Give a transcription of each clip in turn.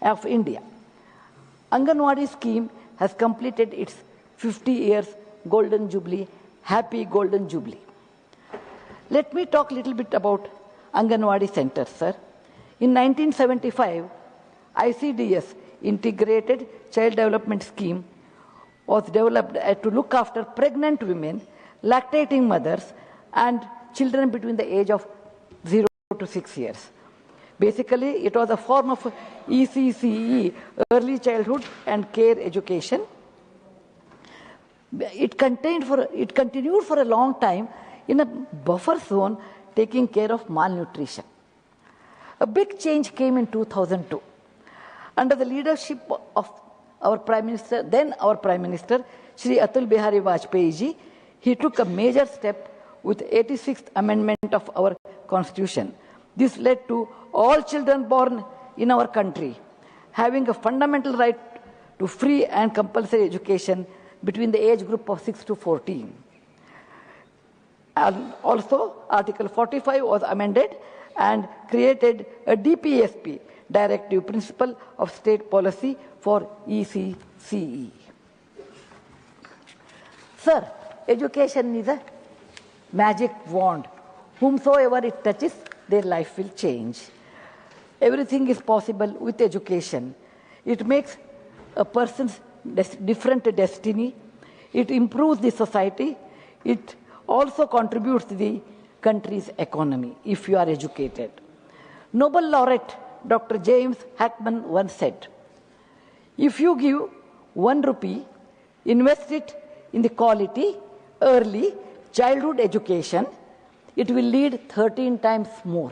of India. Anganwadi scheme has completed its 50 years Golden Jubilee. Happy Golden Jubilee. Let me talk a little bit about Anganwadi centers, sir. In 1975, ICDS, Integrated Child Development Scheme, was developed to look after pregnant women, lactating mothers, and children between the age of 0 to 6 years. Basically, it was a form of ECCE, Early Childhood and Care Education. It continued for a long time in a buffer zone, taking care of malnutrition. A big change came in 2002. Under the leadership of our Prime Minister, then our Prime Minister, Shri Atal Bihari Vajpayee ji, he took a major step with 86th Amendment of our Constitution. This led to all children born in our country having a fundamental right to free and compulsory education between the age group of 6 to 14. And also, Article 45 was amended and created a DPSP, Directive Principle of State Policy for ECCE. Sir, education is a magic wand. Whomsoever it touches, their life will change. Everything is possible with education. It makes a person's different destiny. It improves the society. It also contributes to the country's economy if you are educated. Nobel laureate Dr. James Hackman once said, if you give 1 rupee, invest it in the quality, early childhood education, it will lead 13 times more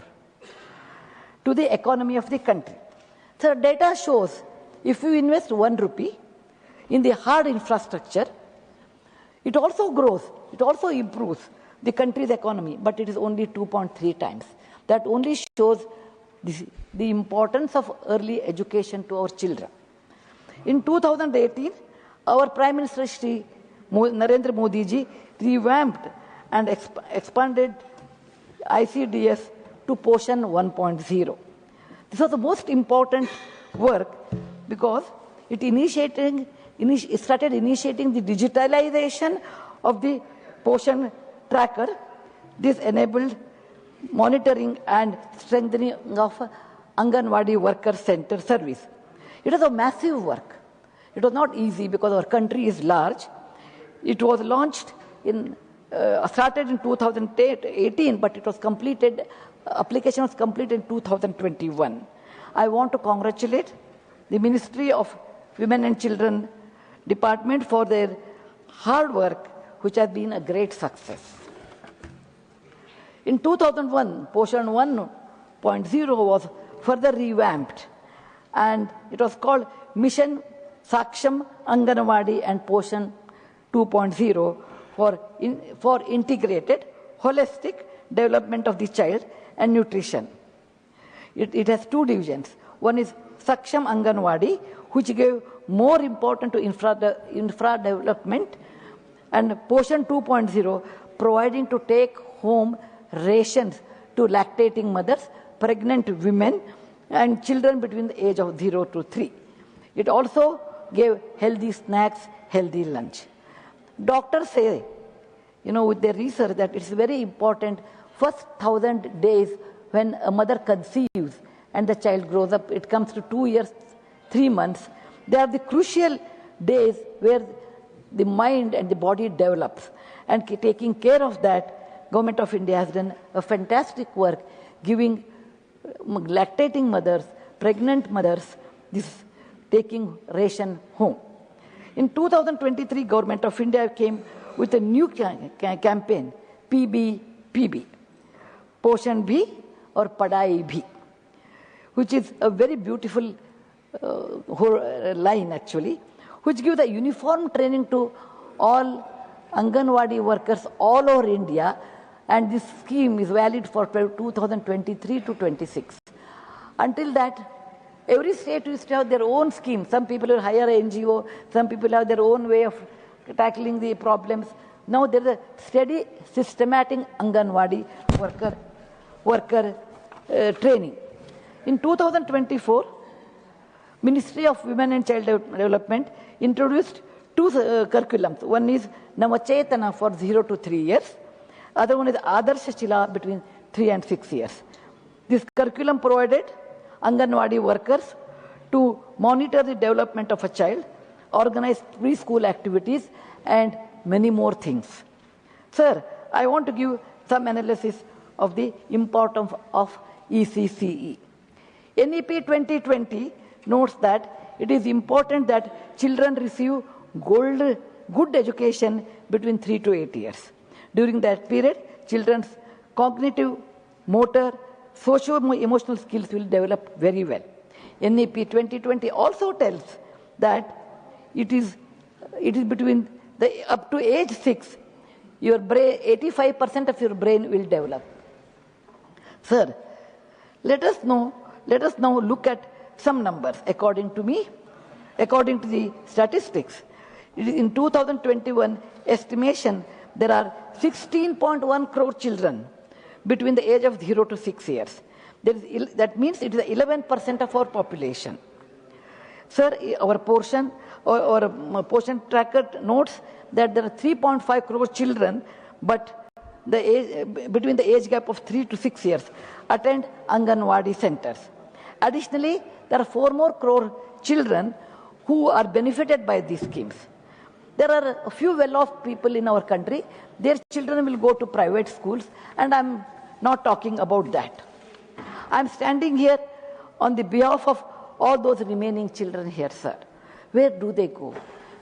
to the economy of the country. So data shows if you invest 1 rupee in the hard infrastructure, it also grows, it also improves the country's economy, but it is only 2.3 times. That only shows the importance of early education to our children. In 2018, our Prime Minister Shri Narendra Modi ji revamped and expanded ICDS to Poshan 1.0. This was the most important work because it started initiating the digitalization of the Poshan tracker. This enabled monitoring and strengthening of Anganwadi worker center service. It was a massive work. It was not easy because our country is large. It was launched started in 2018, but it was completed, application was completed in 2021. I want to congratulate the Ministry of Women and Children Department for their hard work, which has been a great success. In 2001, Poshan 1.0 was further revamped, and it was called Mission Saksham Anganwadi and Poshan 2.0 for integrated, holistic development of the child and nutrition. It has 2 divisions. One is Saksham Anganwadi, which gave more importance to infra development, and Poshan 2.0, providing to take home rations to lactating mothers, pregnant women, and children between the age of 0 to 3. It also gave healthy snacks, healthy lunch. Doctors say, with their research, that it's very important, first 1,000 days when a mother conceives and the child grows up, it comes to 2 years, 3 months. They are the crucial days where the mind and the body develops. And taking care of that, Government of India has done a fantastic work, giving lactating mothers, pregnant mothers, this taking ration home. In 2023, Government of India came with a new campaign, PB, Poshan Bhi or Padai Bhi, which is a very beautiful line actually, which gives a uniform training to all Anganwadi workers all over India, and this scheme is valid for 2023 to 26. Until that, every state used to have their own scheme. Some people will hire an NGO, some people have their own way of tackling the problems. Now there is a steady, systematic Anganwadi worker training. In 2024, Ministry of Women and Child Development introduced two curriculums. One is Navachetana for 0 to 3 years. Other one is Adarsh Shila between 3 and 6 years. This curriculum provided Anganwadi workers to monitor the development of a child, organize preschool activities, and many more things. Sir, I want to give some analysis of the importance of ECCE. NEP 2020 notes that it is important that children receive good education between 3 to 8 years. During that period, children's cognitive, motor, socio-emotional skills will develop very well. NEP 2020 also tells that it is between up to age 6, your brain, 85% of your brain will develop. Sir, let us now look at some numbers. According to me, according to the statistics, in 2021 estimation, there are 16.1 crore children between the age of 0 to 6 years. That means it is 11% of our population. Sir, our portion portion tracker notes that there are 3.5 crore children, but between the age gap of 3 to 6 years attend Anganwadi centers. Additionally, there are 4 more crore children who are benefited by these schemes. There are a few well-off people in our country. Their children will go to private schools, and I'm not talking about that. I'm standing here on the behalf of all those remaining children here, sir. Where do they go?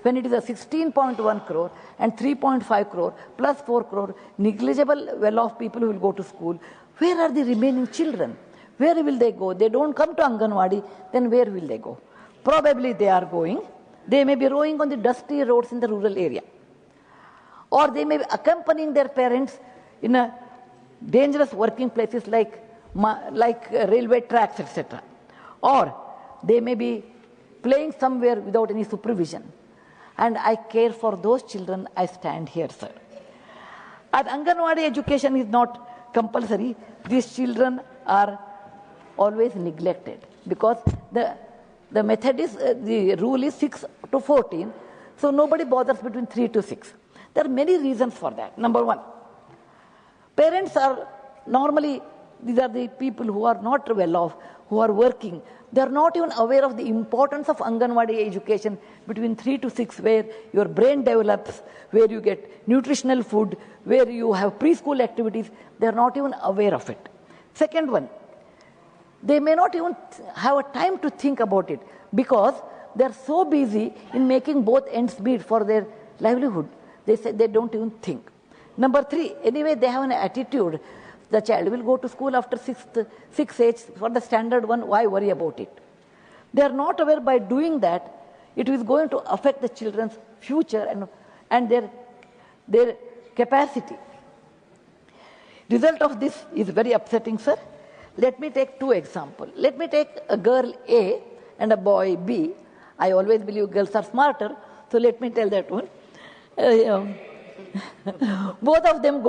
When it is a 16.1 crore and 3.5 crore plus 4 crore negligible well-off people who will go to school, where are the remaining children? Where will they go? They don't come to Anganwadi, then where will they go? Probably they are going. They may be rowing on the dusty roads in the rural area. Or they may be accompanying their parents in a dangerous working places like railway tracks, etc. Or they may be playing somewhere without any supervision. And I care for those children. I stand here, sir. As Anganwadi education is not compulsory, these children are always neglected because the method is, the rule is 6 to 14, so nobody bothers between 3 to 6. There are many reasons for that. Number one, parents are normally, these are the people who are not well off, who are working. They are not even aware of the importance of Anganwadi education between 3 to 6, where your brain develops, where you get nutritional food, where you have preschool activities. They are not even aware of it. Second one, they may not even have a time to think about it because they are so busy in making both ends meet for their livelihood. They say they don't even think. Number 3, anyway, they have an attitude. The child will go to school after 6 age for the standard one. Why worry about it? They are not aware by doing that, it is going to affect the children's future and their capacity. Result of this is very upsetting, sir. Let me take 2 examples. Let me take a girl A and a boy B. I always believe girls are smarter, so let me tell that one. Both of them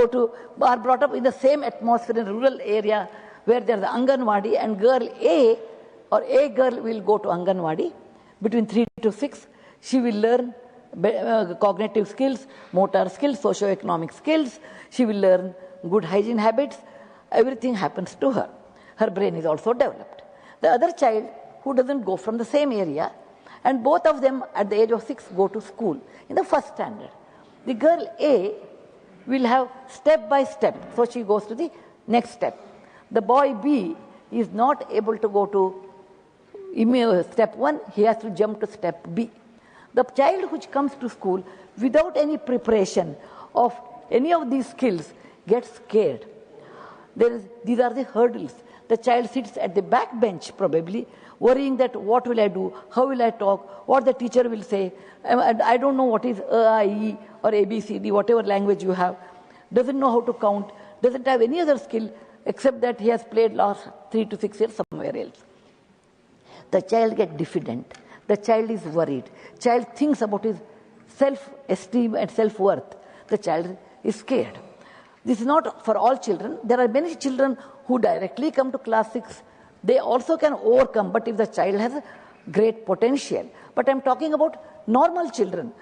are brought up in the same atmosphere in a rural area where there is Anganwadi, and girl A or a girl will go to Anganwadi between 3 to 6. She will learn cognitive skills, motor skills, socio-economic skills. She will learn good hygiene habits. Everything happens to her. Her brain is also developed. The other child who doesn't go from the same area, and both of them at the age of 6 go to school in the first standard. The girl A will have step by step, so she goes to the next step. The boy B is not able to go to step 1, he has to jump to step B. The child which comes to school without any preparation of any of these skills gets scared. These are the hurdles. The child sits at the back bench probably, worrying that what will I do, how will I talk, what the teacher will say. I don't know what is A-I-E or ABCD, whatever language you have. Doesn't know how to count, doesn't have any other skill except that he has played last 3 to 6 years somewhere else. The child gets diffident. The child is worried. Child thinks about his self-esteem and self-worth. The child is scared. This is not for all children. There are many children who directly come to class 6. They also can overcome, but if the child has great potential. But I'm talking about normal children.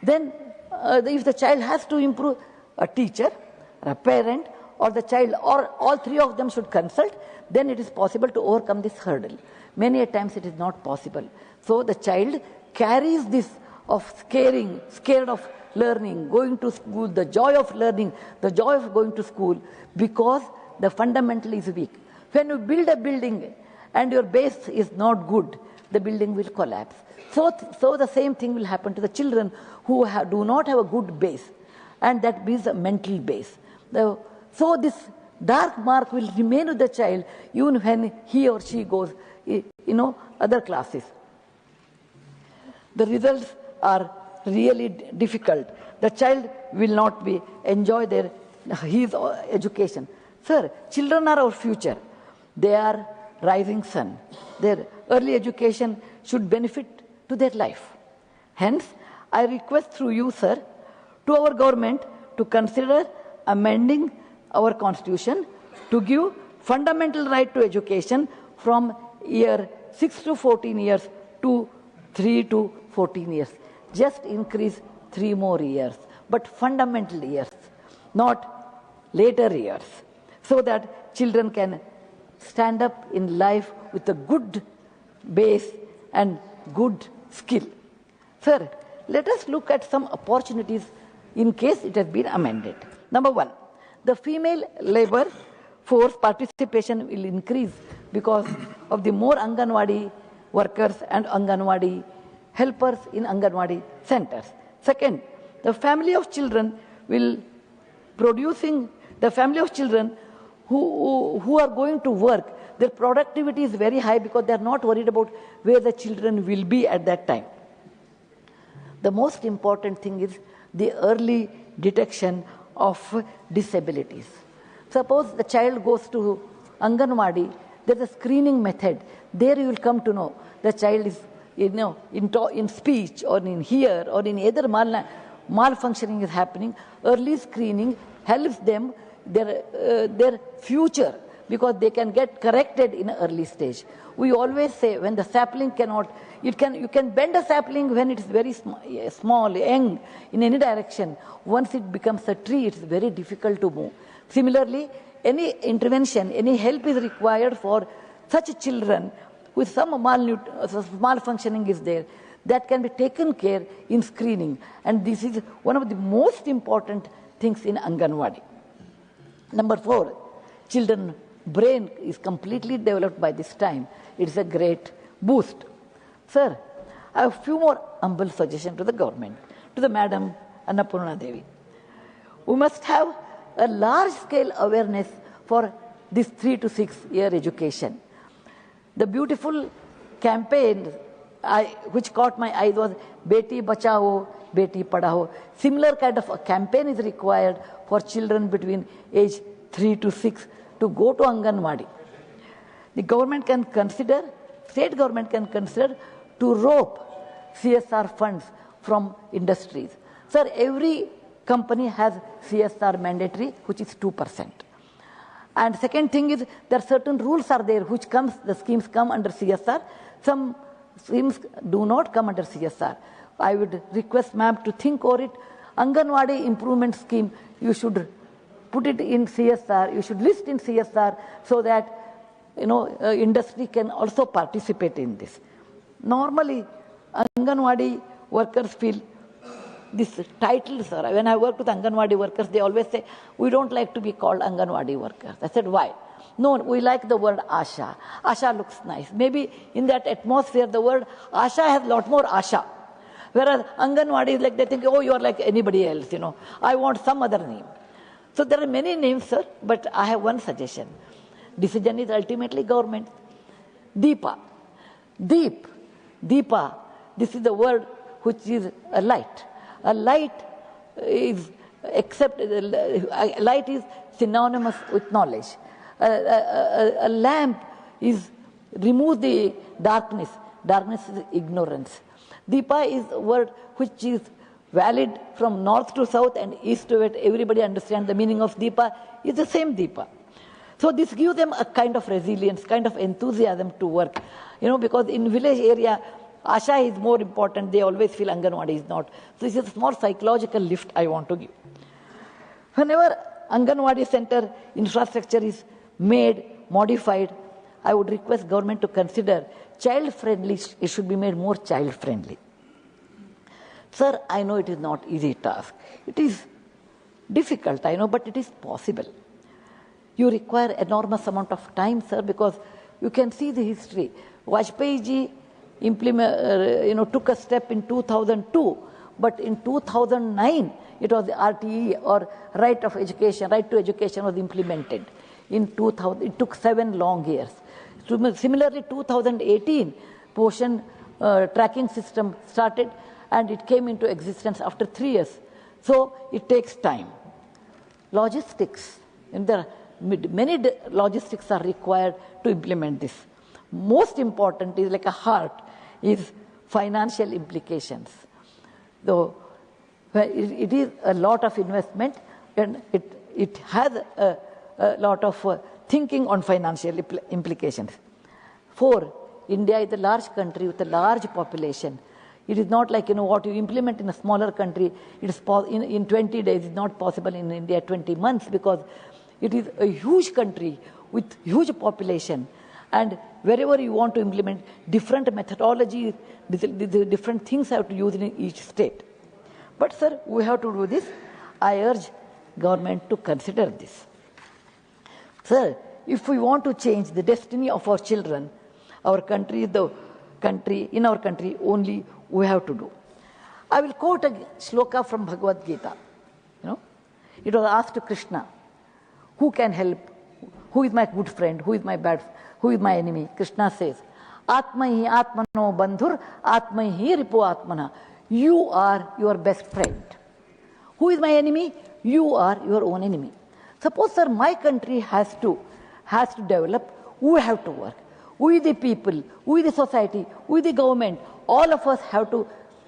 Then if the child has to improve, a teacher, a parent, or the child, or all three of them should consult, then it is possible to overcome this hurdle. Many a times it is not possible. So the child carries this of scared of learning, going to school, the joy of learning, the joy of going to school, because the fundamental is weak. When you build a building and your base is not good, the building will collapse. So the same thing will happen to the children who do not have a good base, and that means a mental base. So this dark mark will remain with the child even when he or she goes, other classes. The results are really difficult. The child will not enjoy his education. Sir, children are our future. They are rising sun. Their early education should benefit to their life. Hence, I request through you, sir, to our government to consider amending our constitution to give fundamental right to education from year 6 to 14 years to 3 to 14 years. Just increase 3 more years, but fundamental years, not later years, so that children can stand up in life with a good base and good skill. Sir, let us look at some opportunities in case it has been amended. Number 1, the female labor force participation will increase because of the more Anganwadi workers and Anganwadi helpers in Anganwadi centers. Second, the family of children who are going to work, their productivity is very high because they are not worried about where the children will be at that time. The most important thing is the early detection of disabilities. Suppose the child goes to Anganwadi, there is a screening method. There you will come to know the child is in speech or in hear or in either malfunctioning is happening. Early screening helps them their future, because they can get corrected in an early stage. We always say when the sapling you can bend a sapling when it is very small, young, in any direction. Once it becomes a tree, it is very difficult to move. Similarly, any intervention, any help is required for such children with some malfunctioning is there, that can be taken care in screening. And this is one of the most important things in Anganwadi. Number 4, children brain is completely developed by this time. It's a great boost. Sir, I have a few more humble suggestions to the government, to the Madam Annapurna Devi. We must have a large-scale awareness for this 3 to 6 year education. The beautiful campaign which caught my eye was Beti Bachao, Beti Padhao. Similar kind of a campaign is required for children between age 3 to 6 to go to Anganwadi. The government can consider, state government can consider to rope CSR funds from industries. Sir, every company has CSR mandatory, which is 2%. And second thing is, there are certain rules are there which the schemes come under CSR. Some schemes do not come under CSR. I would request ma'am to think over it. Anganwadi improvement scheme, you should put it in CSR, you should list in CSR so that industry can also participate in this. Normally, Anganwadi workers feel this title, sir. When I work with Anganwadi workers, they always say, we don't like to be called Anganwadi workers. I said, why? No, we like the word Asha. Asha looks nice. Maybe in that atmosphere, the word Asha has a lot more Asha. Whereas Anganwadi is like, they think, oh, you are like anybody else, I want some other name. So there are many names, sir, but I have one suggestion. Decision is ultimately government. Deepa. Deepa. This is the word which is a light. A light is synonymous with knowledge. A lamp removes the darkness. Darkness is ignorance. Deepa is a word which is valid from north to south and east to west. Everybody understands the meaning of Deepa is the same Deepa. So this gives them a kind of resilience, kind of enthusiasm to work. Because in village area, Asha is more important. They always feel Anganwadi is not. So this is a small psychological lift I want to give. Whenever Anganwadi center infrastructure is made, modified, I would request government to consider child-friendly. It should be made more child-friendly. Sir, I know it is not easy task. It is difficult, I know, but it is possible. You require enormous amount of time, sir, because you can see the history. Vajpayee ji took a step in 2002, but in 2009, it was the RTE, or right of education, right to education, was implemented. In 2000, it took 7 long years. Similarly, 2018, portion tracking system started, and it came into existence after 3 years. So it takes time. Logistics, and there are many logistics are required to implement this. Most important is like a heart, is financial implications. Though it is a lot of investment, and it has a lot of thinking on financial implications. 4, India is a large country with a large population. It is not like, what you implement in a smaller country, it is in 20 days, it's not possible in India 20 months, because it is a huge country with huge population. And wherever you want to implement different methodologies, different things have to use in each state. But sir, we have to do this. I urge government to consider this. Sir, if we want to change the destiny of our children, our country, in our country only, we have to do. I will quote a shloka from Bhagavad Gita. It was asked to Krishna, who can help? Who is my good friend? Who is my bad? Who is my enemy? Krishna says, Atmahi Atmano Bandhur, Atmahi Ripo Atmana. You are your best friend. Who is my enemy? You are your own enemy. Suppose, sir, my country has to develop, we have to work. We the people, we the society, we the government, all of us have to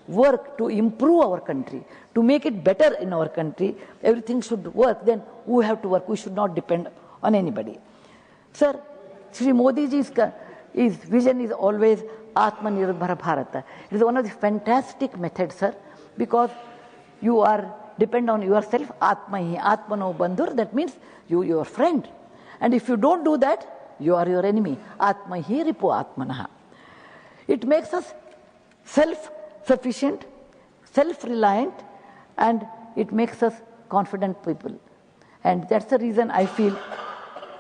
work to improve our country, to make it better in our country. Everything should work, then we have to work. We should not depend on anybody. Sir, Shri Modi ji's vision is always Atmanirbhar Bharata. It is one of the fantastic methods, sir, because you are depend on yourself. Atmahi, Atmano Bandhur, that means your friend. And if you don't do that, you are your enemy. Atmahi Ripo Atmanaha. It makes us self-sufficient, self-reliant, and it makes us confident people. And that's the reason I feel,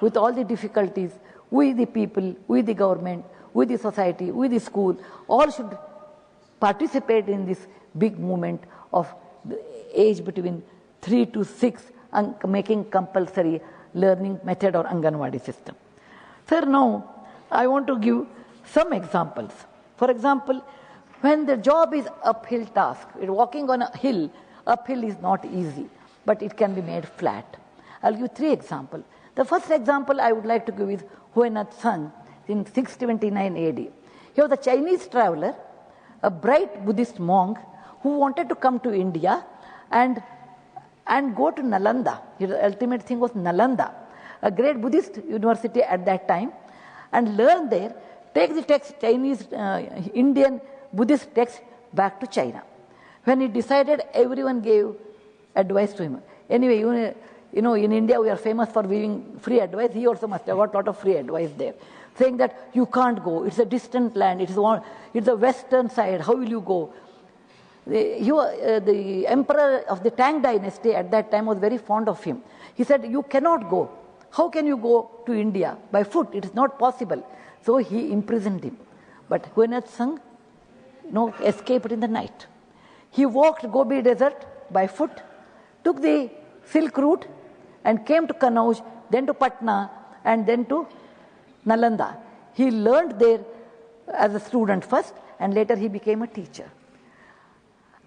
with all the difficulties, we the people, we the government, we the society, we the school, all should participate in this big movement of the age between 3 to 6, and making compulsory learning method or Anganwadi system. Sir, now I want to give some examples. For example, when the job is uphill task, walking on a hill, uphill is not easy, but it can be made flat. I'll give 3 examples. The first example I would like to give is Huinat Sung in 629 AD. He was a Chinese traveler, a bright Buddhist monk who wanted to come to India and go to Nalanda. His ultimate thing was Nalanda, a great Buddhist university at that time, and learn there, take the text, Chinese, Indian Buddhist text back to China. When he decided, everyone gave advice to him. Anyway, in India we are famous for giving free advice. He also must have got a lot of free advice there, saying that you can't go. It's a distant land. It's the western side. How will you go? The emperor of the Tang dynasty at that time was very fond of him. He said, you cannot go. How can you go to India? By foot, it is not possible. So he imprisoned him. But Huinat Sung, escaped in the night. He walked Gobi Desert by foot, took the Silk route, and came to Kanauj, then to Patna, and then to Nalanda. He learned there as a student first, and later he became a teacher.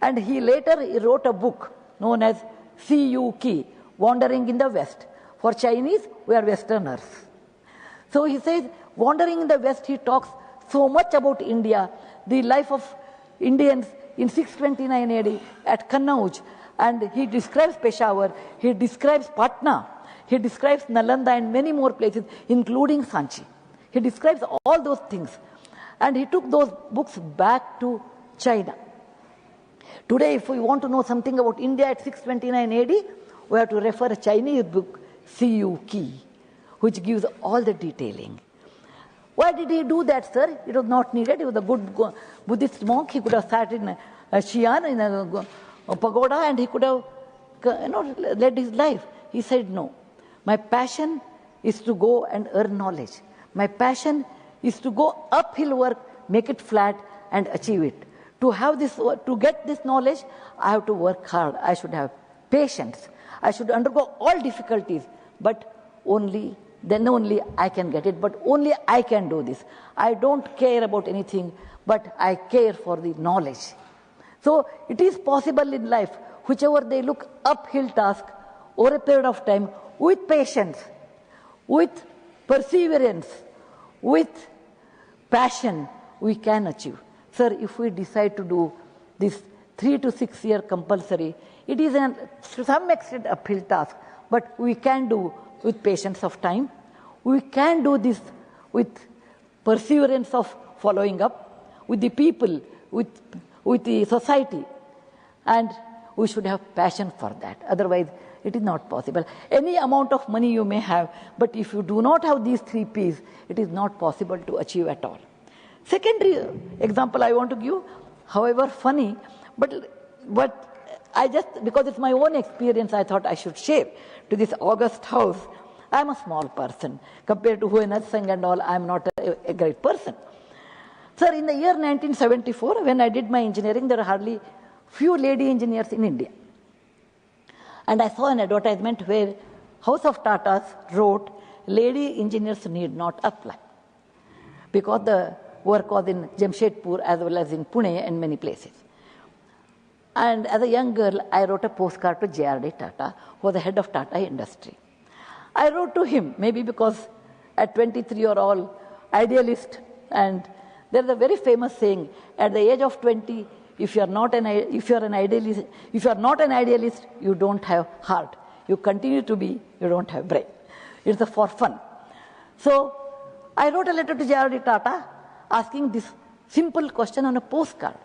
And he wrote a book known as CUK, Wandering in the West. For Chinese, we are Westerners. So he says, wandering in the West, he talks so much about India, the life of Indians in 629 AD at Kannauj, and he describes Peshawar, he describes Patna, He describes Nalanda and many more places, including Sanchi. He describes all those things. And he took those books back to China. Today, if we want to know something about India at 629 AD, we have to refer a Chinese book, Siyu Ki, which gives all the detailing. Why did he do that, sir? It was not needed. He was a good Buddhist monk. He could have sat in a Xi'an, in a pagoda, and he could have led his life. He said, no. My passion is to go and earn knowledge. My passion is to go uphill work, make it flat, and achieve it. To get this knowledge, I have to work hard. I should have patience. I should undergo all difficulties, but then only I can get it. But only I can do this. I don't care about anything, but I care for the knowledge. So it is possible in life, whichever they look uphill task over a period of time, with patience, with perseverance, with passion, we can achieve. Sir, if we decide to do this 3 to 6 year compulsory, it is to some extent uphill task, but we can do with patience of time. We can do this with perseverance of following up with the people, with the society, and we should have passion for that. Otherwise, it is not possible. Any amount of money you may have, but if you do not have these 3 P's, it is not possible to achieve at all. Secondary example I want to give, however funny, but I just, because it's my own experience, I thought I should share to this august house. I'm a small person. Compared to Huenat Singh and all, I'm not a great person. Sir, in the year 1974, when I did my engineering, there were hardly few lady engineers in India. And I saw an advertisement where House of Tatas wrote, lady engineers need not apply. Because the work was in Jamshedpur as well as in Pune and many places. And as a young girl, I wrote a postcard to J.R.D. Tata, who was the head of Tata Industry. I wrote to him, maybe because at 23 you're all idealist, and there's a very famous saying, at the age of 20, if you are not an idealist, you don't have heart. You continue to be, you don't have brain. It's for fun. So I wrote a letter to J.R.D. Tata asking this simple question on a postcard.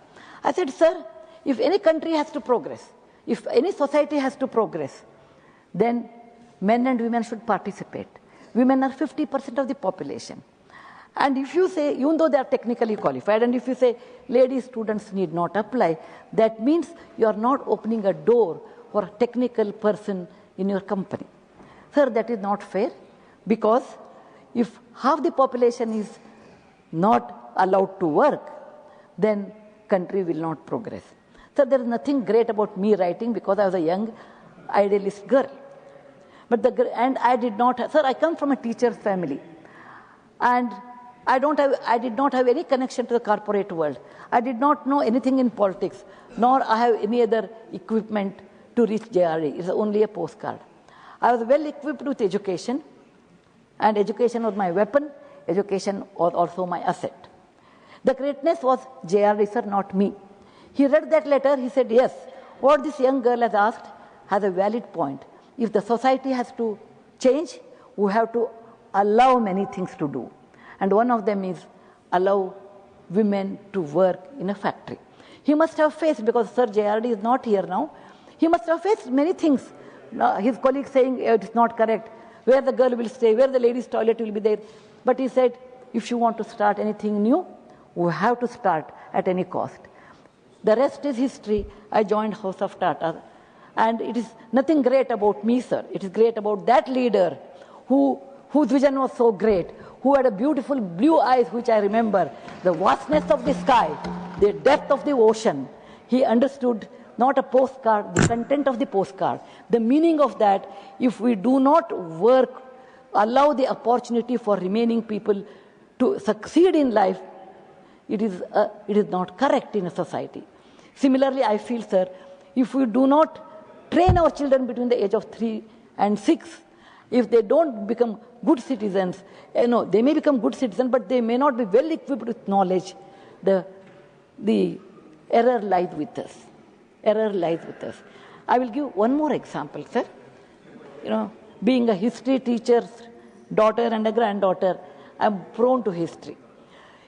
I said, sir, if any country has to progress, if any society has to progress, then men and women should participate. Women are 50% of the population. And if you say, even though they are technically qualified, and if you say lady students need not apply, that means you are not opening a door for a technical person in your company. Sir, that is not fair, because if half the population is not allowed to work, then country will not progress. So there is nothing great about me writing because I was a young idealist girl. And I did not, sir, I come from a teacher's family. And I did not have any connection to the corporate world. I did not know anything in politics, nor I have any other equipment to reach JRE. It's only a postcard. I was well equipped with education, and education was my weapon. Education was also my asset. The greatness was JRD, sir, not me. He read that letter, he said, yes, what this young girl has asked has a valid point. If the society has to change, we have to allow many things to do. And one of them is allow women to work in a factory. He must have faced, because Sir JRD is not here now, he must have faced many things. His colleagues saying it is not correct, where the girl will stay, where the ladies' toilet will be there. But he said, if you want to start anything new, we have to start at any cost. The rest is history. I joined House of Tata. And it is nothing great about me, sir. It is great about that leader whose vision was so great, who had a beautiful blue eyes, which I remember, the vastness of the sky, the depth of the ocean. He understood not a postcard, the content of the postcard, the meaning of that. If we do not work, allow the opportunity for remaining people to succeed in life, it is not correct in a society. Similarly, I feel, sir, if we do not train our children between the age of 3 and 6, if they don't become good citizens, they may become good citizens, but they may not be well equipped with knowledge. The error lies with us. Error lies with us. I will give one more example, sir. Being a history teacher's daughter and a granddaughter, I'm prone to history.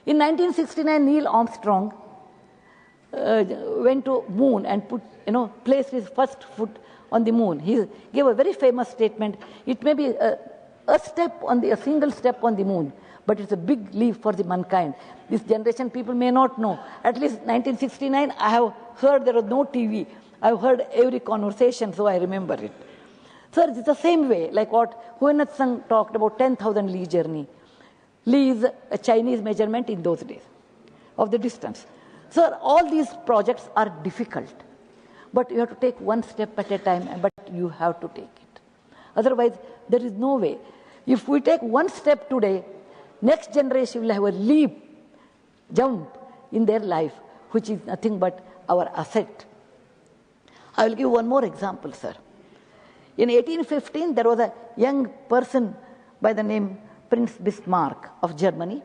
In 1969, Neil Armstrong went to moon and placed his first foot on the moon. He gave a very famous statement. It may be a single step on the moon, but it's a big leap for the mankind. This generation people may not know. At least 1969, I have heard there was no TV. I've heard every conversation, so I remember it. Sir, it's the same way, like what Huinat Singh talked about 10,000 Li journey. Li is a Chinese measurement in those days of the distance. Sir, all these projects are difficult, but you have to take one step at a time, but you have to take it. Otherwise, there is no way. If we take one step today, next generation will have a leap, jump in their life, which is nothing but our asset. I will give one more example, sir. In 1815, there was a young person by the name Prince Bismarck of Germany.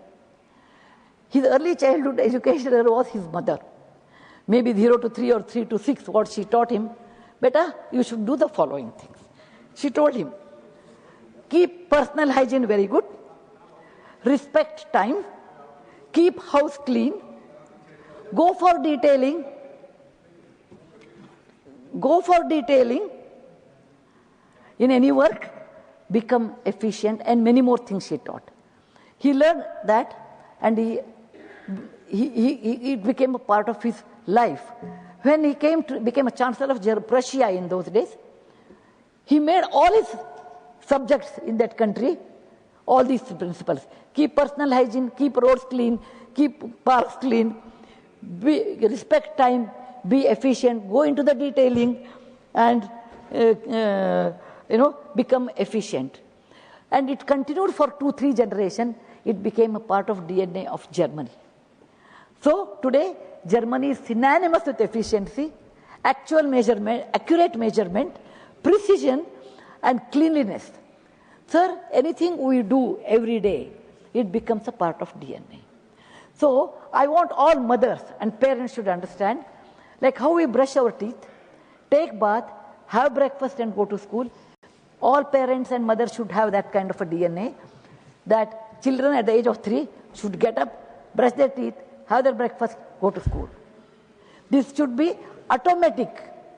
His early childhood educator was his mother. Maybe 0 to 3 or 3 to 6, what she taught him. Beta, you should do the following things. She told him, keep personal hygiene very good, respect time, keep house clean, go for detailing, in any work, become efficient, and many more things she taught. He learned that, and it became a part of his life. When he became a chancellor of Prussia in those days, he made all his subjects in that country all these principles. Keep personal hygiene, keep roads clean, keep parks clean, respect time, be efficient, go into the detailing, and become efficient. And it continued for 2-3 generations. It became a part of DNA of Germany. So today, Germany is synonymous with efficiency, actual measurement, accurate measurement, precision, and cleanliness. Sir, anything we do every day, it becomes a part of DNA. So I want all mothers and parents should understand, like how we brush our teeth, take bath, have breakfast and go to school. All parents and mothers should have that kind of a DNA, that children at the age of 3 should get up, brush their teeth, have their breakfast, go to school. This should be automatic,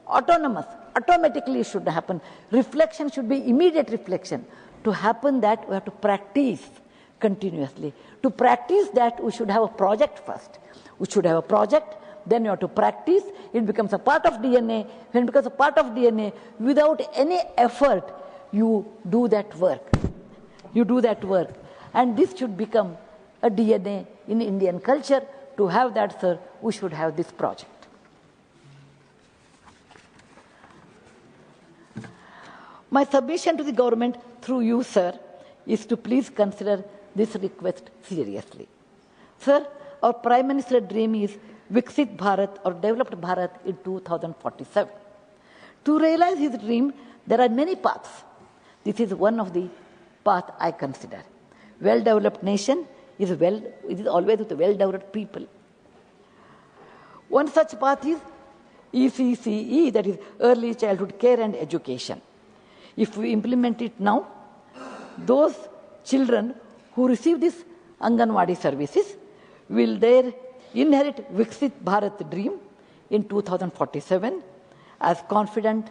autonomous, automatically should happen. Reflection should be immediate reflection. To happen that, we have to practice continuously. To practice that, we should have a project first. We should have a project, then you have to practice. It becomes a part of DNA. When it becomes a part of DNA, without any effort, you do that work. You do that work. And this should become a DNA in Indian culture. To have that, sir, we should have this project. My submission to the government through you, sir, is to please consider this request seriously. Sir, our Prime Minister's dream is Viksit Bharat or Developed Bharat in 2047. To realize his dream, there are many paths. This is one of the paths I consider. Well-developed nation is always with well-developed people. One such path is ECCE, that is Early Childhood Care and Education. If we implement it now, those children who receive these Anganwadi services will there inherit Viksit Bharat dream in 2047 as confident,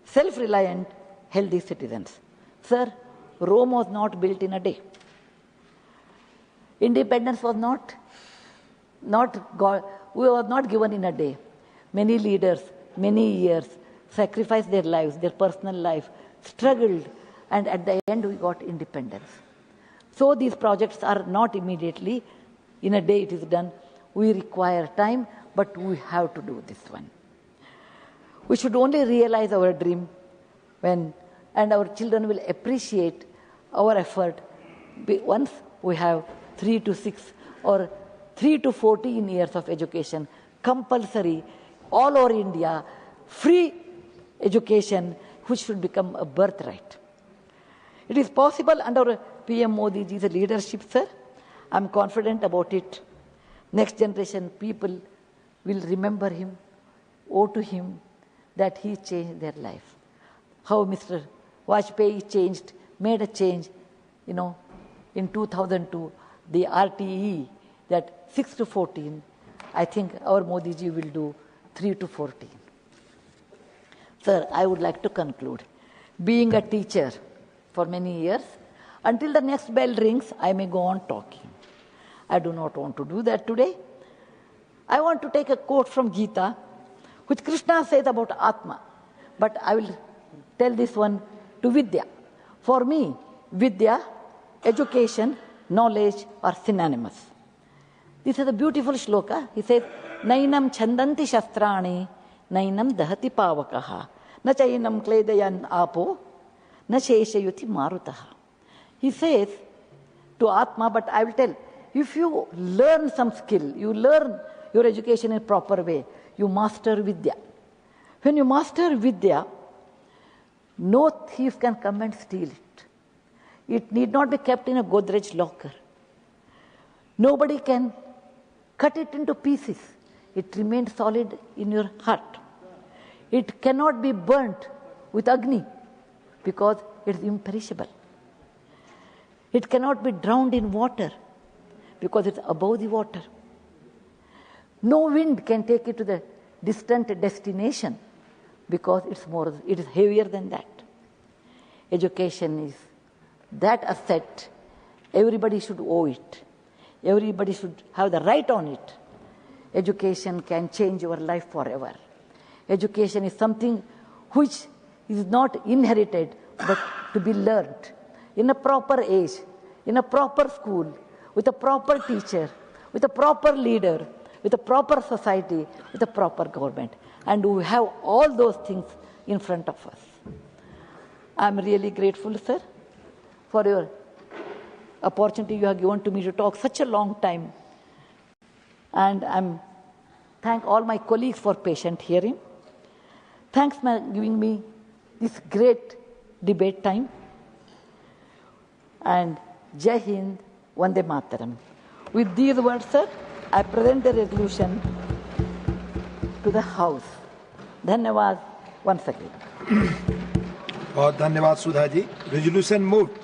self-reliant, healthy citizens. Sir, Rome was not built in a day. Independence was not given in a day. Many leaders, many years, sacrificed their lives, their personal life, struggled, and at the end we got independence. So these projects are not immediately, in a day it is done. We require time, but we have to do this one. We should only realize our dream when, and our children will appreciate our effort once we have 3 to 6 or 3 to 14 years of education, compulsory, all over India, free education, which should become a birthright. It is possible under PM Modi ji's leadership, sir. I'm confident about it. Next generation people will remember him, owe to him that he changed their life. How Mr. Vajpayee changed, made a change, in 2002, the RTE, that 6 to 14, I think our Modi ji will do 3 to 14. Sir, I would like to conclude. Being a teacher for many years, until the next bell rings, I may go on talking. I do not want to do that today. I want to take a quote from Gita, which Krishna says about Atma. But I will tell this one to Vidya. For me, Vidya, education, knowledge are synonymous. This is a beautiful shloka. He says, Nainam chandanti shastrani, nainam dahati pavakaha, na chainam kledayan apo, na sheshayuti marutaha. He says to Atma, but I will tell, if you learn some skill, you learn your education in a proper way, you master Vidya. When you master Vidya, no thief can come and steal it. It need not be kept in a Godrej locker. Nobody can cut it into pieces. It remains solid in your heart. It cannot be burnt with Agni because it is imperishable. It cannot be drowned in water because it's above the water. No wind can take it to the distant destination because it is heavier than that. Education is that asset. Everybody should owe it. Everybody should have the right on it. Education can change your life forever. Education is something which is not inherited but to be learned in a proper age, in a proper school, with a proper teacher, with a proper leader, with a proper society, with a proper government. And we have all those things in front of us. I'm really grateful, sir, for your opportunity you have given to me to talk such a long time. And thank all my colleagues for patient hearing. Thanks for giving me this great debate time. And Jai Hind, Vande Mataram. With these words, sir, I present the resolution to the House. Dhanyavad once again. बहुत धन्यवाद Sudha ji. Resolution moved.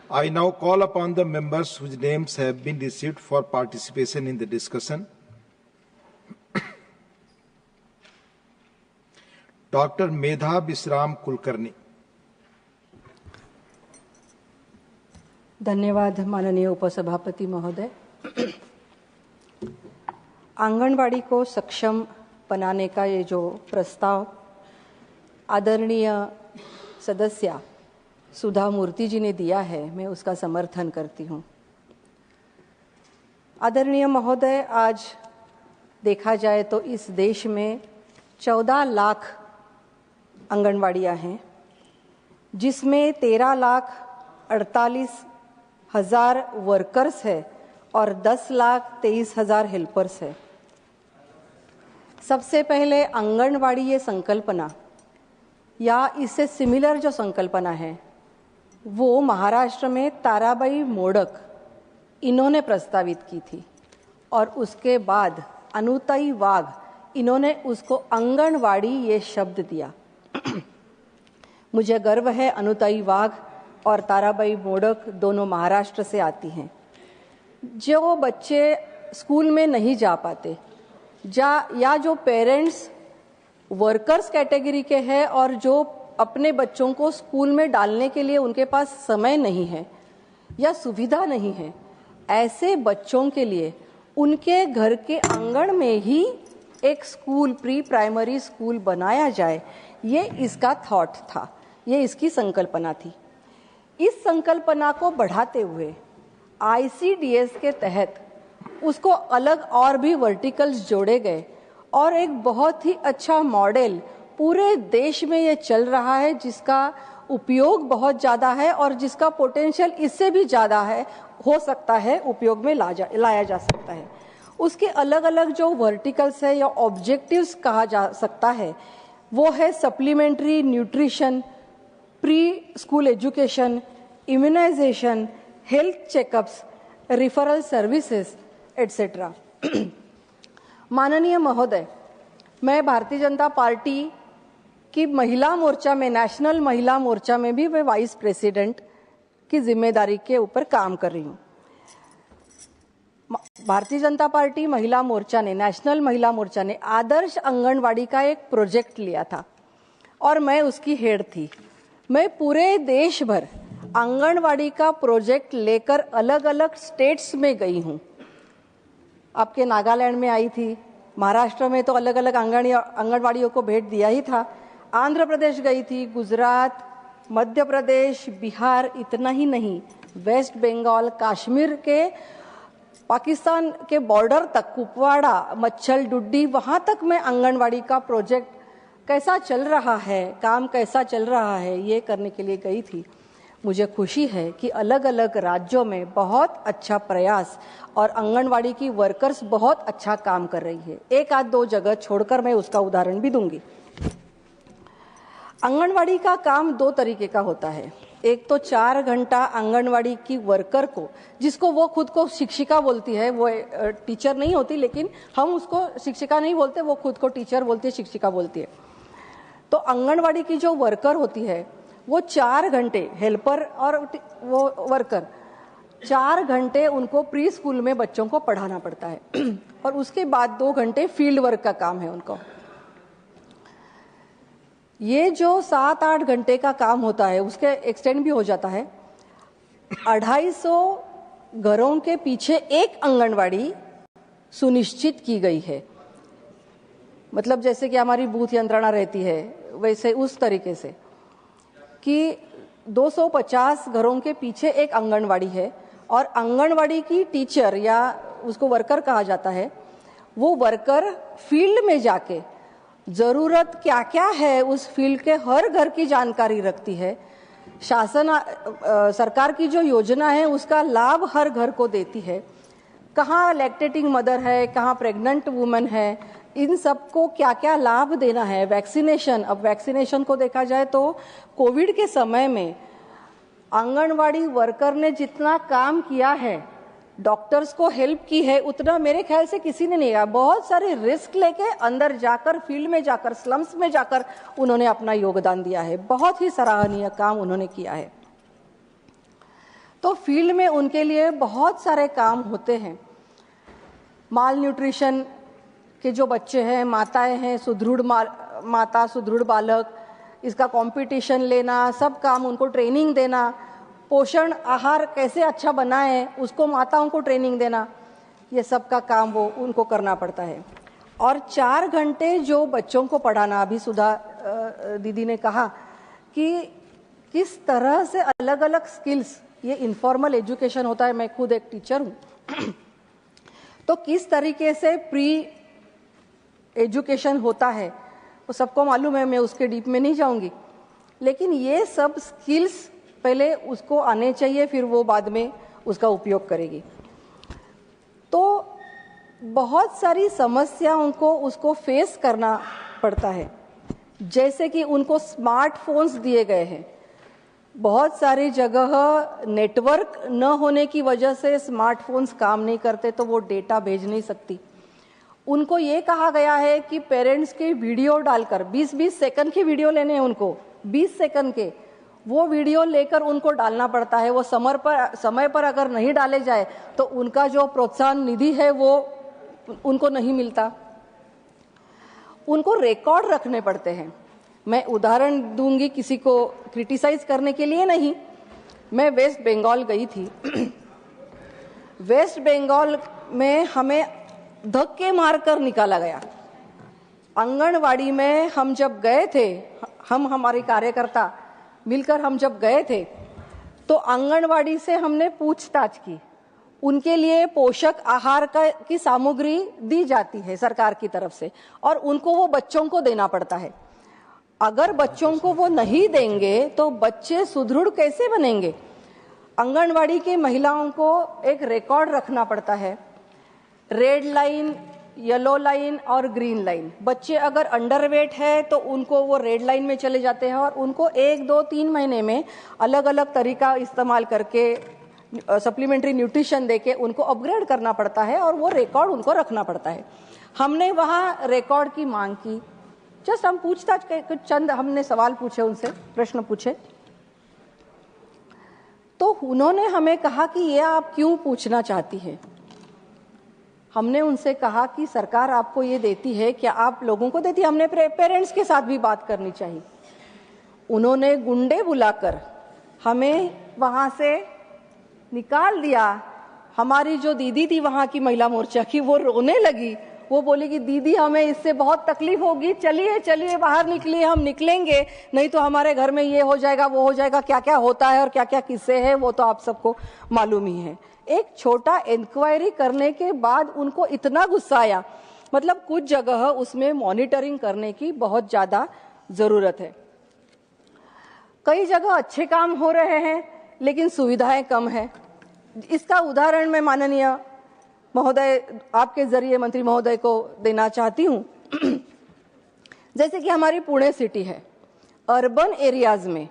I now call upon the members whose names have been received for participation in the discussion. Dr. Medha Bisram Kulkarni. धन्यवाद माननीय उपसभापति महोदय. आंगनवाड़ी को सक्षम बनाने का ये जो प्रस्ताव आदरणीय सदस्य सुधा मूर्ति जी ने दिया है, मैं उसका समर्थन करती हूँ. आदरणीय महोदय, आज देखा जाए तो इस देश में 14 लाख आंगनवाड़ियाँ हैं, जिसमें 13,48,000 वर्कर्स है और 10,23,000 हेल्पर्स है. सबसे पहले आंगनवाड़ी ये संकल्पना या इससे सिमिलर जो संकल्पना है वो महाराष्ट्र में ताराबाई मोडक इन्होंने प्रस्तावित की थी और उसके बाद अनुताई वाघ इन्होंने उसको आंगनवाड़ी ये शब्द दिया. मुझे गर्व है अनुताई वाघ और ताराबाई मोडक दोनों महाराष्ट्र से आती हैं. जो बच्चे स्कूल में नहीं जा पाते या जो पेरेंट्स वर्कर्स कैटेगरी के हैं और जो अपने बच्चों को स्कूल में डालने के लिए उनके पास समय नहीं है या सुविधा नहीं है, ऐसे बच्चों के लिए उनके घर के आंगन में ही एक स्कूल, प्री प्राइमरी स्कूल बनाया जाए, ये इसका थॉट था, ये इसकी संकल्पना थी. इस संकल्पना को बढ़ाते हुए ICDS के तहत उसको अलग और भी वर्टिकल्स जोड़े गए और एक बहुत ही अच्छा मॉडल पूरे देश में ये चल रहा है, जिसका उपयोग बहुत ज़्यादा है और जिसका पोटेंशियल इससे भी ज़्यादा है, हो सकता है उपयोग में लाया जा सकता है. उसके अलग अलग जो वर्टिकल्स है या ऑब्जेक्टिव्स कहा जा सकता है वो है supplementary nutrition, pre school education, immunisation, health checkups, referral services etcetera. माननीय महोदय, मैं भारतीय जनता पार्टी कि महिला मोर्चा में, नेशनल महिला मोर्चा में भी मैं वाइस प्रेसिडेंट की जिम्मेदारी के ऊपर काम कर रही हूँ। भारतीय जनता पार्टी महिला मोर्चा ने, नेशनल महिला मोर्चा ने आदर्श आंगनवाड़ी का एक प्रोजेक्ट लिया था और मैं उसकी हेड थी। मैं पूरे देश भर आंगनवाड़ी का प्रोजेक्ट लेकर अलग अलग स्टेट्स में गई हूँ। आपके नागालैंड में आई थी, महाराष्ट्र में तो अलग अलग आंगनवाड़ियों को भेंट दिया ही था, आंध्र प्रदेश गई थी, गुजरात, मध्य प्रदेश, बिहार, इतना ही नहीं, वेस्ट बंगाल, कश्मीर के पाकिस्तान के बॉर्डर तक, कुपवाड़ा, मच्छल, डुड्डी, वहां तक मैं आंगनवाड़ी का प्रोजेक्ट कैसा चल रहा है, काम कैसा चल रहा है, ये करने के लिए गई थी। मुझे खुशी है कि अलग अलग राज्यों में बहुत अच्छा प्रयास और आंगनवाड़ी की वर्कर्स बहुत अच्छा काम कर रही है। एक आध दो जगह छोड़कर मैं उसका उदाहरण भी दूंगी। आंगनवाड़ी का काम दो तरीके का होता है। एक तो 4 घंटा आंगनवाड़ी की वर्कर को, जिसको वो खुद को शिक्षिका बोलती है, वो टीचर नहीं होती, लेकिन हम उसको शिक्षिका नहीं बोलते, वो खुद को टीचर बोलती है, शिक्षिका बोलती है। तो आंगनवाड़ी की जो वर्कर होती है वो 4 घंटे, हेल्पर और वो वर्कर 4 घंटे उनको प्री स्कूल में बच्चों को पढ़ाना पड़ता है और उसके बाद 2 घंटे फील्ड वर्क का काम है उनको। ये जो 7-8 घंटे का काम होता है उसके एक्सटेंड भी हो जाता है। 250 घरों के पीछे एक आंगनवाड़ी सुनिश्चित की गई है। मतलब जैसे कि हमारी बूथ यंत्रणा रहती है, वैसे उस तरीके से कि 250 घरों के पीछे एक आंगनवाड़ी है और आंगनवाड़ी की टीचर या उसको वर्कर कहा जाता है, वो वर्कर फील्ड में जाके जरूरत क्या क्या है उस फील्ड के हर घर की जानकारी रखती है। सरकार की जो योजना है उसका लाभ हर घर को देती है। कहाँ लैक्टेटिंग मदर है, कहाँ प्रेग्नेंट वुमन है, इन सबको क्या क्या लाभ देना है। वैक्सीनेशन, अब वैक्सीनेशन को देखा जाए तो कोविड के समय में आंगनवाड़ी वर्कर ने जितना काम किया है, डॉक्टर्स को हेल्प की है, उतना मेरे ख्याल से किसी ने नहीं किया। बहुत सारे रिस्क लेके अंदर जाकर, फील्ड में जाकर, स्लम्स में जाकर उन्होंने अपना योगदान दिया है। बहुत ही सराहनीय काम उन्होंने किया है। तो फील्ड में उनके लिए बहुत सारे काम होते हैं। माल न्यूट्रिशन के जो बच्चे हैं, माताएं हैं, सुदृढ़ माता, सुदृढ़ बालक, इसका कंपटीशन लेना, सब काम उनको ट्रेनिंग देना, पोषण आहार कैसे अच्छा बनाएं उसको माताओं को ट्रेनिंग देना, ये सब का काम वो उनको करना पड़ता है। और 4 घंटे जो बच्चों को पढ़ाना, अभी सुधा दीदी ने कहा कि किस तरह से अलग अलग स्किल्स, ये इनफॉर्मल एजुकेशन होता है, मैं खुद एक टीचर हूँ तो किस तरीके से प्री एजुकेशन होता है वो सबको मालूम है, मैं उसके डीप में नहीं जाऊंगी। लेकिन ये सब स्किल्स पहले उसको आने चाहिए, फिर वो बाद में उसका उपयोग करेगी। तो बहुत सारी समस्याओं को उसको फेस करना पड़ता है। जैसे कि उनको स्मार्टफोन्स दिए गए हैं, बहुत सारी जगह नेटवर्क न होने की वजह से स्मार्टफोन्स काम नहीं करते, तो वो डेटा भेज नहीं सकती। उनको ये कहा गया है कि पेरेंट्स के वीडियो डालकर, 20-20 सेकंड की वीडियो लेने हैं उनको, 20 सेकंड के, वो वीडियो लेकर उनको डालना पड़ता है। वो समय पर अगर नहीं डाले जाए तो उनका जो प्रोत्साहन निधि है वो उनको नहीं मिलता। उनको रिकॉर्ड रखने पड़ते हैं। मैं उदाहरण दूंगी, किसी को क्रिटिसाइज करने के लिए नहीं। मैं वेस्ट बंगाल गई थी। वेस्ट बंगाल में हमें धक्के मारकर निकाला गया। आंगनवाड़ी में हम जब गए थे, हमारे कार्यकर्ता मिलकर हम जब गए थे, तो आंगनवाड़ी से हमने पूछताछ की। उनके लिए पोषक आहार की सामग्री दी जाती है सरकार की तरफ से, और उनको वो बच्चों को देना पड़ता है। अगर बच्चों को वो नहीं देंगे तो बच्चे सुदृढ़ कैसे बनेंगे? आंगनवाड़ी के महिलाओं को एक रिकॉर्ड रखना पड़ता है। रेड लाइन, येलो लाइन और ग्रीन लाइन। बच्चे अगर अंडरवेट है तो उनको वो रेड लाइन में चले जाते हैं और उनको 1, 2, 3 महीने में अलग अलग तरीका इस्तेमाल करके, सप्लीमेंट्री न्यूट्रिशन देके उनको अपग्रेड करना पड़ता है और वो रिकॉर्ड उनको रखना पड़ता है। हमने वहाँ रिकॉर्ड की मांग की, जस्ट हम पूछताछ के कुछ चंद हमने सवाल पूछे, उनसे प्रश्न पूछे, तो उन्होंने हमें कहा कि ये आप क्यों पूछना चाहती है। हमने उनसे कहा कि सरकार आपको ये देती है, क्या आप लोगों को देती है? हमने पेरेंट्स के साथ भी बात करनी चाहिए। उन्होंने गुंडे बुलाकर हमें वहां से निकाल दिया। हमारी जो दीदी थी वहां की महिला मोर्चा की, वो रोने लगी। वो बोली कि दीदी हमें इससे बहुत तकलीफ होगी, चलिए चलिए बाहर निकलिए, हम निकलेंगे, नहीं तो हमारे घर में ये हो जाएगा वो हो जाएगा। क्या क्या होता है और क्या क्या किस्से हैं वो तो आप सबको मालूम ही है। एक छोटा इंक्वायरी करने के बाद उनको इतना गुस्सा आया। मतलब कुछ जगह उसमें मॉनिटरिंग करने की बहुत ज्यादा जरूरत है। कई जगह अच्छे काम हो रहे हैं लेकिन सुविधाएं कम है। इसका उदाहरण मैं माननीय महोदय आपके जरिए मंत्री महोदय को देना चाहती हूँ। जैसे कि हमारी पुणे सिटी है, अर्बन एरियाज में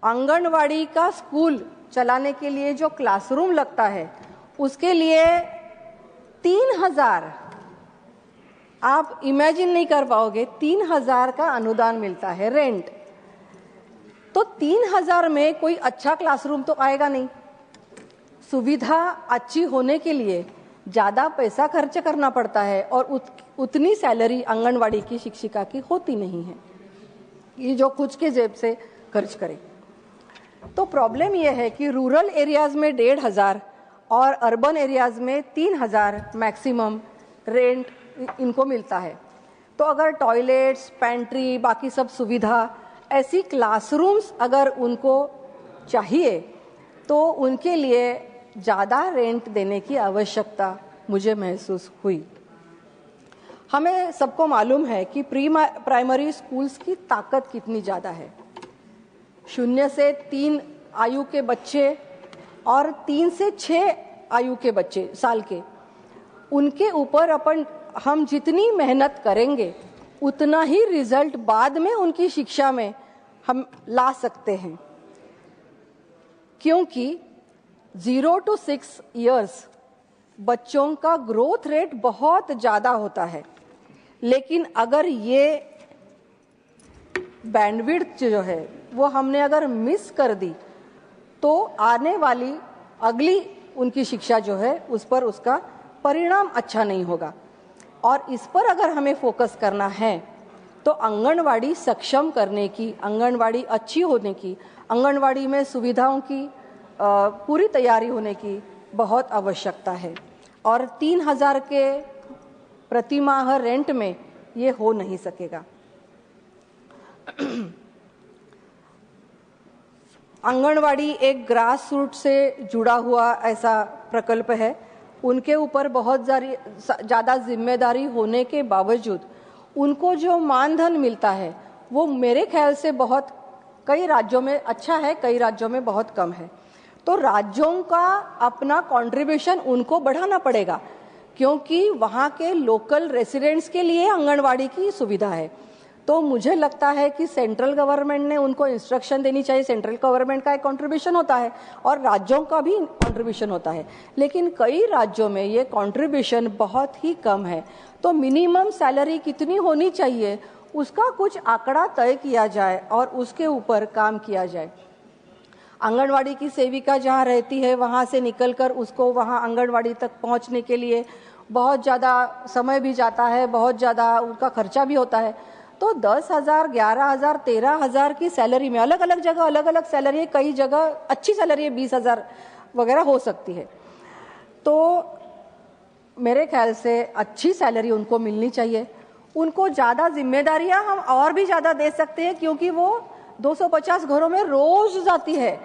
आंगनवाड़ी का स्कूल चलाने के लिए जो क्लासरूम लगता है उसके लिए 3000, आप इमेजिन नहीं कर पाओगे, 3000 का अनुदान मिलता है, रेंट। तो 3000 में कोई अच्छा क्लासरूम तो आएगा नहीं। सुविधा अच्छी होने के लिए ज्यादा पैसा खर्च करना पड़ता है और उतनी सैलरी आंगनवाड़ी की शिक्षिका की होती नहीं है, ये जो कुछ के जेब से खर्च करे। तो प्रॉब्लम यह है कि रूरल एरियाज में 1500 और अर्बन एरियाज में 3000 मैक्सिमम रेंट इनको मिलता है। तो अगर टॉयलेट्स, पैंट्री, बाकी सब सुविधा, ऐसी क्लासरूम्स अगर उनको चाहिए तो उनके लिए ज़्यादा रेंट देने की आवश्यकता मुझे महसूस हुई। हमें सबको मालूम है कि प्री प्राइमरी स्कूल्स की ताकत कितनी ज़्यादा है। 0 से 3 आयु के बच्चे और 3 से 6 आयु के बच्चे साल के, उनके ऊपर हम जितनी मेहनत करेंगे उतना ही रिजल्ट बाद में उनकी शिक्षा में हम ला सकते हैं। क्योंकि 0 to 6 years बच्चों का ग्रोथ रेट बहुत ज्यादा होता है, लेकिन अगर ये बैंडविड्थ जो है वो हमने अगर मिस कर दी तो आने वाली अगली उनकी शिक्षा जो है उस पर उसका परिणाम अच्छा नहीं होगा। और इस पर अगर हमें फोकस करना है तो आंगनवाड़ी सक्षम करने की, आंगनवाड़ी अच्छी होने की, आंगनवाड़ी में सुविधाओं की पूरी तैयारी होने की बहुत आवश्यकता है। और 3000 के प्रति माह रेंट में ये हो नहीं सकेगा। आंगनवाड़ी एक ग्रास रूट से जुड़ा हुआ ऐसा प्रकल्प है। उनके ऊपर बहुत ज़्यादा जिम्मेदारी होने के बावजूद उनको जो मानधन मिलता है वो मेरे ख्याल से बहुत, कई राज्यों में अच्छा है, कई राज्यों में बहुत कम है। तो राज्यों का अपना कंट्रीब्यूशन उनको बढ़ाना पड़ेगा, क्योंकि वहाँ के लोकल रेसिडेंट्स के लिए आंगनवाड़ी की सुविधा है। तो मुझे लगता है कि सेंट्रल गवर्नमेंट ने उनको इंस्ट्रक्शन देनी चाहिए। सेंट्रल गवर्नमेंट का एक कंट्रीब्यूशन होता है और राज्यों का भी कंट्रीब्यूशन होता है, लेकिन कई राज्यों में ये कंट्रीब्यूशन बहुत ही कम है। तो मिनिमम सैलरी कितनी होनी चाहिए उसका कुछ आंकड़ा तय किया जाए और उसके ऊपर काम किया जाए। आंगनवाड़ी की सेविका जहाँ रहती है वहाँ से निकलकर उसको वहाँ आंगनवाड़ी तक पहुँचने के लिए बहुत ज़्यादा समय भी जाता है, बहुत ज़्यादा उनका खर्चा भी होता है। तो 10,000, 11,000, 13,000 की सैलरी में अलग अलग जगह अलग अलग सैलरी है, कई जगह अच्छी सैलरी है 20,000 वगैरह हो सकती है। तो मेरे ख्याल से अच्छी सैलरी उनको मिलनी चाहिए। उनको ज़्यादा जिम्मेदारियां हम और भी ज़्यादा दे सकते हैं, क्योंकि वो 250 घरों में रोज जाती है,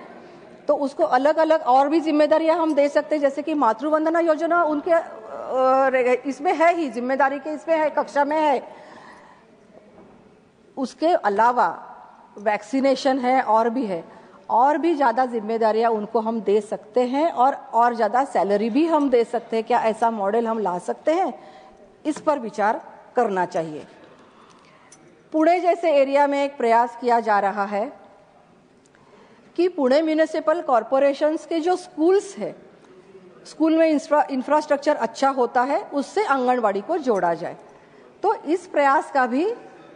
तो उसको अलग अलग और भी जिम्मेदारियां हम दे सकते हैं। जैसे कि मातृवंदना योजना उनके इसमें है ही, जिम्मेदारी के इसमें है, कक्षा में है। उसके अलावा वैक्सीनेशन है और भी है, और भी ज़्यादा जिम्मेदारियां उनको हम दे सकते हैं और ज़्यादा सैलरी भी हम दे सकते हैं। क्या ऐसा मॉडल हम ला सकते हैं? इस पर विचार करना चाहिए। पुणे जैसे एरिया में एक प्रयास किया जा रहा है कि पुणे म्यूनिसिपल कॉरपोरेशंस के जो स्कूल्स है, स्कूल में इंफ्रास्ट्रक्चर अच्छा होता है, उससे आंगनवाड़ी को जोड़ा जाए। तो इस प्रयास का भी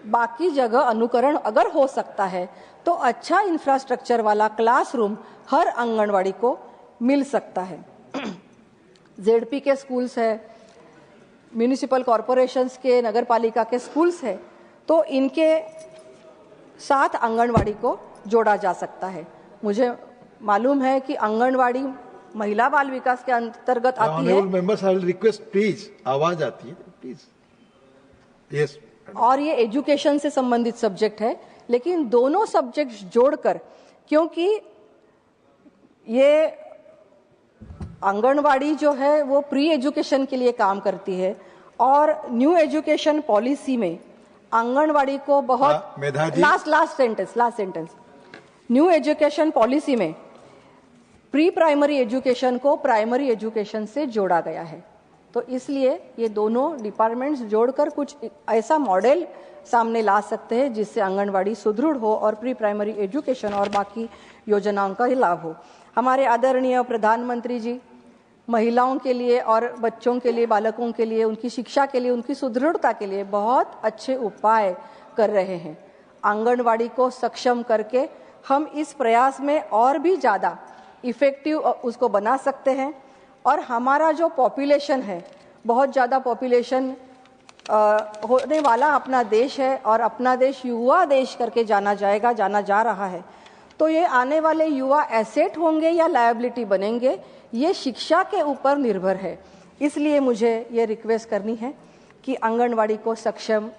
बाकी जगह अनुकरण अगर हो सकता है तो अच्छा इंफ्रास्ट्रक्चर वाला क्लासरूम हर आंगनवाड़ी को मिल सकता है। जेडपी के स्कूल्स है, म्यूनिसिपल कॉरपोरेशंस के, नगर पालिका के स्कूल्स है, तो इनके साथ आंगनवाड़ी को जोड़ा जा सकता है। मुझे मालूम है कि आंगनवाड़ी महिला बाल विकास के अंतर्गत आती है। Members, I will request please, आवाज आती है प्लीज। यस। और ये एजुकेशन से संबंधित सब्जेक्ट है, लेकिन दोनों सब्जेक्ट्स जोड़कर, क्योंकि ये आंगनवाड़ी जो है वो प्री एजुकेशन के लिए काम करती है और न्यू एजुकेशन पॉलिसी में आंगनवाड़ी को बहुत last sentence new education policy में प्री प्राइमरी एजुकेशन को प्राइमरी एजुकेशन से जोड़ा गया है। तो इसलिए ये दोनों डिपार्टमेंट्स जोड़कर कुछ ऐसा मॉडल सामने ला सकते हैं जिससे आंगनवाड़ी सुदृढ़ हो और प्री प्राइमरी एजुकेशन और बाकी योजनाओं का ही लाभ हो। हमारे आदरणीय प्रधानमंत्री जी महिलाओं के लिए और बच्चों के लिए, बालकों के लिए, उनकी शिक्षा के लिए, उनकी सुदृढ़ता के लिए बहुत अच्छे उपाय कर रहे हैं। आंगनवाड़ी को सक्षम करके हम इस प्रयास में और भी ज़्यादा इफेक्टिव उसको बना सकते हैं। और हमारा जो पॉपुलेशन है, बहुत ज़्यादा पॉपुलेशन होने वाला अपना देश है और अपना देश युवा देश करके जाना जा रहा है। तो ये आने वाले युवा एसेट होंगे या लायबिलिटी बनेंगे, ये शिक्षा के ऊपर निर्भर है। इसलिए मुझे ये रिक्वेस्ट करनी है कि आंगनवाड़ी को सक्षम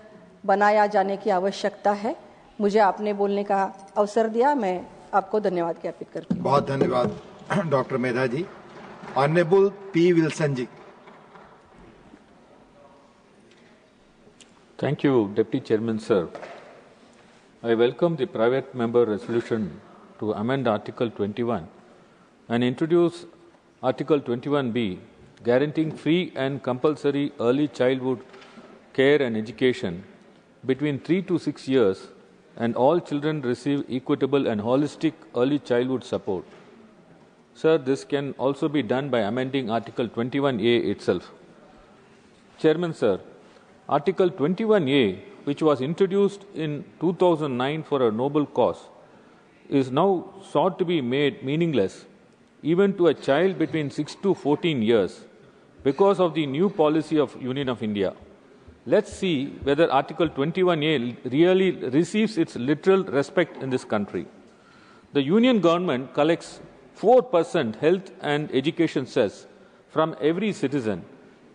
बनाया जाने की आवश्यकता है। मुझे आपने बोलने का अवसर दिया, मैं आपको धन्यवाद ज्ञापित करती हूँ। बहुत धन्यवाद doctor Medha ji. Honourable P Wilson ji. Thank you, Deputy Chairman, sir. I welcome the private member resolution to amend Article 21 and introduce Article 21B, guaranteeing free and compulsory early childhood care and education between 3 to 6 years, and all children receive equitable and holistic early childhood support. Sir, this can also be done by amending Article 21A itself. Chairman, sir, Article 21A, which was introduced in 2009 for a noble cause, is now sought to be made meaningless even to a child between 6 to 14 years because of the new policy of Union of India. Let's see whether Article 21A really receives its literal respect in this country. The Union government collects 4% health and education cess from every citizen.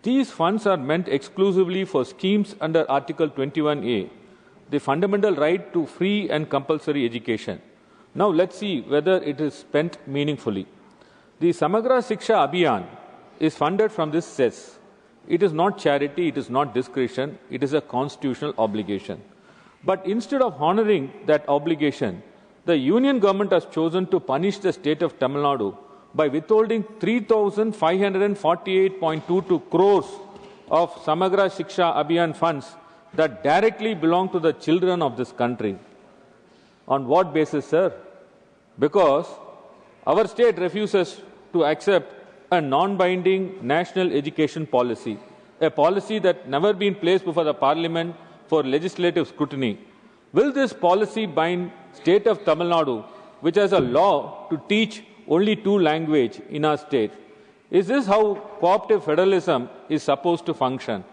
These funds are meant exclusively for schemes under Article 21A, the fundamental right to free and compulsory education. Now let's see whether it is spent meaningfully. The Samagra Shiksha Abhiyan is funded from this cess. It is not charity, it is not discretion, it is a constitutional obligation. But instead of honoring that obligation, the Union government has chosen to punish the state of Tamil Nadu by withholding 3,548.22 crores of Samagra Shiksha Abhiyan funds that directly belong to the children of this country. On what basis, sir? Because our state refuses to accept a non-binding national education policy, a policy that never been placed before the Parliament for legislative scrutiny. Will this policy bind state of Tamil Nadu, which has a law to teach only 2 languages in our state? Is this how cooperative federalism is supposed to function?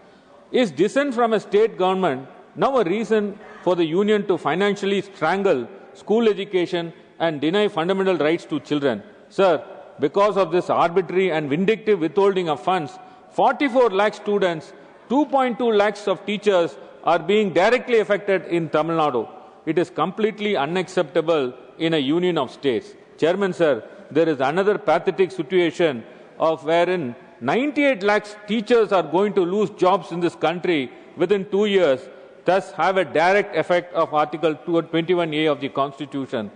Is dissent from a state government now a reason for the union to financially strangle school education and deny fundamental rights to children? Sir, because of this arbitrary and vindictive withholding of funds, 44 lakh students, 2.2 lakhs of teachers are being directly affected in Tamil Nadu. It is completely unacceptable in a union of states. Chairman, sir, there is another pathetic situation of wherein 98 lakhs teachers are going to lose jobs in this country within 2 years, thus have a direct effect of Article 21A of the Constitution.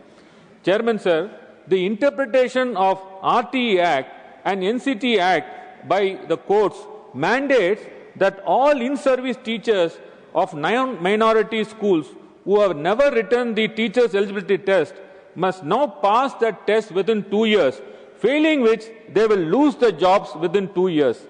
Chairman, sir, the interpretation of RTE Act and NCT Act by the courts mandates that all in-service teachers of minority schools who have never written the teacher's eligibility test must now pass that test within 2 years, failing which they will lose the jobs within 2 years.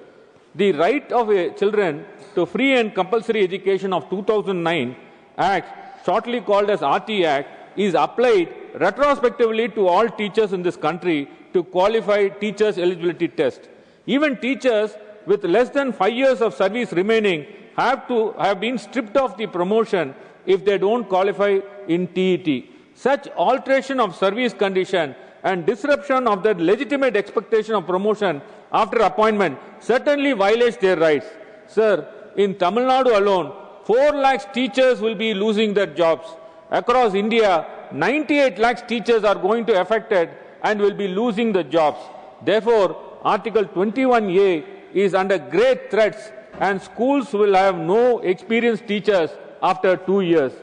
The right of children to free and compulsory education of 2009 Act, shortly called as RT Act, is applied retrospectively to all teachers in this country to qualify teachers' eligibility test. Even teachers with less than 5 years of service remaining have been stripped of the promotion if they don't qualify in TET. Such alteration of service condition and disruption of the legitimate expectation of promotion after appointment certainly violates their rights. Sir, in Tamil Nadu alone, 4 lakhs teachers will be losing their jobs. Across India, 98 lakhs teachers are going to be affected and will be losing the jobs. Therefore, Article 21A is under great threats and schools will have no experienced teachers after 2 years.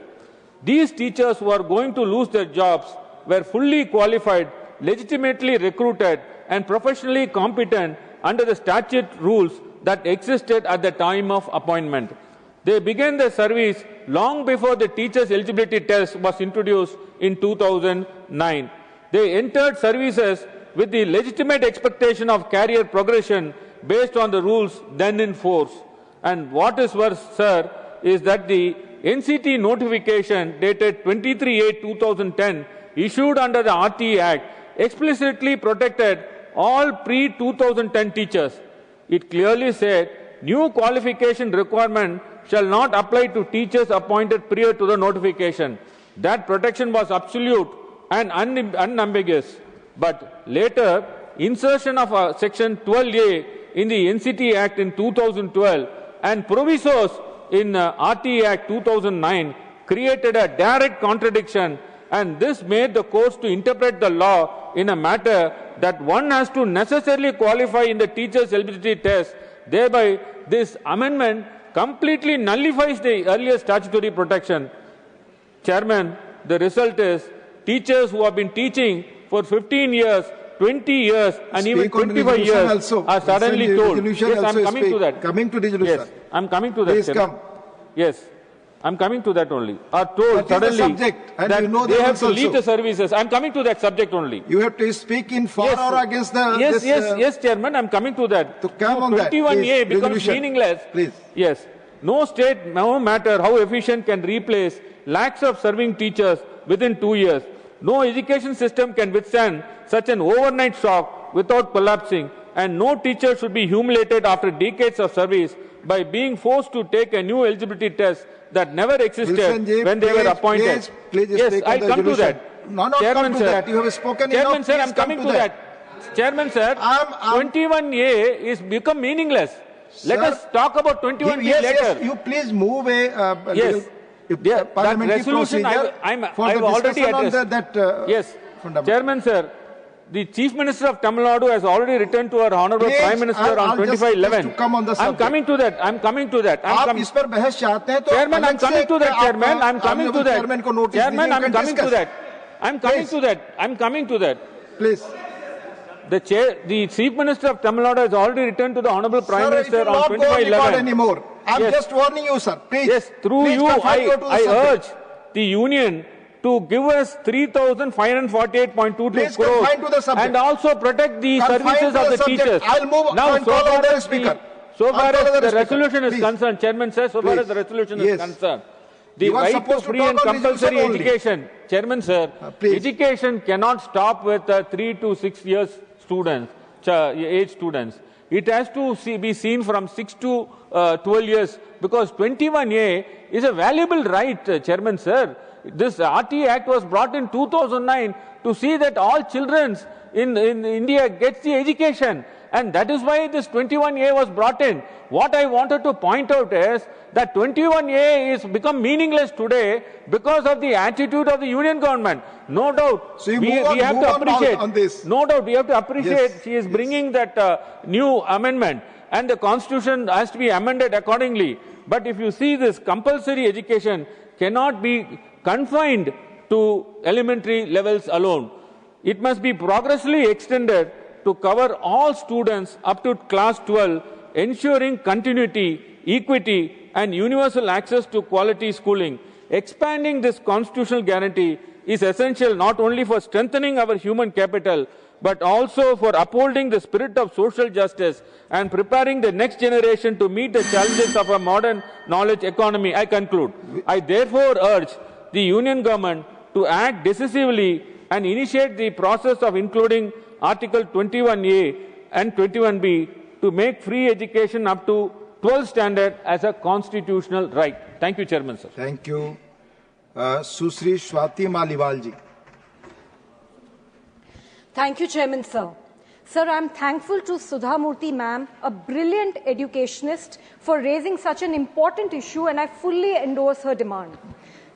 These teachers who are going to lose their jobs were fully qualified, legitimately recruited and professionally competent under the statute rules that existed at the time of appointment. They began their service long before the teachers' eligibility test was introduced in 2009. They entered services with the legitimate expectation of career progression based on the rules then in force. And what is worse, sir, is that the NCT notification dated 23/8/2010 issued under the RT Act explicitly protected all pre-2010 teachers. It clearly said new qualification requirement shall not apply to teachers appointed prior to the notification. That protection was absolute and unambiguous. But later, insertion of Section 12A in the NCT Act in 2012 and provisos in RT Act 2009 created a direct contradiction, and this made the courts to interpret the law in a matter that one has to necessarily qualify in the teacher's eligibility test. Thereby, this amendment completely nullifies the earlier statutory protection. Chairman, the result is teachers who have been teaching for 15 years, 20 years and even 25 years also. are suddenly told. Yes, I'm coming to that. Coming to resolution. Yes, I'm coming to that. Please come. Yes, I'm coming to that only. Are told suddenly subject, and that you know they have to also. leave the services. I'm coming to that subject only. You have to speak in for or against the... Yes, Chairman, I'm coming to that. To come on that, 21A becomes resolution. meaningless. Please. Yes. No state, no matter how efficient, can replace lakhs of serving teachers within 2 years. No education system can withstand such an overnight shock without collapsing, and no teacher should be humiliated after decades of service by being forced to take a new eligibility test that never existed when they were appointed. Please yes, I'll come to that. No, Chairman, come to sir. that. You have spoken Chairman, enough. sir, Please I'm coming to that. Chairman, sir, 21A is become meaningless. Let us talk about 21B later. Yes, you please move a yes. parliamentary resolution procedure I've already addressed. Yes, Chairman, sir. The Chief Minister of Tamil Nadu has already returned to our Honourable Prime Minister on 25/11. I'm coming to that. I'm coming to that. Chairman, I'm coming to that. Chairman, I'm coming to that. Chairman, I'm coming to that. I'm coming to that. I'm coming to that. Please. The Chief Minister of Tamil Nadu has already returned to the Honourable Prime Minister on 25/11. Anymore. I'm just warning you, sir. Please. Yes, through you, I urge the Union to give us 3,548.22 crores and also protect the services of the teachers. I'll move now, and call order the Speaker. So far as the resolution is concerned, Chairman says, so far as the resolution is concerned, the right to free and compulsory education, Chairman sir, education cannot stop with 3 to 6 years students, age students. It has to be seen from 6 to 12 years because 21A is a valuable right, Chairman sir. This RT Act was brought in 2009 to see that all children in India gets the education, and that is why this 21A was brought in. What I wanted to point out is that 21A is become meaningless today because of the attitude of the union government. No doubt, so we have to appreciate. On this. No doubt, we have to appreciate. She is bringing that new amendment, and the constitution has to be amended accordingly. But if you see this, compulsory education cannot be confined to elementary levels alone. It must be progressively extended to cover all students up to class 12, ensuring continuity, equity, and universal access to quality schooling. Expanding this constitutional guarantee is essential not only for strengthening our human capital, but also for upholding the spirit of social justice and preparing the next generation to meet the challenges of a modern knowledge economy. I conclude. I therefore urge the Union Government to act decisively and initiate the process of including Article 21A and 21B to make free education up to 12th standard as a constitutional right. Thank you, Chairman, sir. Thank you. Susri Swati Maliwal ji. Thank you, Chairman, sir. Sir, I am thankful to Sudha Murthy ma'am, a brilliant educationist, for raising such an important issue, and I fully endorse her demand.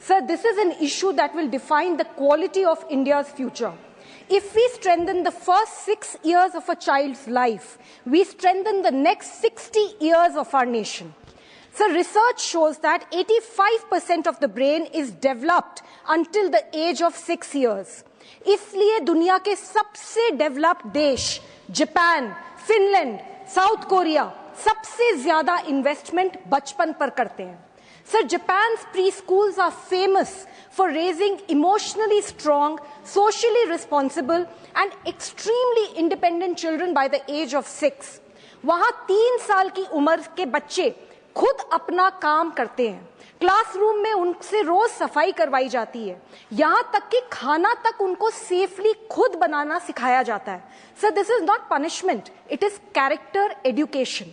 Sir, this is an issue that will define the quality of India's future. If we strengthen the first 6 years of a child's life, we strengthen the next 60 years of our nation. So research shows that 85% of the brain is developed until the age of 6 years. इसलिए दुनिया के सबसे developed देश Japan, Finland, south Korea सबसे ज्यादा investment बचपन पर करते हैं. Sir, Japan's preschools are famous for raising emotionally strong, socially responsible, and extremely independent children by the age of 6. वहां 3 साल की उम्र के बच्चे खुद अपना काम करते हैं. क्लासरूम में उनसे रोज सफाई करवाई जाती है. यहां तक कि खाना तक उनको सेफली खुद बनाना सिखाया जाता है. Sir, this is not punishment, it is character education.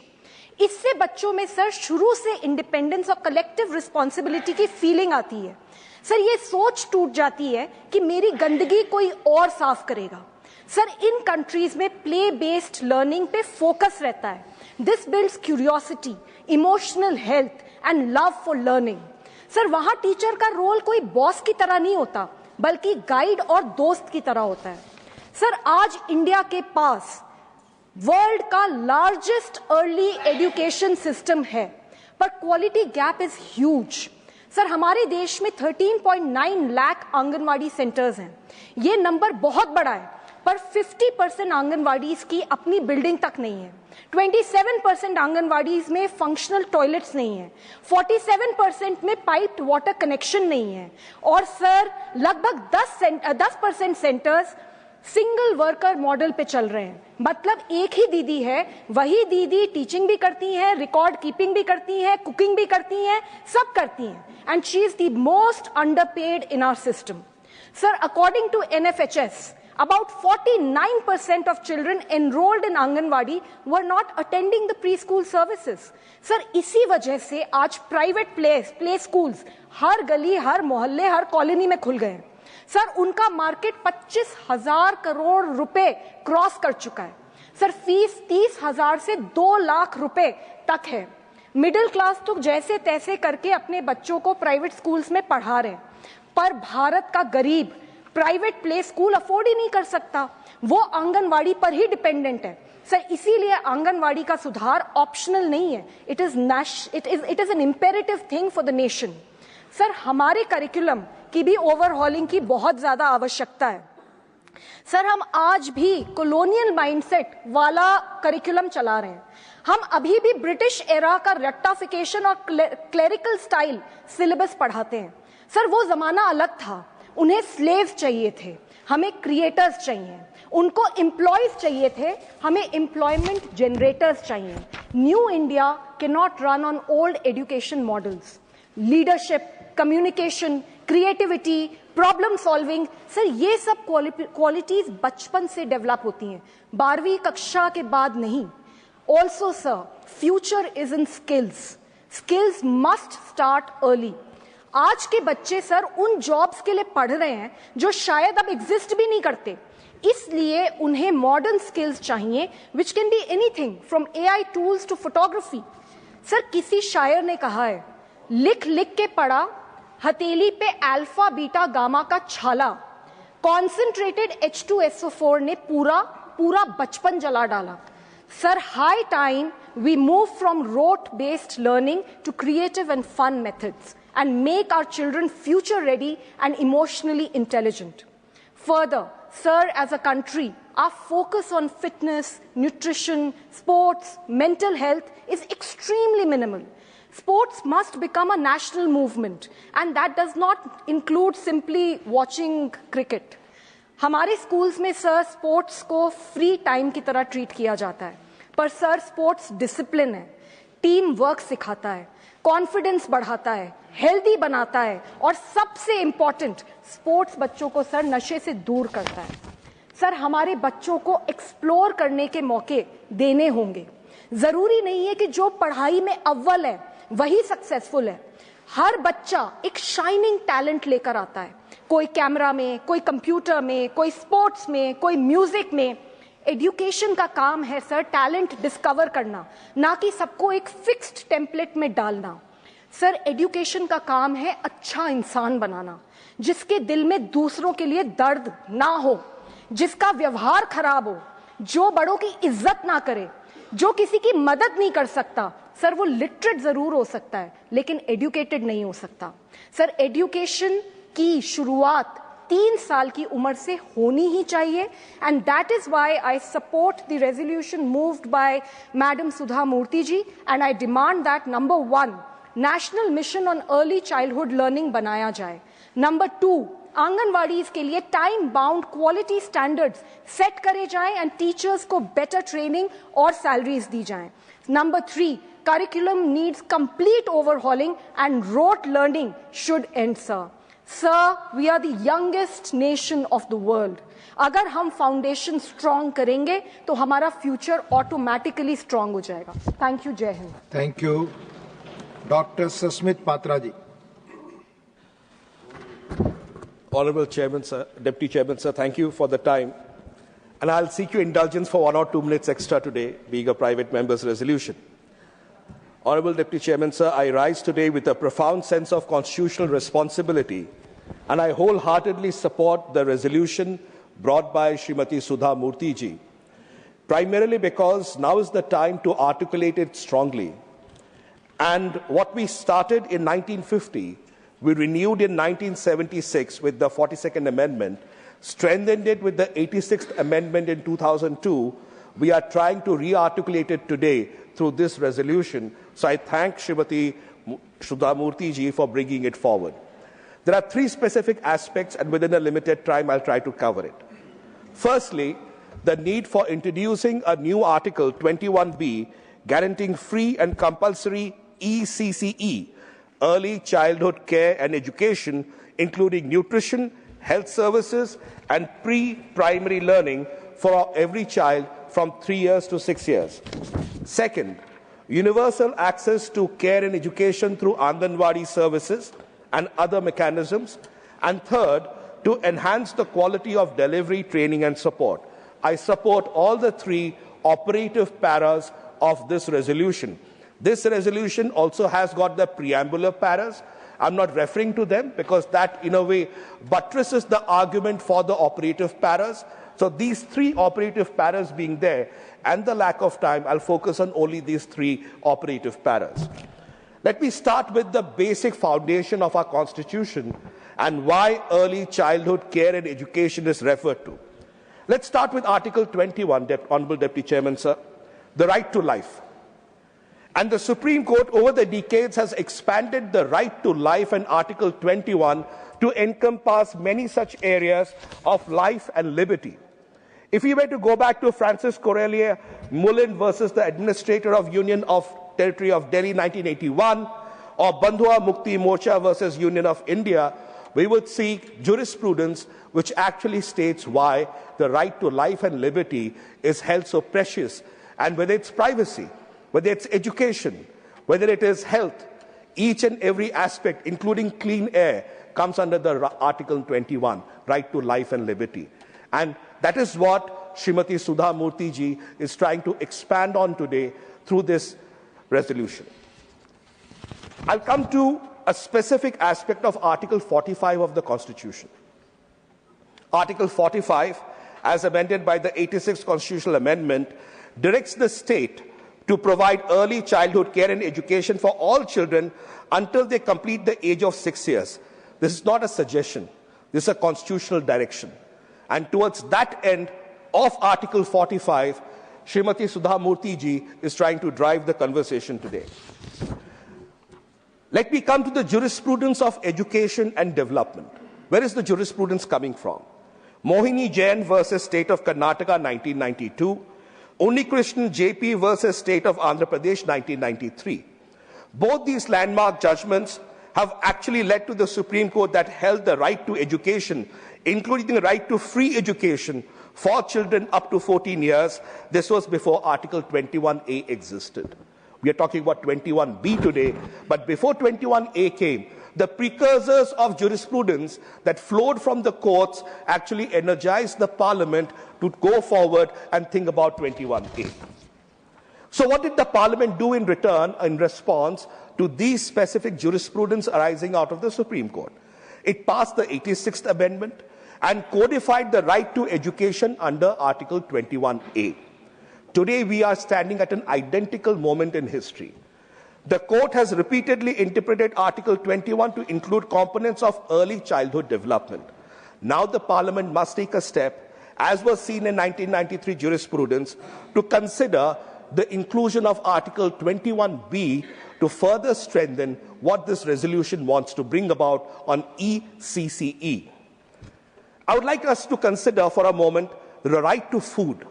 इससे बच्चों में सर शुरू से इंडिपेंडेंस और कलेक्टिव रिस्पॉन्सिबिलिटी की फीलिंग आती है. सर, ये सोच टूट जाती है कि मेरी गंदगी कोई और साफ करेगा. सर, इन कंट्रीज में प्ले बेस्ड लर्निंग पे फोकस रहता है. This builds curiosity, emotional health and love for learning. Sir, वहां टीचर का रोल कोई बॉस की तरह नहीं होता, बल्कि गाइड और दोस्त की तरह होता है. सर, आज इंडिया के पास वर्ल्ड का लार्जेस्ट अर्ली एजुकेशन सिस्टम है, पर quality gap is huge. Sir, हमारे देश में 13.9 लाख आंगनवाड़ी सेंटर्स हैं. ये नंबर बहुत बड़ा है, पर 50% आंगनवाड़ीज की अपनी बिल्डिंग तक नहीं है. 27% आंगनवाड़ीज में फंक्शनल टॉयलेट्स नहीं है. 47% में पाइप्ड वाटर कनेक्शन नहीं है. और सर, लगभग 10% सेंटर्स सिंगल वर्कर मॉडल पे चल रहे हैं. मतलब एक ही दीदी है, वही दीदी टीचिंग भी करती है, रिकॉर्ड कीपिंग भी करती है, कुकिंग भी करती है, सब करती हैं. And she is the most underpaid in our system. Sir, according to NFHS, about 49% of children enrolled in Anganwadi were not attending the preschool services. Sir, इसी वजह से आज प्राइवेट प्ले स्कूल्स हर गली, हर मोहल्ले, हर कॉलोनी में खुल गए. सर, उनका मार्केट 25,000 करोड़ रुपए क्रॉस कर चुका है. सर, फीस 30,000 से 2 लाख रुपए तक है. मिडिल क्लास तो जैसे तैसे करके अपने बच्चों को प्राइवेट स्कूल्स में पढ़ा रहे हैं, पर भारत का गरीब प्राइवेट प्ले स्कूल अफोर्ड ही नहीं कर सकता. वो आंगनवाड़ी पर ही डिपेंडेंट है. सर, इसीलिए आंगनवाड़ी का सुधार ऑप्शनल नहीं है, it is an imperative thing for the nation. Sir, हमारे करिकुलम की भी ओवरहॉलिंग की बहुत ज्यादा आवश्यकता है. सर, हम आज भी कॉलोनियल माइंडसेट वाला करिकुलम चला रहे हैं. हम अभी भी ब्रिटिश एरा का रट्टाफिकेशन और क्लेरिकल स्टाइल सिलेबस पढ़ाते हैं. सर, वो जमाना अलग था. उन्हें स्लेव्स चाहिए थे, हमें क्रिएटर्स चाहिए. उनको एम्प्लॉयज चाहिए थे, हमें एम्प्लॉयमेंट जनरेटर्स चाहिए. New India can not run on old education models. Leadership, communication, creativity, problem solving, sir, ये सब क्वालिटीज बचपन से डेवलप होती हैं, 12वीं कक्षा के बाद नहीं. Also sir, future is in skills. Skills must start early. आज के बच्चे सर उन जॉब्स के लिए पढ़ रहे हैं जो शायद अब एग्जिस्ट भी नहीं करते. इसलिए उन्हें मॉडर्न स्किल्स चाहिए, which can be anything from AI tools to photography. Sir, किसी शायर ने कहा है, लिख लिख के पढ़ा हथेली पे अल्फा बीटा गामा का छाला. कॉन्सेंट्रेटेड H2SO4 ने पूरा बचपन जला डाला. Sir, high time we move from rote based learning to creative and fun methods and make our children future ready and emotionally intelligent. Further, sir, as a country, our focus on fitness, nutrition, sports, mental health is extremely minimal. Sports must become a national movement, and that does not include simply watching cricket. हमारे schools में sir sports को free time की तरह treat किया जाता है, पर sir sports discipline है, टीम वर्क सिखाता है, कॉन्फिडेंस बढ़ाता है, हेल्दी बनाता है और सबसे इंपॉर्टेंट स्पोर्ट्स बच्चों को सर नशे से दूर करता है। सर हमारे बच्चों को एक्सप्लोर करने के मौके देने होंगे। जरूरी नहीं है कि जो पढ़ाई में अव्वल है वही सक्सेसफुल है। हर बच्चा एक शाइनिंग टैलेंट लेकर आता है, कोई कैमरा में, कोई कंप्यूटर में, कोई स्पोर्ट्स में, कोई म्यूजिक में। एजुकेशन का काम है सर टैलेंट डिस्कवर करना, ना कि सबको एक फिक्स्ड टेम्पलेट में डालना। सर एजुकेशन का काम है अच्छा इंसान बनाना, जिसके दिल में दूसरों के लिए दर्द ना हो, जिसका व्यवहार खराब हो, जो बड़ों की इज्जत ना करे, जो किसी की मदद नहीं कर सकता। सर वो लिटरेट जरूर हो सकता है लेकिन एजुकेटेड नहीं हो सकता। सर एजुकेशन की शुरुआत 3 साल की उम्र से होनी ही चाहिए, and that is why I support the resolution moved by madam Sudha Murthy ji, and I demand that number 1 national mission on early childhood learning बनाया जाए। नंबर 2 आंगनवाड़ीज के लिए time bound quality standards set करे जाएं एंड टीचर्स को बेटर ट्रेनिंग और salaries दी जाएं। Number 3 curriculum needs complete overhauling and rote learning should end, sir. Sir, we are the youngest nation of the world. अगर हम फाउंडेशन स्ट्रॉन्ग करेंगे तो हमारा फ्यूचर ऑटोमेटिकली स्ट्रॉन्ग हो जाएगा। थैंक यू, जय हिंद। Thank you. Doctor Sasmit Patra ji. Honorable Chairman, sir, Deputy Chairman, sir, thank you for the time. And I'll seek your indulgence for 1 or 2 minutes extra today, being a private member's resolution. Honorable Deputy Chairman, sir, I rise today with a profound sense of constitutional responsibility, and I wholeheartedly support the resolution brought by Srimati Sudha Murthy ji, primarily because now is the time to articulate it strongly. And what we started in 1950, we renewed in 1976 with the 42nd Amendment, strengthened it with the 86th Amendment in 2002. We are trying to re-articulate it today through this resolution. So I thank Srimati Sudha Murthy ji for bringing it forward. There are 3 specific aspects, and within a limited time, I'll try to cover it. Firstly, the need for introducing a new Article 21B guaranteeing free and compulsory ECCE, early childhood care and education, including nutrition, health services, and pre-primary learning for every child from 3 years to 6 years. Second, universal access to care and education through Anganwadi services and other mechanisms. And third, to enhance the quality of delivery, training, and support. I support all the 3 operative paras of this resolution. This resolution also has got the preambular paras. I'm not referring to them because that, in a way, buttresses the argument for the operative paras. So these 3 operative paras being there, and the lack of time, I'll focus on only these 3 operative paras. Let me start with the basic foundation of our Constitution and why early childhood care and education is referred to. Let's start with Article 21, Honorable Deputy Chairman, sir, the right to life. And the Supreme Court over the decades has expanded the right to life in Article 21 to encompass many such areas of life and liberty. If we were to go back to Francis Corellia Mullen versus the Administrator of Union of Territory of Delhi 1981, or Bandhua Mukti Morcha versus Union of India, we would see jurisprudence which actually states why the right to life and liberty is held so precious, and whether it's privacy, whether it's education, whether it is health, each and every aspect, including clean air, comes under the Article 21, right to life and liberty. And that is what Srimati Sudha Murthy ji is trying to expand on today through this resolution. I'll come to a specific aspect of Article 45 of the Constitution. Article 45, as amended by the 86th Constitutional Amendment, directs the state to provide early childhood care and education for all children until they complete the age of 6 years. This is not a suggestion. This is a constitutional direction. And towards that end of Article 45, Srimati Sudha Murthy ji is trying to drive the conversation today. Let me come to the jurisprudence of education and development. Where is the jurisprudence coming from? Mohini Jain versus State of Karnataka, 1992. Unnikrishnan JP versus State of Andhra Pradesh, 1993. Both these landmark judgments have actually led to the Supreme Court that held the right to education, including the right to free education for children up to 14 years. This was before Article 21A existed. We are talking about 21B today, but before 21A came, the precursors of jurisprudence that flowed from the courts actually energized the Parliament to go forward and think about 21A. So what did the Parliament do in return, in response to these specific jurisprudence arising out of the Supreme Court? It passed the 86th Amendment and codified the right to education under Article 21A. Today, we are standing at an identical moment in history. The court has repeatedly interpreted Article 21 to include components of early childhood development. Now the Parliament must take a step, as was seen in 1993 jurisprudence, to consider the inclusion of Article 21B to further strengthen what this resolution wants to bring about on ECCE. I would like us to consider for a moment the right to food.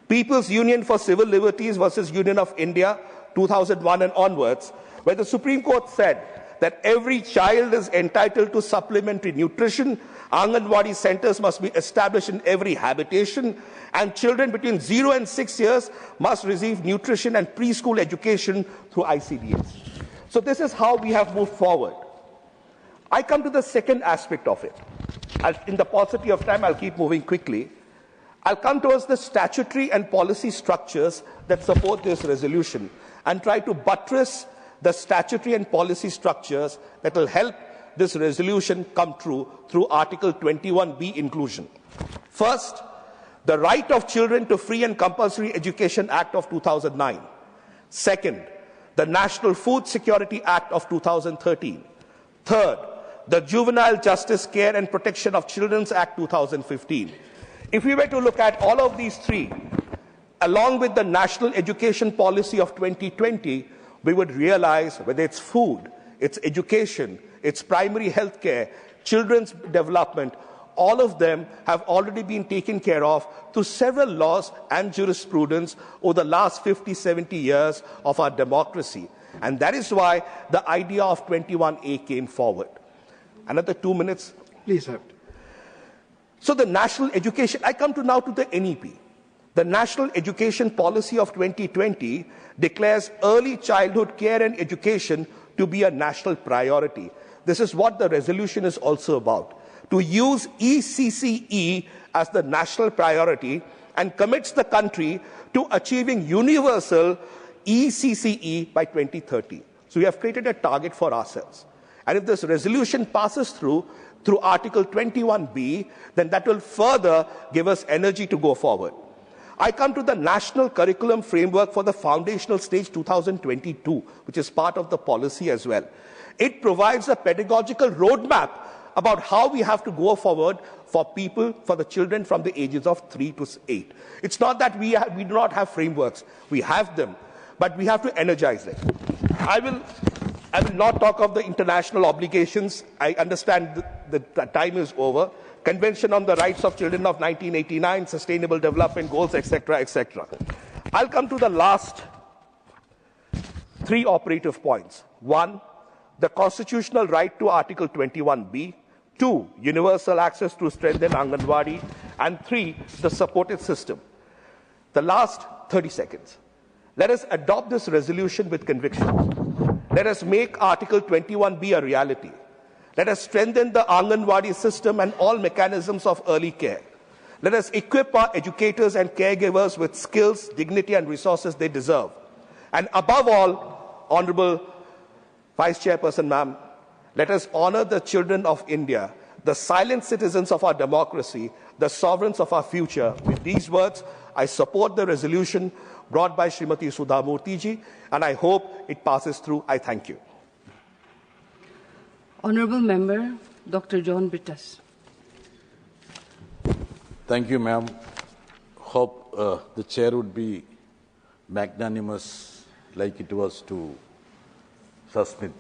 People's Union for Civil Liberties versus Union of India, 2001 and onwards, where the Supreme Court said that every child is entitled to supplementary nutrition, Anganwadi centers must be established in every habitation, and children between 0 and 6 years must receive nutrition and preschool education through ICDS. So this is how we have moved forward. I come to the second aspect of it. In the paucity of time, I'll keep moving quickly. I'll come towards the statutory and policy structures that support this resolution and try to buttress the statutory and policy structures that will help this resolution come true through Article 21B inclusion. First, the Right of Children to Free and Compulsory Education Act of 2009. Second, the National Food Security Act of 2013. Third, the Juvenile Justice Care and Protection of Children's Act 2015. If we were to look at all of these three, along with the National Education Policy of 2020, we would realize whether it's food, it's education, it's primary health care, children's development, all of them have already been taken care of through several laws and jurisprudence over the last 50, 70 years of our democracy. And that is why the idea of 21A came forward. Another 2 minutes. Please have. So the national education, I come to now to the NEP. The National Education Policy of 2020 declares early childhood care and education to be a national priority. This is what the resolution is also about, to use ECCE as the national priority and commits the country to achieving universal ECCE by 2030. So we have created a target for ourselves. And if this resolution passes through Article 21B, then that will further give us energy to go forward. I come to the National Curriculum Framework for the Foundational Stage 2022, which is part of the policy as well. It provides a pedagogical roadmap about how we have to go forward for people, for the children from the ages of 3 to 8. It's not that we do not have frameworks. We have them, but we have to energize them. I will not talk of the international obligations. I understand the time is over. Convention on the Rights of Children of 1989, Sustainable Development Goals, etc., etc. I'll come to the last three operative points. One, the constitutional right to Article 21B. Two, universal access to strengthen Anganwadi. And three, the supported system. The last 30 seconds. Let us adopt this resolution with conviction. Let us make Article 21B a reality. Let us strengthen the Anganwadi system and all mechanisms of early care. Let us equip our educators and caregivers with skills, dignity, and resources they deserve. And above all, Honorable Vice Chairperson, ma'am, let us honor the children of India, the silent citizens of our democracy, the sovereigns of our future. With these words, I support the resolution brought by Srimati Sudha Murthy ji, and I hope it passes through. I thank you. Honourable Member, Dr. John Brittas. Thank you, ma'am. Hope the chair would be magnanimous like it was to Sasmit.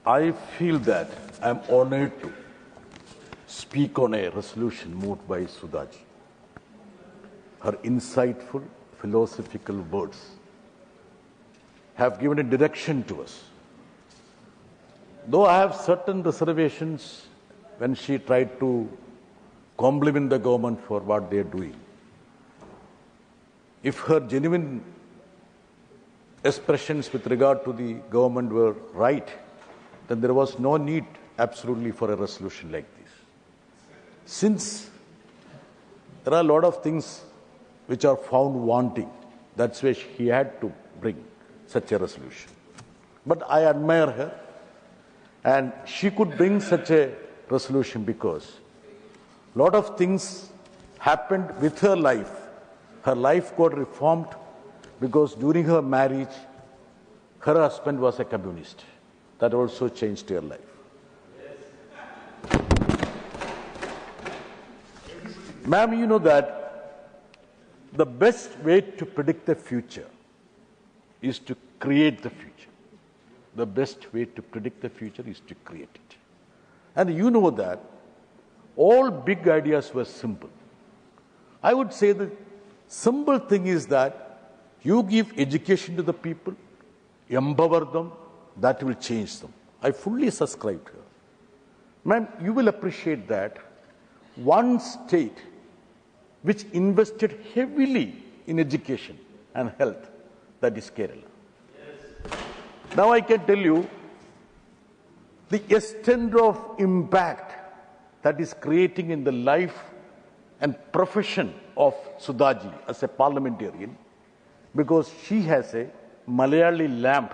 I feel that I'm honored to speak on a resolution moved by Sudhaji. Her insightful philosophical words have given a direction to us. Though I have certain reservations when she tried to compliment the government for what they are doing, if her genuine expressions with regard to the government were right, then there was no need absolutely for a resolution like this. Since there are a lot of things which are found wanting, that's why he had to bring such a resolution. But I admire her, and she could bring such a resolution because a lot of things happened with her life. Her life got reformed because during her marriage, her husband was a communist. That also changed her life. Ma'am, you know that the best way to predict the future is to create the future. The best way to predict the future is to create it. And you know that all big ideas were simple. I would say the simple thing is that you give education to the people, empower them, that will change them. I fully subscribe to her. Ma'am, you will appreciate that one state which invested heavily in education and health, that is Kerala. Now I can tell you the extent of impact that is creating in the life and profession of Sudhaji as a parliamentarian, because she has a Malayali lamp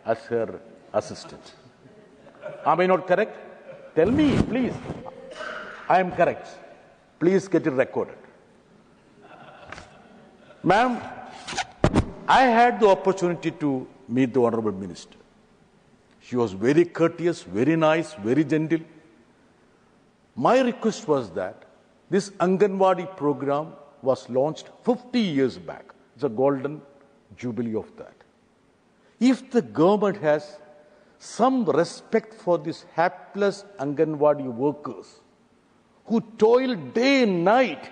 as her assistant. Am I not correct? Tell me, please. I am correct. Please get it recorded. Ma'am, I had the opportunity to meet the Honorable Minister. She was very courteous, very nice, very gentle. My request was that this Anganwadi program was launched 50 years back. It's a golden jubilee of that. If the government has some respect for these hapless Anganwadi workers who toil day and night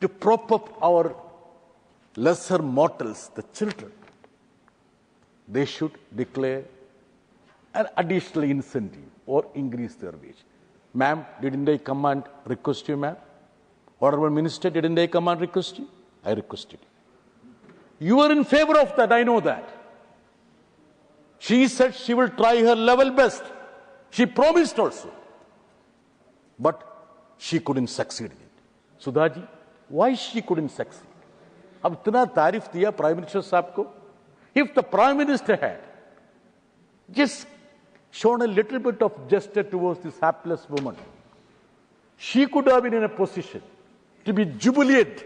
to prop up our lesser mortals, the children, they should declare an additional incentive or increase their wage. Ma'am, didn't I come and request you, ma'am? Honorable Minister, didn't I come and request you? I requested you. You are in favor of that, I know that. She said she will try her level best. She promised also. But she couldn't succeed in it. Sudhaji, why she couldn't succeed? अब इतना तारीफ दिया prime minister साहब को. If the Prime Minister had just shown a little bit of gesture towards this hapless woman, she could have been in a position to be jubilant,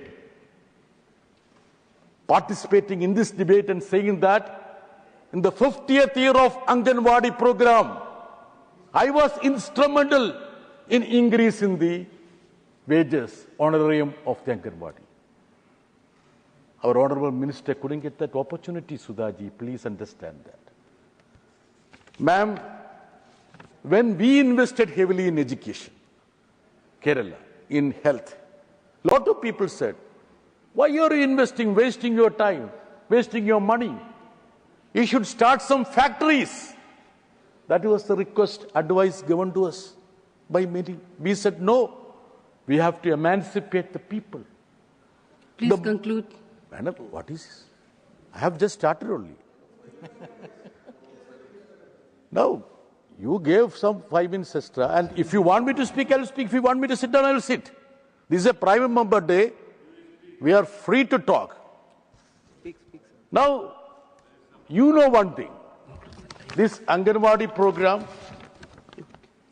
participating in this debate and saying that in the 50th year of Anganwadi program, I was instrumental in increasing the wages, honorarium of the Anganwadi. Our Honorable Minister couldn't get that opportunity, Sudhaji. Please understand that. Ma'am, when we invested heavily in education, Kerala, in health, a lot of people said, why are you investing, wasting your time, wasting your money? You should start some factories. That was the request, advice given to us by many. We said, no, we have to emancipate the people. Please conclude. Madam, what is this? I have just started only. Now, you gave some 5 minutes extra, and if you want me to speak, I will speak. If you want me to sit down, I will sit. This is a private member day. We are free to talk. Now, you know one thing. This Anganwadi program,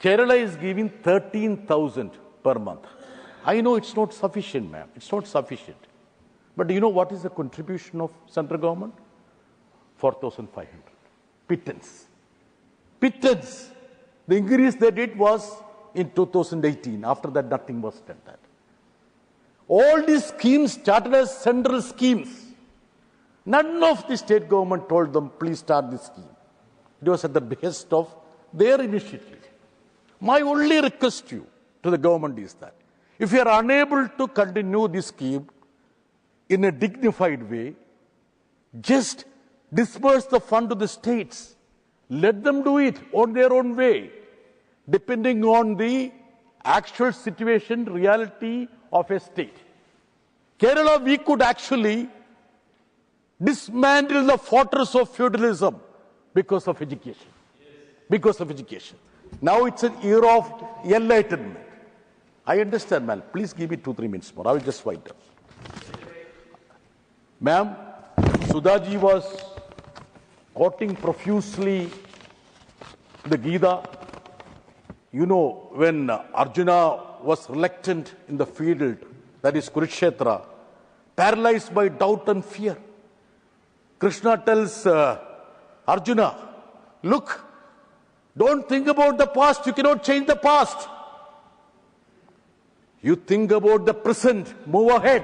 Kerala is giving 13,000 per month. I know it's not sufficient, ma'am. It's not sufficient. But do you know what is the contribution of central government? 4,500. Pittance. Pittance. The increase they did was in 2018. After that, nothing was done. That. All these schemes started as central schemes. None of the state government told them, please start this scheme. It was at the behest of their initiative. My only request to the government is that if you are unable to continue this scheme in a dignified way, just disperse the fund to the states. Let them do it on their own way, depending on the actual situation, reality of a state. Kerala, we could actually dismantle the fortress of feudalism because of education. Because of education. Now it's an era of enlightenment. I understand, ma'am. Please give me 2-3 minutes more. I will just wind up. Ma'am, Sudhaji was quoting profusely the Gita. You know, when Arjuna was reluctant in the field, that is Kurukshetra, paralyzed by doubt and fear, Krishna tells Arjuna, look, don't think about the past. You cannot change the past. You think about the present. Move ahead.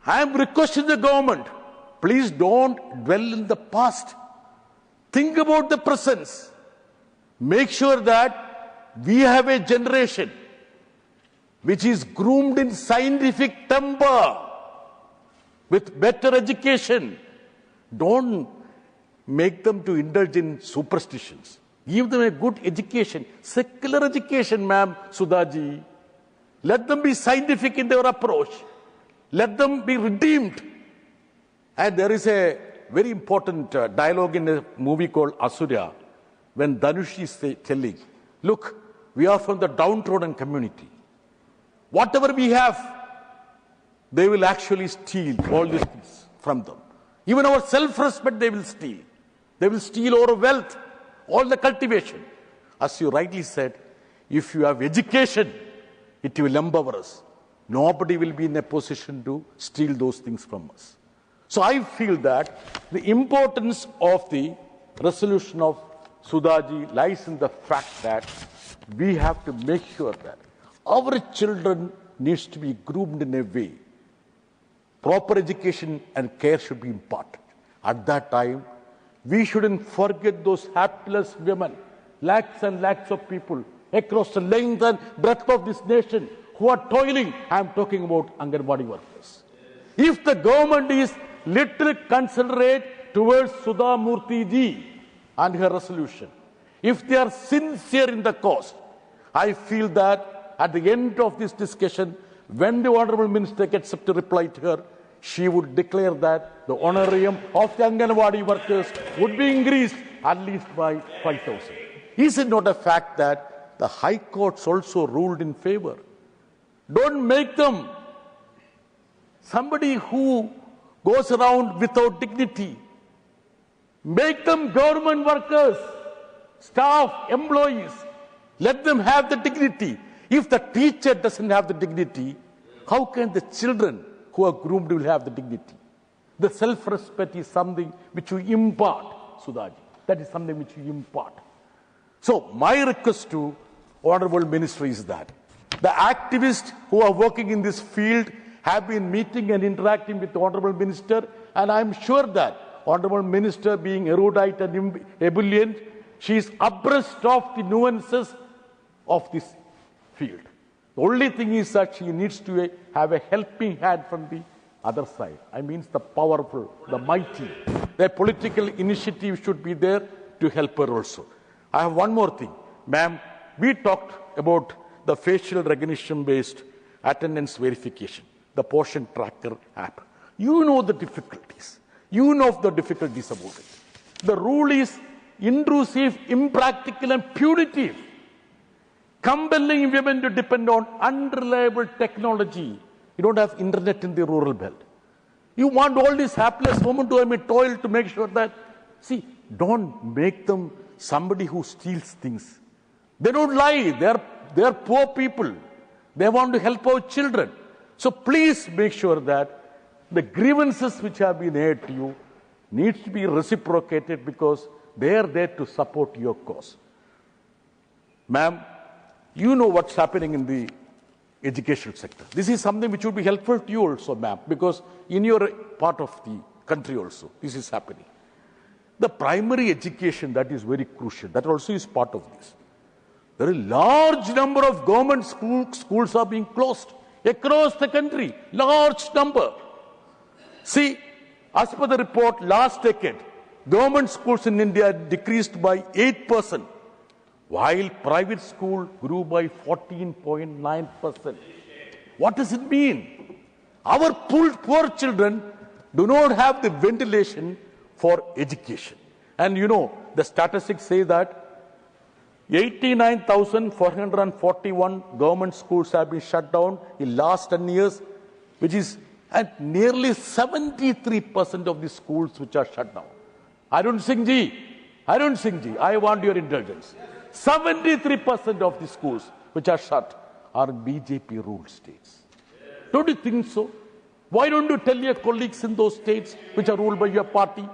I am requesting the government, please don't dwell in the past. Think about the present. Make sure that we have a generation which is groomed in scientific temper, with better education. Don't make them to indulge in superstitions. Give them a good education, secular education, ma'am, Sudhaji. Let them be scientific in their approach. Let them be redeemed. And there is a very important dialogue in a movie called Asura, when Dhanush is telling, look, we are from the downtrodden community. Whatever we have, they will actually steal all these things from them. Even our self-respect they will steal. They will steal our wealth, all the cultivation. As you rightly said, if you have education, it will empower us. Nobody will be in a position to steal those things from us. So I feel that the importance of the resolution of Sudhaji lies in the fact that we have to make sure that our children needs to be groomed in a way. Proper education and care should be imparted. At that time, we shouldn't forget those hapless women, lakhs and lakhs of people across the length and breadth of this nation who are toiling. I am talking about Anganwadi workers. If the government is little considerate towards Sudha Murthy ji and her resolution, if they are sincere in the cause, I feel that at the end of this discussion, when the Honorable Minister gets up to reply to her, she would declare that the honorarium of the Anganwadi workers would be increased at least by 5,000. Is it not a fact that the High Courts also ruled in favor? Don't make them somebody who goes around without dignity. Make them government workers, staff, employees. Let them have the dignity. If the teacher doesn't have the dignity, how can the children who are groomed will have the dignity? The self-respect is something which you impart, Sudhaji. That is something which you impart. So my request to Honorable Minister is that the activists who are working in this field have been meeting and interacting with the Honorable Minister, and I am sure that Honorable Minister, being erudite and ebullient, she is abreast of the nuances of this field. The only thing is that she needs to have a helping hand from the other side. I mean the powerful, the mighty. The political initiative should be there to help her also. I have one more thing. Ma'am, we talked about the facial recognition-based attendance verification, the Portion Tracker app. You know the difficulties. You know the difficulties about it. The rule is intrusive, impractical, and punitive, compelling women to depend on unreliable technology. You don't have internet in the rural belt. You want all these hapless women to toil to make sure that, see, don't make them somebody who steals things. They don't lie. They are poor people. They want to help our children. So please make sure that the grievances which have been aired to you needs to be reciprocated, because they are there to support your cause. Ma'am, you know what's happening in the educational sector. This is something which would be helpful to you also, ma'am, because in your part of the country also, this is happening. The primary education, that is very crucial. That also is part of this. Very large number of government schools are being closed across the country. Large number. See, as per the report, last decade, government schools in India decreased by 8%, while private school grew by 14.9%. What does it mean? Our poor children do not have the ventilation for education. And you know, the statistics say that 89,441 government schools have been shut down in last 10 years, which is at nearly 73% of the schools which are shut down. Arun Singh ji, I want your indulgence. 73% of the schools which are shut are BJP-ruled states. Don't you think so? Why don't you tell your colleagues in those states which are ruled by your party?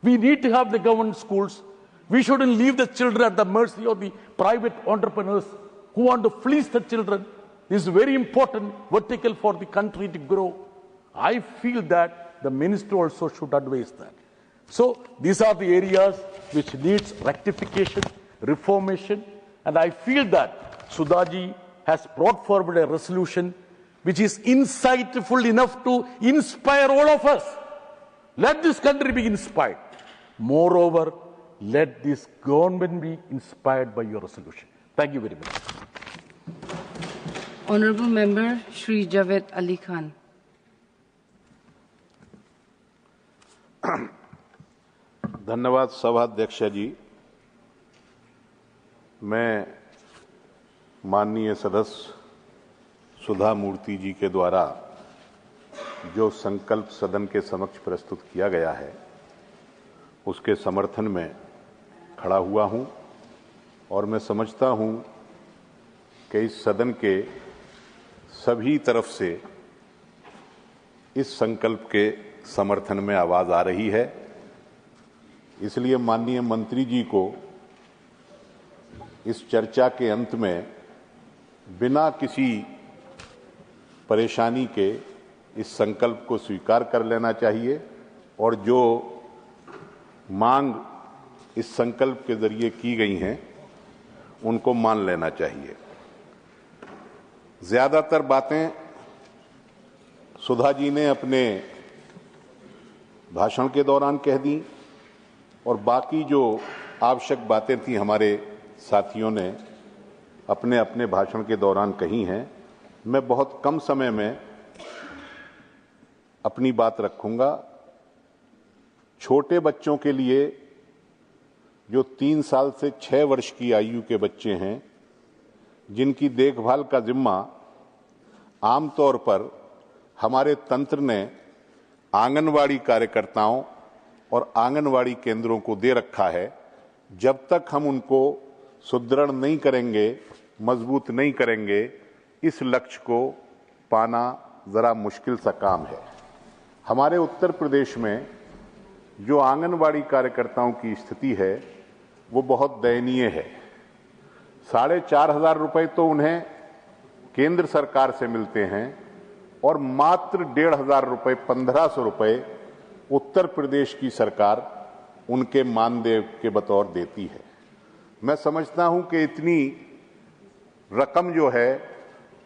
We need to have the government schools. We shouldn't leave the children at the mercy of the private entrepreneurs who want to fleece the children. This is very important vertical for the country to grow. I feel that the minister also should advise that. So these are the areas which needs rectification, reformation, and I feel that Sudhaji has brought forward a resolution which is insightful enough to inspire all of us. Let this country be inspired. Moreover, let this government be inspired by your resolution. Thank you very much. Honorable Member Shri Javed Ali Khan. धन्यवाद सभाध्यक्ष जी। मैं माननीय सदस्य सुधा मूर्ति जी के द्वारा जो संकल्प सदन के समक्ष प्रस्तुत किया गया है उसके समर्थन में खड़ा हुआ हूं और मैं समझता हूं कि इस सदन के सभी तरफ से इस संकल्प के समर्थन में आवाज आ रही है। इसलिए माननीय मंत्री जी को इस चर्चा के अंत में बिना किसी परेशानी के इस संकल्प को स्वीकार कर लेना चाहिए और जो मांग इस संकल्प के जरिए की गई हैं उनको मान लेना चाहिए। ज्यादातर बातें सुधा जी ने अपने भाषण के दौरान कह दी और बाकी जो आवश्यक बातें थी हमारे साथियों ने अपने अपने भाषण के दौरान कही हैं। मैं बहुत कम समय में अपनी बात रखूंगा। छोटे बच्चों के लिए जो 3 साल से 6 वर्ष की आयु के बच्चे हैं जिनकी देखभाल का जिम्मा आमतौर पर हमारे तंत्र ने आंगनवाड़ी कार्यकर्ताओं और आंगनवाड़ी केंद्रों को दे रखा है, जब तक हम उनको सुदृढ़ नहीं करेंगे, मजबूत नहीं करेंगे, इस लक्ष्य को पाना जरा मुश्किल सा काम है। हमारे उत्तर प्रदेश में जो आंगनवाड़ी कार्यकर्ताओं की स्थिति है वो बहुत दयनीय है। 4,500 रुपए तो उन्हें केंद्र सरकार से मिलते हैं और मात्र 1,500 रुपए, 1,500 रुपए उत्तर प्रदेश की सरकार उनके मानदेय के बतौर देती है। मैं समझता हूं कि इतनी रकम जो है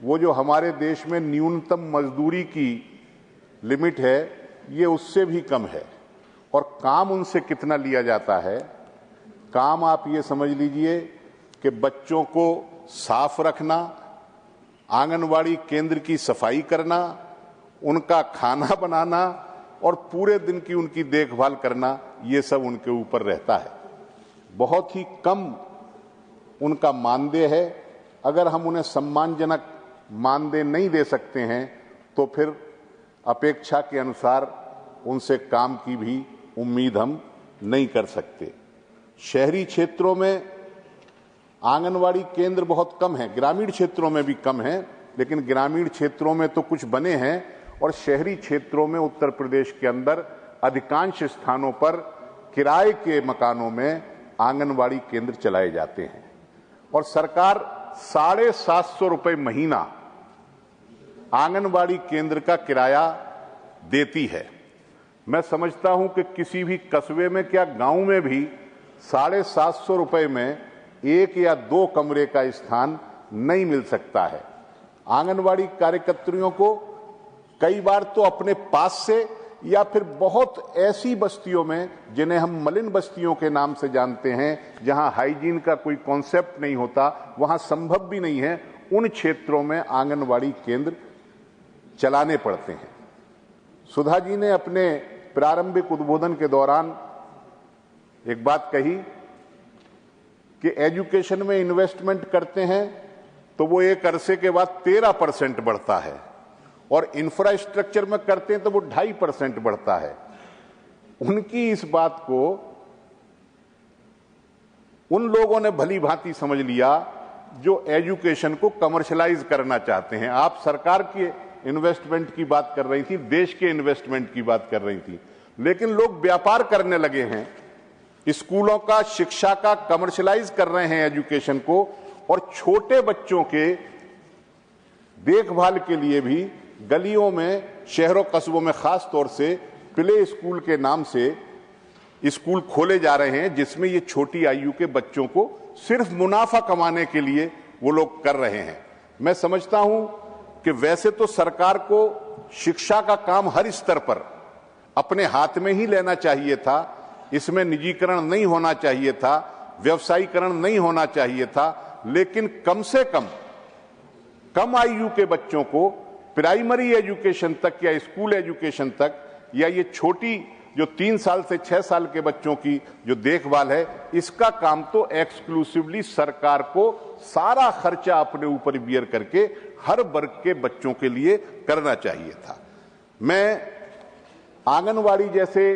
वो जो हमारे देश में न्यूनतम मजदूरी की लिमिट है ये उससे भी कम है। और काम उनसे कितना लिया जाता है? काम आप ये समझ लीजिए कि बच्चों को साफ रखना, आंगनवाड़ी केंद्र की सफाई करना, उनका खाना बनाना और पूरे दिन की उनकी देखभाल करना, ये सब उनके ऊपर रहता है। बहुत ही कम उनका मानदेय है। अगर हम उन्हें सम्मानजनक मानदेय नहीं दे सकते हैं तो फिर अपेक्षा के अनुसार उनसे काम की भी उम्मीद हम नहीं कर सकते। शहरी क्षेत्रों में आंगनवाड़ी केंद्र बहुत कम है, ग्रामीण क्षेत्रों में भी कम है, लेकिन ग्रामीण क्षेत्रों में तो कुछ बने हैं और शहरी क्षेत्रों में उत्तर प्रदेश के अंदर अधिकांश स्थानों पर किराए के मकानों में आंगनवाड़ी केंद्र चलाए जाते हैं और सरकार 750 रुपए महीना आंगनवाड़ी केंद्र का किराया देती है। मैं समझता हूं कि किसी भी कस्बे में क्या गांव में भी 750 रुपए में 1 या 2 कमरे का स्थान नहीं मिल सकता है। आंगनवाड़ी कार्यकर्तियों को कई बार तो अपने पास से या फिर बहुत ऐसी बस्तियों में जिन्हें हम मलिन बस्तियों के नाम से जानते हैं, जहां हाइजीन का कोई कॉन्सेप्ट नहीं होता, वहां संभव भी नहीं है, उन क्षेत्रों में आंगनवाड़ी केंद्र चलाने पड़ते हैं। सुधा जी ने अपने प्रारंभिक उद्बोधन के दौरान एक बात कही कि एजुकेशन में इन्वेस्टमेंट करते हैं तो वो एक अरसे के बाद 13% बढ़ता है, और इंफ्रास्ट्रक्चर में करते हैं तो वो 2.5% बढ़ता है। उनकी इस बात को उन लोगों ने भली भांति समझ लिया जो एजुकेशन को कमर्शलाइज करना चाहते हैं। आप सरकार के इन्वेस्टमेंट की बात कर रही थी, देश के इन्वेस्टमेंट की बात कर रही थी, लेकिन लोग व्यापार करने लगे हैं, स्कूलों का, शिक्षा का कमर्शलाइज कर रहे हैं एजुकेशन को, और छोटे बच्चों के देखभाल के लिए भी गलियों में, शहरों कस्बों में खास तौर से प्ले स्कूल के नाम से स्कूल खोले जा रहे हैं, जिसमें ये छोटी आयु के बच्चों को सिर्फ मुनाफा कमाने के लिए वो लोग कर रहे हैं। मैं समझता हूं कि वैसे तो सरकार को शिक्षा का काम हर स्तर पर अपने हाथ में ही लेना चाहिए था, इसमें निजीकरण नहीं होना चाहिए था, व्यवसायीकरण नहीं होना चाहिए था, लेकिन कम से कम आयु के बच्चों को प्राइमरी एजुकेशन तक या स्कूल एजुकेशन तक, या ये छोटी जो 3 साल से 6 साल के बच्चों की जो देखभाल है, इसका काम तो एक्सक्लूसिवली सरकार को सारा खर्चा अपने ऊपर बियर करके हर वर्ग के बच्चों के लिए करना चाहिए था। मैं आंगनवाड़ी जैसे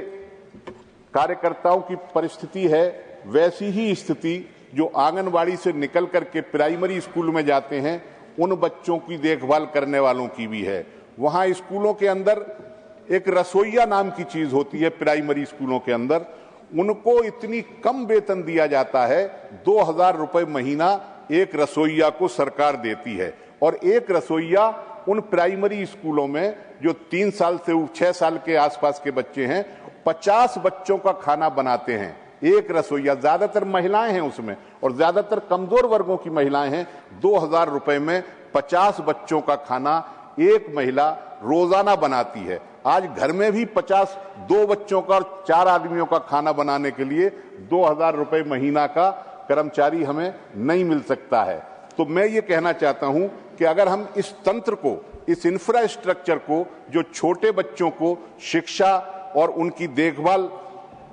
कार्यकर्ताओं की परिस्थिति है, वैसी ही स्थिति जो आंगनवाड़ी से निकल करके प्राइमरी स्कूल में जाते हैं, उन बच्चों की देखभाल करने वालों की भी है। वहां स्कूलों के अंदर एक रसोइया नाम की चीज होती है, प्राइमरी स्कूलों के अंदर उनको इतनी कम वेतन दिया जाता है, 2000 रुपए महीना एक रसोइया को सरकार देती है, और एक रसोइया उन प्राइमरी स्कूलों में जो 3 साल से 6 साल के आसपास के बच्चे हैं, 50 बच्चों का खाना बनाते हैं। एक रसोइया, ज्यादातर महिलाएं हैं उसमें, और ज्यादातर कमजोर वर्गों की महिलाएं हैं। 2000 रुपए में 50 बच्चों का खाना एक महिला रोजाना बनाती है। आज घर में भी 2 बच्चों का और 4 आदमियों का खाना बनाने के लिए 2000 रुपए महीना का कर्मचारी हमें नहीं मिल सकता है। तो मैं ये कहना चाहता हूं कि अगर हम इस तंत्र को, इस इंफ्रास्ट्रक्चर को, जो छोटे बच्चों को शिक्षा और उनकी देखभाल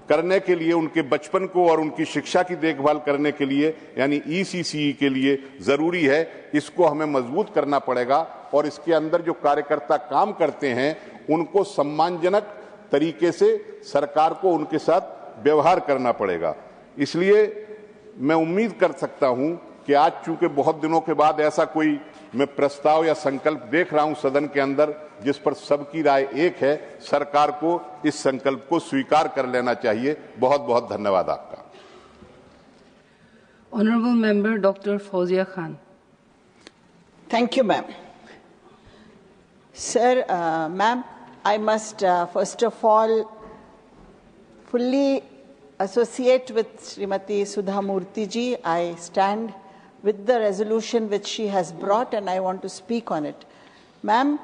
करने के लिए, उनके बचपन को और उनकी शिक्षा की देखभाल करने के लिए, यानी ECCE के लिए जरूरी है, इसको हमें मजबूत करना पड़ेगा, और इसके अंदर जो कार्यकर्ता काम करते हैं उनको सम्मानजनक तरीके से सरकार को उनके साथ व्यवहार करना पड़ेगा। इसलिए मैं उम्मीद कर सकता हूं कि आज चूंकि बहुत दिनों के बाद ऐसा कोई मैं प्रस्ताव या संकल्प देख रहा हूं सदन के अंदर जिस पर सबकी राय एक है, सरकार को इस संकल्प को स्वीकार कर लेना चाहिए। बहुत बहुत धन्यवाद आपका। Honorable Member Dr. Fawzia Khan. Thank you, ma'am. Sir, ma'am, I must first of all fully associate with Srimati Sudha Murthy ji. I stand with the resolution which she has brought, and I want to speak on it. Ma'am,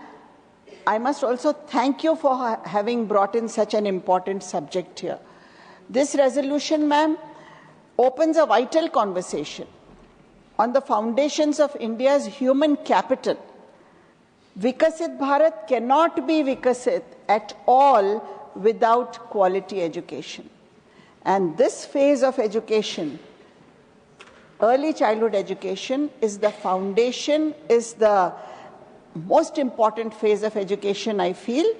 I must also thank you for having brought in such an important subject here. This resolution, ma'am, opens a vital conversation on the foundations of India's human capital. Vikasit Bharat cannot be Vikasit at all without quality education. And this phase of education, early childhood education, is the foundation, is the most important phase of education, I feel.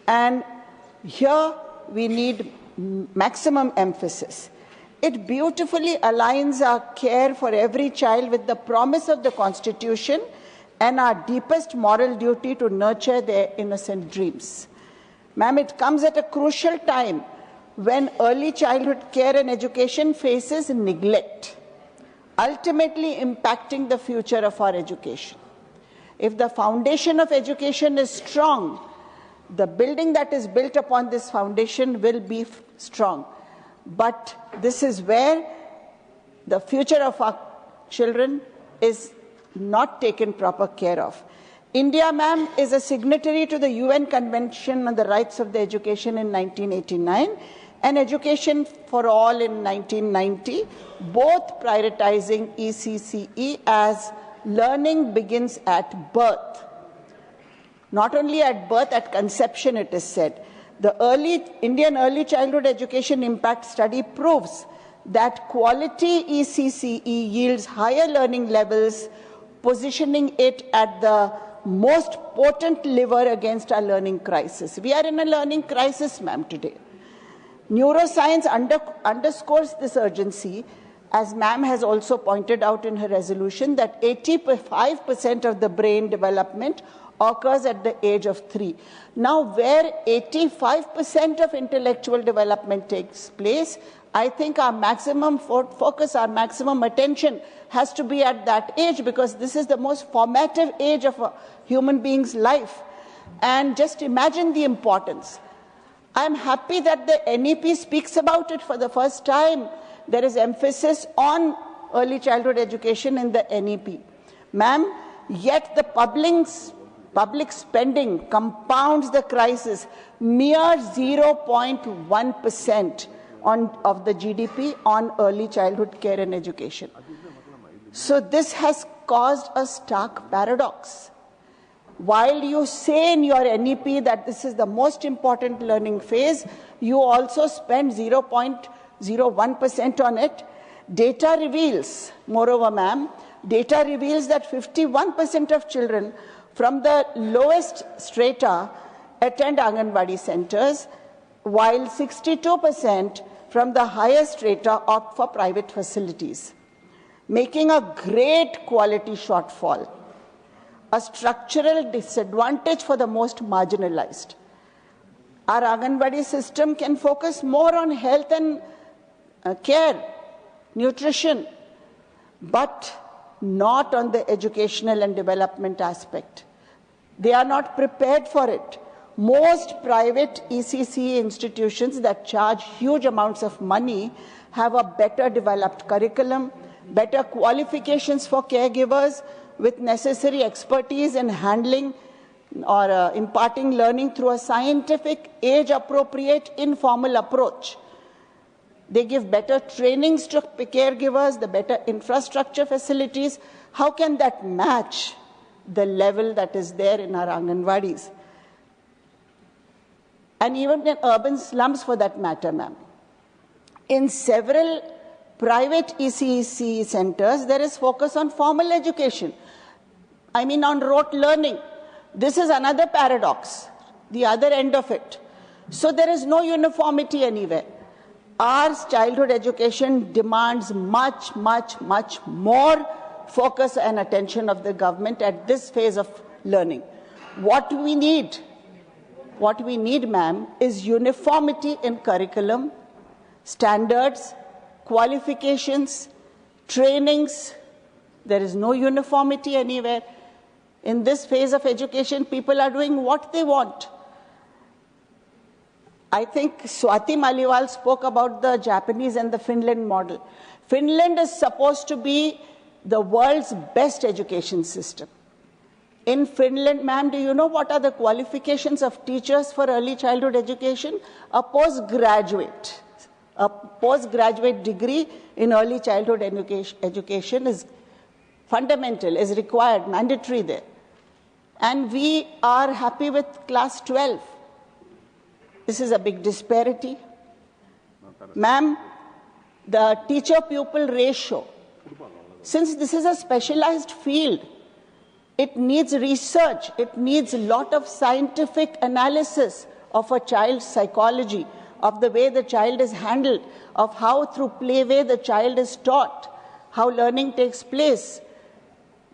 And here we need maximum emphasis. It beautifully aligns our care for every child with the promise of the Constitution and our deepest moral duty to nurture their innocent dreams. Ma'am, it comes at a crucial time when early childhood care and education faces neglect, ultimately impacting the future of our education. If the foundation of education is strong, the building that is built upon this foundation will be strong. But this is where the future of our children is not taken proper care of. India, ma'am, is a signatory to the UN Convention on the Rights of the Education in 1989 and Education for All in 1990, both prioritizing ECCE as learning begins at birth. Not only at birth, at conception, it is said. The Indian Early Childhood Education Impact Study proves that quality ECCE yields higher learning levels, positioning it at the most potent lever against our learning crisis. We are in a learning crisis, ma'am, today. Neuroscience underscores this urgency, as ma'am has also pointed out in her resolution, that 85% of the brain development occurs at the age of 3. Now, where 85% of intellectual development takes place, I think our maximum focus, our maximum attention has to be at that age, because this is the most formative age of a human being's life. And just imagine the importance. I'm happy that the NEP speaks about it for the first time. There is emphasis on early childhood education in the NEP. Ma'am, yet the public spending compounds the crisis. Mere 0.1% of the GDP on early childhood care and education. So this has caused a stark paradox. While you say in your NEP that this is the most important learning phase, you also spend 0.01% on it. Data reveals, moreover, ma'am, data reveals that 51% of children from the lowest strata attend Anganwadi centers, while 62% from the highest strata opt for private facilities, making a great quality shortfall, a structural disadvantage for the most marginalized. Our Anganwadi system can focus more on health and care, nutrition, but not on the educational and development aspect. They are not prepared for it. Most private ECCE institutions that charge huge amounts of money have a better developed curriculum, better qualifications for caregivers with necessary expertise in handling or imparting learning through a scientific, age-appropriate, informal approach. They give better trainings to caregivers, the better infrastructure facilities. How can that match the level that is there in our Anganwadis? And even in urban slums, for that matter, ma'am. In several private ECCE centers, there is focus on formal education. I mean, on rote learning. This is another paradox, the other end of it. So there is no uniformity anywhere. Our childhood education demands much, much, much more focus and attention of the government at this phase of learning. What we need, ma'am, is uniformity in curriculum, standards, qualifications, trainings. There is no uniformity anywhere. In this phase of education, people are doing what they want. I think Swati Maliwal spoke about the Japanese and the Finland model. Finland is supposed to be the world's best education system. In Finland, ma'am, do you know what are the qualifications of teachers for early childhood education? A postgraduate degree in early childhood education is fundamental, is required, mandatory there. And we are happy with class 12. This is a big disparity. Ma'am, the teacher-pupil ratio, since this is a specialized field, it needs research, it needs a lot of scientific analysis of a child's psychology, of the way the child is handled, of how through playway the child is taught, how learning takes place.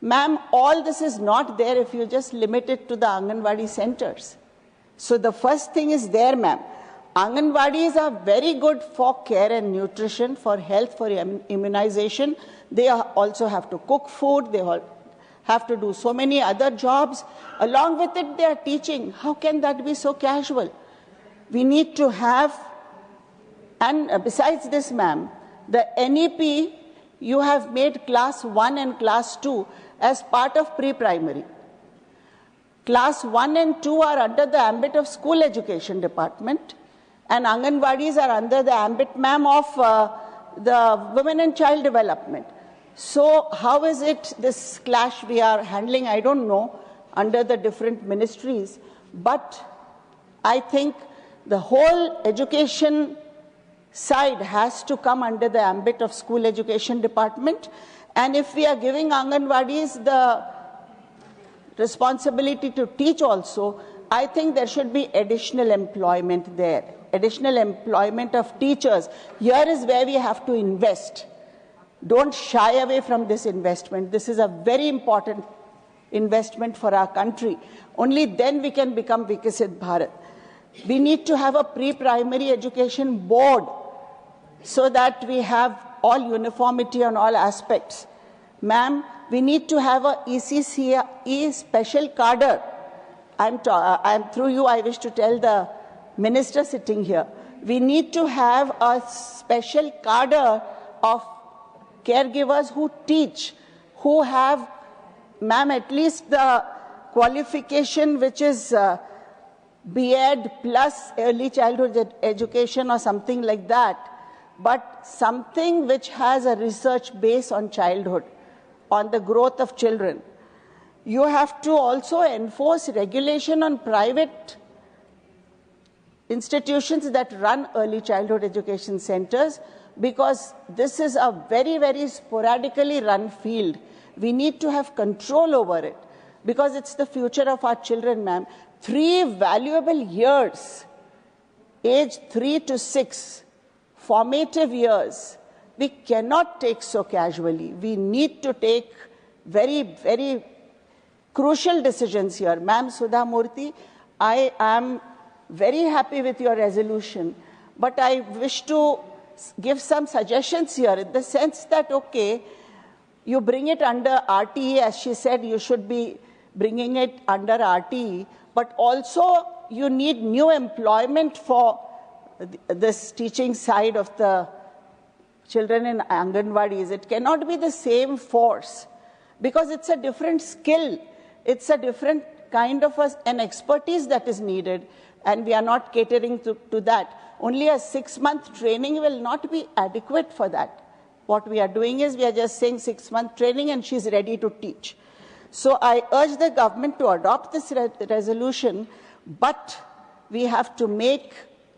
Ma'am, all this is not there if you just limit it to the Anganwadi centers. So the first thing is there, ma'am. Anganwadis are very good for care and nutrition, for health, for immunization. They also have to cook food. They have to do so many other jobs. Along with it, they are teaching. How can that be so casual? We need to have, and besides this, ma'am, the NEP you have made class 1 and class 2 as part of pre-primary. Class 1 and 2 are under the ambit of school education department, and Anganwadis are under the ambit, ma'am, of the women and child development. So how is it this clash we are handling? I don't know, under the different ministries, but I think the whole education side has to come under the ambit of school education department. And if we are giving Anganwadis the responsibility to teach also, I think there should be additional employment there, additional employment of teachers. Here is where we have to invest. Don't shy away from this investment. This is a very important investment for our country. Only then we can become Vikasit Bharat. We need to have a pre-primary education board so that we have all uniformity on all aspects. Ma'am, we need to have a ECCE special cadre. I'm through you, I wish to tell the minister sitting here. We need to have a special cadre of caregivers who teach, who have, ma'am, at least the qualification which is B.Ed plus early childhood education or something like that, but something which has a research base on childhood, on the growth of children. You have to also enforce regulation on private institutions that run early childhood education centers, because this is a very, very sporadically run field. We need to have control over it, because it's the future of our children, ma'am. 3 valuable years, age 3 to 6, formative years, we cannot take so casually. We need to take very, very crucial decisions here. Ma'am Sudha Murthy, I am very happy with your resolution, but I wish to give some suggestions here in the sense that, okay, you bring it under RTE, as she said, you should be bringing it under RTE, but also you need new employment for this teaching side of the children in Anganwadis. It cannot be the same force, because it's a different skill. It's a different kind of an expertise that is needed, and we are not catering to that. Only a 6-month training will not be adequate for that. What we are doing is we are just saying 6-month training and she's ready to teach. So I urge the government to adopt this resolution, but we have to make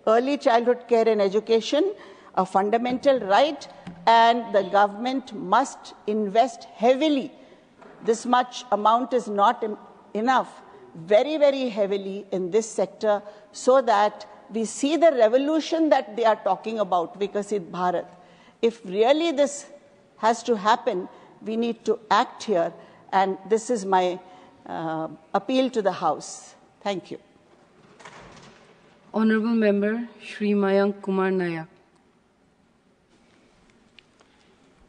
early childhood care and education a fundamental right, and the government must invest heavily. This much amount is not enough, very, very heavily in this sector, so that we see the revolution that they are talking about, Vikasit Bharat. If really this has to happen, we need to act here, and this is my appeal to the House. Thank you. Honorable Member Shri Mayank Kumar Nayak.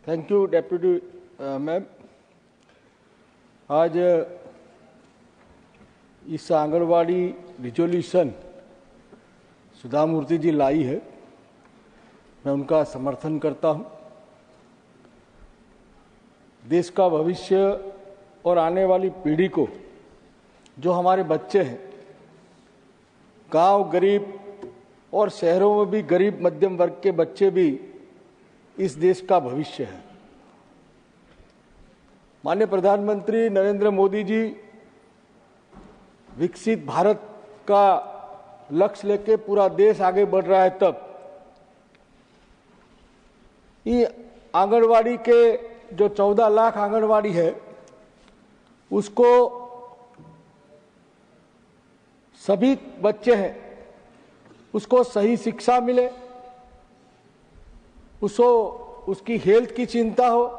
Thank you, Deputy Ma'am. आज इस anganwadi resolution सुधा मूर्ति जी लाई है, मैं उनका समर्थन करता हूं। देश का भविष्य और आने वाली पीढ़ी को, जो हमारे बच्चे हैं, गांव गरीब और शहरों में भी गरीब मध्यम वर्ग के बच्चे भी इस देश का भविष्य है। माननीय प्रधानमंत्री नरेंद्र मोदी जी विकसित भारत का लक्ष्य लेके पूरा देश आगे बढ़ रहा है, तब ये आंगनवाड़ी के जो 14 लाख आंगनवाड़ी है, उसको सभी बच्चे हैं, उसको सही शिक्षा मिले, उसको उसकी हेल्थ की चिंता हो,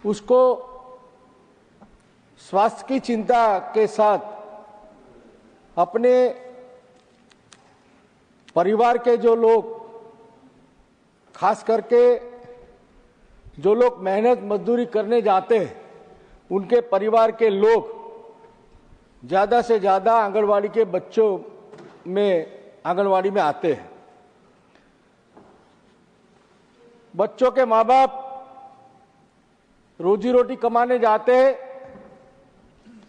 उसको स्वास्थ्य की चिंता के साथ अपने परिवार के जो लोग, खास करके जो लोग मेहनत मजदूरी करने जाते हैं, उनके परिवार के लोग ज्यादा से ज्यादा आंगनवाड़ी के बच्चों में आंगनवाड़ी में आते हैं। बच्चों के माँ बाप रोजी रोटी कमाने जाते हैं,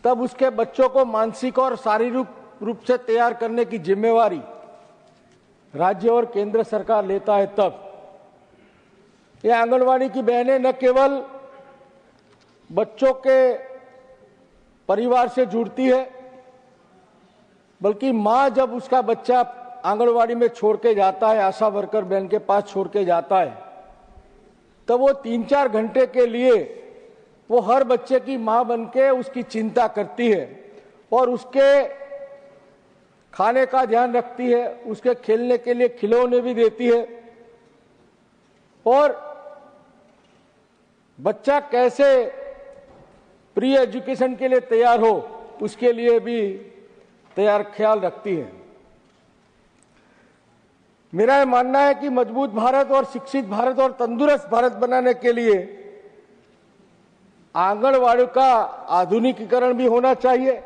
तब उसके बच्चों को मानसिक और शारीरिक रूप से तैयार करने की जिम्मेवारी राज्य और केंद्र सरकार लेता है। तब ये आंगनवाड़ी की बहनें न केवल बच्चों के परिवार से जुड़ती है, बल्कि माँ जब उसका बच्चा आंगनवाड़ी में छोड़ के जाता है, आशा वर्कर बहन के पास छोड़ के जाता है, तब वो 3-4 घंटे के लिए वो हर बच्चे की माँ बनके उसकी चिंता करती है और उसके खाने का ध्यान रखती है, उसके खेलने के लिए खिलौने भी देती है और बच्चा कैसे प्री एजुकेशन के लिए तैयार हो उसके लिए भी तैयार ख्याल रखती है। मेरा यह मानना है कि मजबूत भारत और शिक्षित भारत और तंदुरुस्त भारत बनाने के लिए आंगनवाड़ी का आधुनिकीकरण भी होना चाहिए,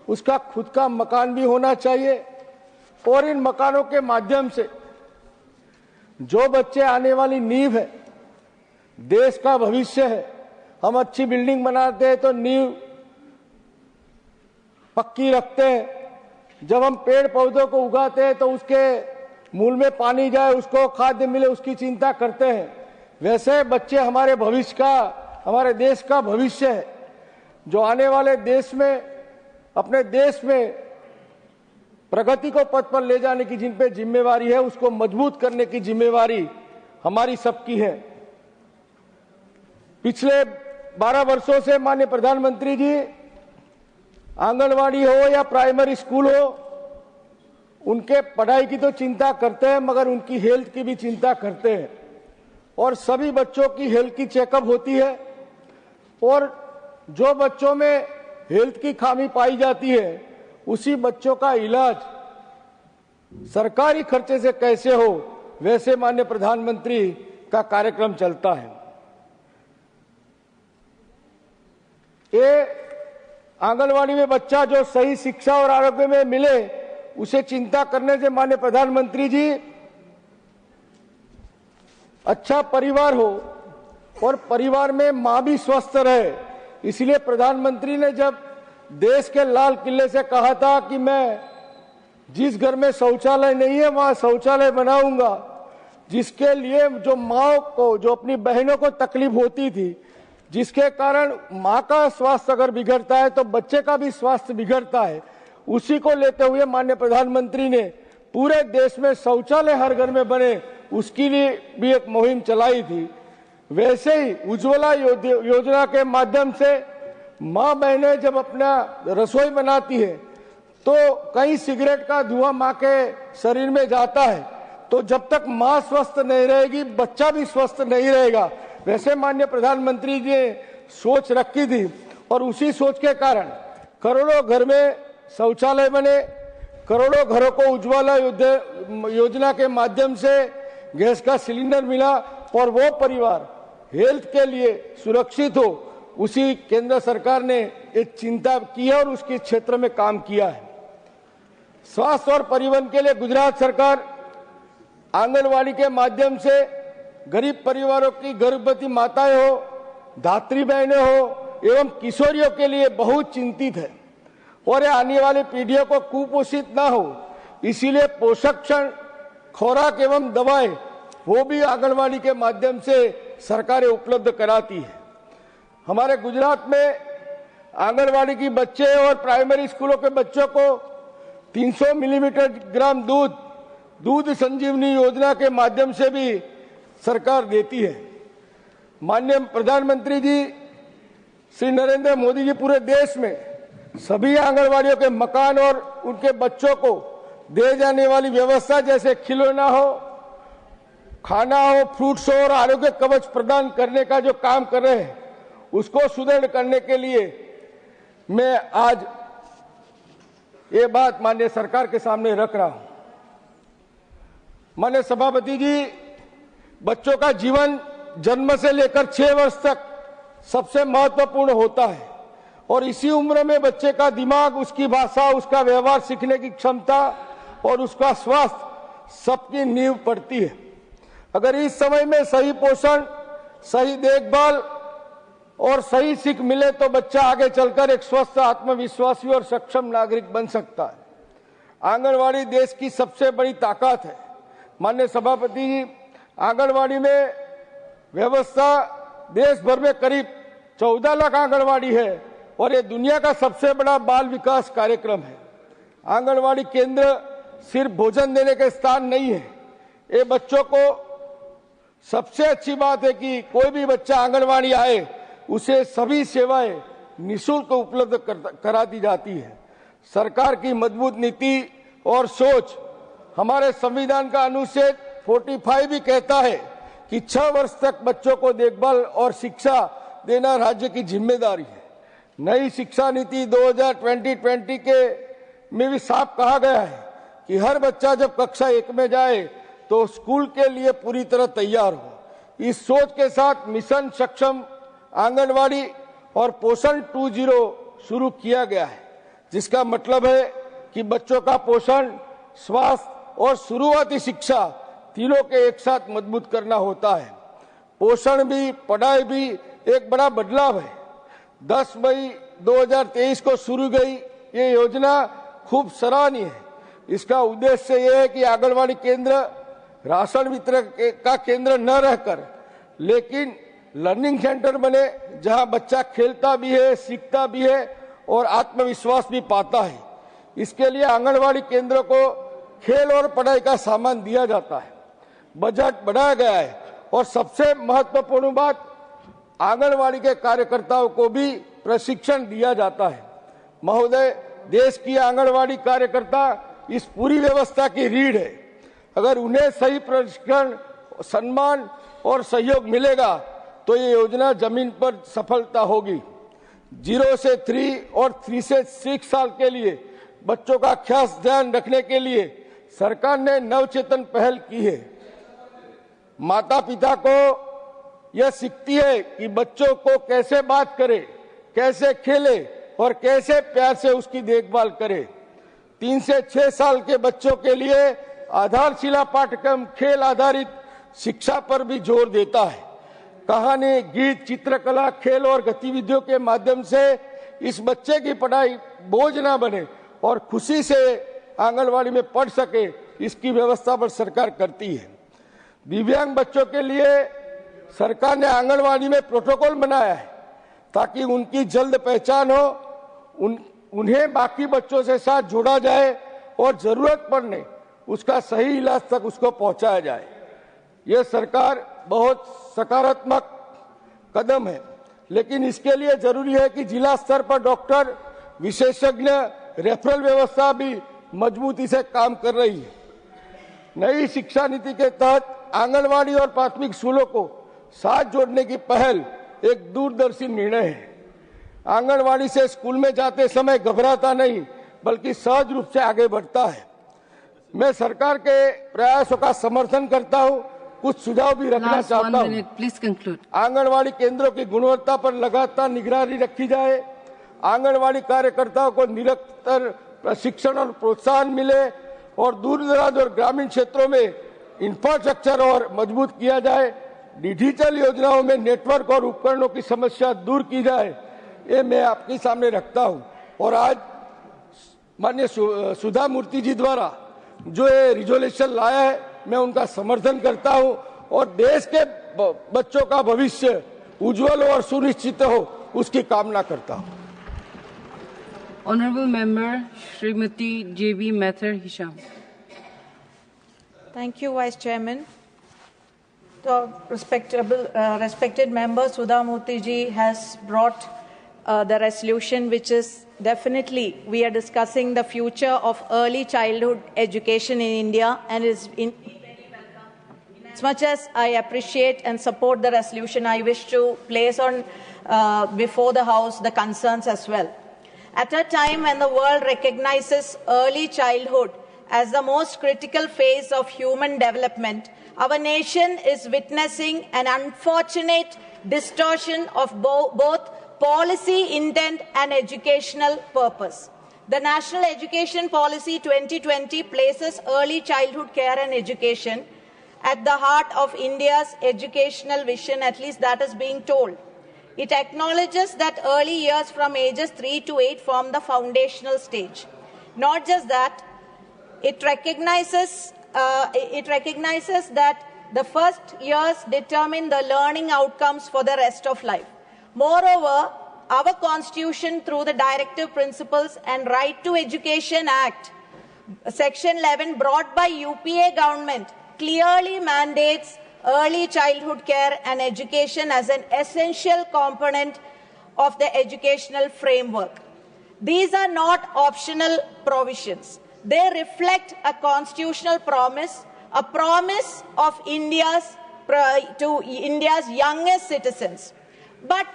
उसका खुद का मकान भी होना चाहिए और इन मकानों के माध्यम से जो बच्चे आने वाली नींव है, देश का भविष्य है। हम अच्छी बिल्डिंग बनाते हैं तो नींव पक्की रखते हैं, जब हम पेड़ पौधों को उगाते हैं तो उसके मूल में पानी जाए, उसको खाद्य मिले, उसकी चिंता करते हैं। वैसे बच्चे हमारे भविष्य का, हमारे देश का भविष्य है, जो आने वाले देश में, अपने देश में प्रगति को पथ पर ले जाने की जिन पे जिम्मेवारी है, उसको मजबूत करने की जिम्मेवारी हमारी सबकी है। पिछले 12 वर्षों से माननीय प्रधानमंत्री जी आंगनवाड़ी हो या प्राइमरी स्कूल हो, उनके पढ़ाई की तो चिंता करते हैं, मगर उनकी हेल्थ की भी चिंता करते हैं और सभी बच्चों की हेल्थ की चेकअप होती है और जो बच्चों में हेल्थ की खामी पाई जाती है उसी बच्चों का इलाज सरकारी खर्चे से कैसे हो, वैसे माननीय प्रधानमंत्री का कार्यक्रम चलता है। ये आंगनवाड़ी में बच्चा जो सही शिक्षा और आरोग्य में मिले, उसे चिंता करने से माननीय प्रधानमंत्री जी अच्छा परिवार हो और परिवार में मां भी स्वस्थ रहे। इसलिए प्रधानमंत्री ने जब देश के लाल किले से कहा था कि मैं जिस घर में शौचालय नहीं है वहां शौचालय बनाऊंगा, जिसके लिए जो माँ को, जो अपनी बहनों को तकलीफ होती थी, जिसके कारण माँ का स्वास्थ्य अगर बिगड़ता है तो बच्चे का भी स्वास्थ्य बिगड़ता है, उसी को लेते हुए माननीय प्रधानमंत्री ने पूरे देश में शौचालय हर घर में बने, उसके लिए भी एक मुहिम चलाई थी। वैसे ही उज्ज्वला योजना के माध्यम से माँ बहनें जब अपना रसोई बनाती है तो कहीं सिगरेट का धुआं माँ के शरीर में जाता है, तो जब तक माँ स्वस्थ नहीं रहेगी बच्चा भी स्वस्थ नहीं रहेगा। वैसे माननीय प्रधानमंत्री जी ने सोच रखी थी और उसी सोच के कारण करोड़ों घर में शौचालय बने, करोड़ों घरों को उज्ज्वला योजना के माध्यम से गैस का सिलेंडर मिला और वो परिवार हेल्थ के लिए सुरक्षित हो, उसी केंद्र सरकार ने एक चिंता की है और उसके क्षेत्र में काम किया है। स्वास्थ्य और परिवहन के लिए गुजरात सरकार आंगनवाड़ी के माध्यम से गरीब परिवारों की गर्भवती माताएं हो, धात्री बहनें हो एवं किशोरियों के लिए बहुत चिंतित है और आने वाली पीढ़ियों को कुपोषित न हो, इसीलिए पोषण खुराक एवं दवाएं वो भी आंगनवाड़ी के माध्यम से सरकारें उपलब्ध कराती है। हमारे गुजरात में आंगनवाड़ी की बच्चे और प्राइमरी स्कूलों के बच्चों को 300 मिलीग्राम दूध संजीवनी योजना के माध्यम से भी सरकार देती है। माननीय प्रधानमंत्री जी श्री नरेंद्र मोदी जी पूरे देश में सभी आंगनवाड़ियों के मकान और उनके बच्चों को दे जाने वाली व्यवस्था, जैसे खिलौना हो, खाना हो, फ्रूट्स हो और आरोग्य कवच प्रदान करने का जो काम कर रहे हैं, उसको सुदृढ़ करने के लिए मैं आज ये बात माननीय सरकार के सामने रख रहा हूं। माननीय सभापति जी, बच्चों का जीवन जन्म से लेकर 6 वर्ष तक सबसे महत्वपूर्ण होता है और इसी उम्र में बच्चे का दिमाग, उसकी भाषा, उसका व्यवहार सीखने की क्षमता और उसका स्वास्थ्य सबकी नींव पड़ती है। अगर इस समय में सही पोषण, सही देखभाल और सही सीख मिले तो बच्चा आगे चलकर एक स्वस्थ, आत्मविश्वासी और सक्षम नागरिक बन सकता है। आंगनवाड़ी देश की सबसे बड़ी ताकत है। माननीय सभापति जी, आंगनवाड़ी में व्यवस्था देश भर में करीब 14 लाख आंगनवाड़ी है और ये दुनिया का सबसे बड़ा बाल विकास कार्यक्रम है। आंगनवाड़ी केंद्र सिर्फ भोजन देने के स्थान नहीं है। ये बच्चों को, सबसे अच्छी बात है कि कोई भी बच्चा आंगनवाड़ी आए उसे सभी सेवाएं निःशुल्क उपलब्ध करा दी जाती है। सरकार की मजबूत नीति और सोच, हमारे संविधान का अनुच्छेद 45 भी कहता है कि 6 वर्ष तक बच्चों को देखभाल और शिक्षा देना राज्य की जिम्मेदारी है। नई शिक्षा नीति 2020 के में भी साफ कहा गया है कि हर बच्चा जब कक्षा 1 में जाए तो स्कूल के लिए पूरी तरह तैयार हो। इस सोच के साथ मिशन सक्षम आंगनवाड़ी और पोषण 2.0 शुरू किया गया है, जिसका मतलब है कि बच्चों का पोषण, स्वास्थ्य और शुरुआती शिक्षा तीनों के एक साथ मजबूत करना होता है। पोषण भी, पढ़ाई भी एक बड़ा बदलाव है। 10 मई 2023 को शुरू गई ये योजना खूब सराहनीय है। इसका उद्देश्य यह है कि आंगनवाड़ी केंद्र राशन वितरण का केंद्र न रहकर लेकिन लर्निंग सेंटर बने, जहां बच्चा खेलता भी है, सीखता भी है और आत्मविश्वास भी पाता है। इसके लिए आंगनवाड़ी केंद्रों को खेल और पढ़ाई का सामान दिया जाता है। बजट बढ़ाया गया है और सबसे महत्वपूर्ण बात, आंगनवाड़ी के कार्यकर्ताओं को भी प्रशिक्षण दिया जाता है। महोदय, देश की आंगनवाड़ी कार्यकर्ता इस पूरी व्यवस्था की रीढ़ है। अगर उन्हें सही प्रशिक्षण, सम्मान और सहयोग मिलेगा तो ये योजना जमीन पर सफलता होगी। 0 से 3 और 3 से 6 साल के लिए बच्चों का खास ध्यान रखने के लिए सरकार ने नवचेतन पहल की है। माता पिता को यह सीखती है कि बच्चों को कैसे बात करे, कैसे खेले और कैसे प्यार से उसकी देखभाल करे। 3 से 6 साल के बच्चों के लिए आधारशिला पाठ्यक्रम खेल आधारित शिक्षा पर भी जोर देता है। कहानी, गीत, चित्रकला, खेल और गतिविधियों के माध्यम से इस बच्चे की पढ़ाई बोझ ना बने और खुशी से आंगनवाड़ी में पढ़ सके, इसकी व्यवस्था पर सरकार करती है। दिव्यांग बच्चों के लिए सरकार ने आंगनवाड़ी में प्रोटोकॉल बनाया है ताकि उनकी जल्द पहचान हो, उन्हें बाकी बच्चों से साथ जोड़ा जाए और जरूरत पड़ने उसका सही इलाज तक उसको पहुंचाया जाए। यह सरकार बहुत सकारात्मक कदम है, लेकिन इसके लिए जरूरी है कि जिला स्तर पर डॉक्टर, विशेषज्ञ, रेफरल व्यवस्था भी मजबूती से काम कर रही है। नई शिक्षा नीति के तहत आंगनवाड़ी और प्राथमिक स्कूलों को साथ जोड़ने की पहल एक दूरदर्शी निर्णय है। आंगनवाड़ी से स्कूल में जाते समय घबराता नहीं बल्कि सहज रूप से आगे बढ़ता है। मैं सरकार के प्रयासों का समर्थन करता हूं, कुछ सुझाव भी रखना चाहता हूं। आंगनवाड़ी केंद्रों की गुणवत्ता पर लगातार निगरानी रखी जाए। आंगनवाड़ी कार्यकर्ताओं को निरंतर प्रशिक्षण और प्रोत्साहन मिले और दूर दराज और ग्रामीण क्षेत्रों में इंफ्रास्ट्रक्चर और मजबूत किया जाए। डिजिटल योजनाओं में नेटवर्क और उपकरणों की समस्या दूर की जाए, ये मैं आपके सामने रखता हूं। और आज माननीय सुधा मूर्ति जी द्वारा जो ये रिजोल्यूशन लाया है, मैं उनका समर्थन करता हूं और देश के बच्चों का भविष्य उज्जवल और सुनिश्चित हो, उसकी कामना करता हूं। Honorable Member Srimati J.B. Mathur Hisham. Thank you, Vice Chairman. So, respected member Sudha Murthy ji has brought the resolution, which is definitely we are discussing the future of early childhood education in India, and is very welcome. As much as I appreciate and support the resolution, I wish to place on before the House the concerns as well. At a time when the world recognizes early childhood as the most critical phase of human development, our nation is witnessing an unfortunate distortion of both policy intent and educational purpose. The National Education Policy 2020 places early childhood care and education at the heart of India's educational vision, at least that is being told. It acknowledges that early years from ages 3 to 8 form the foundational stage. Not just that, it recognizes that the first years determine the learning outcomes for the rest of life. Moreover, our Constitution, through the Directive Principles and Right to Education Act, Section 11, brought by UPA government, clearly mandates early childhood care and education as an essential component of the educational framework. These are not optional provisions. They reflect a constitutional promise, a promise of to India's youngest citizens. But,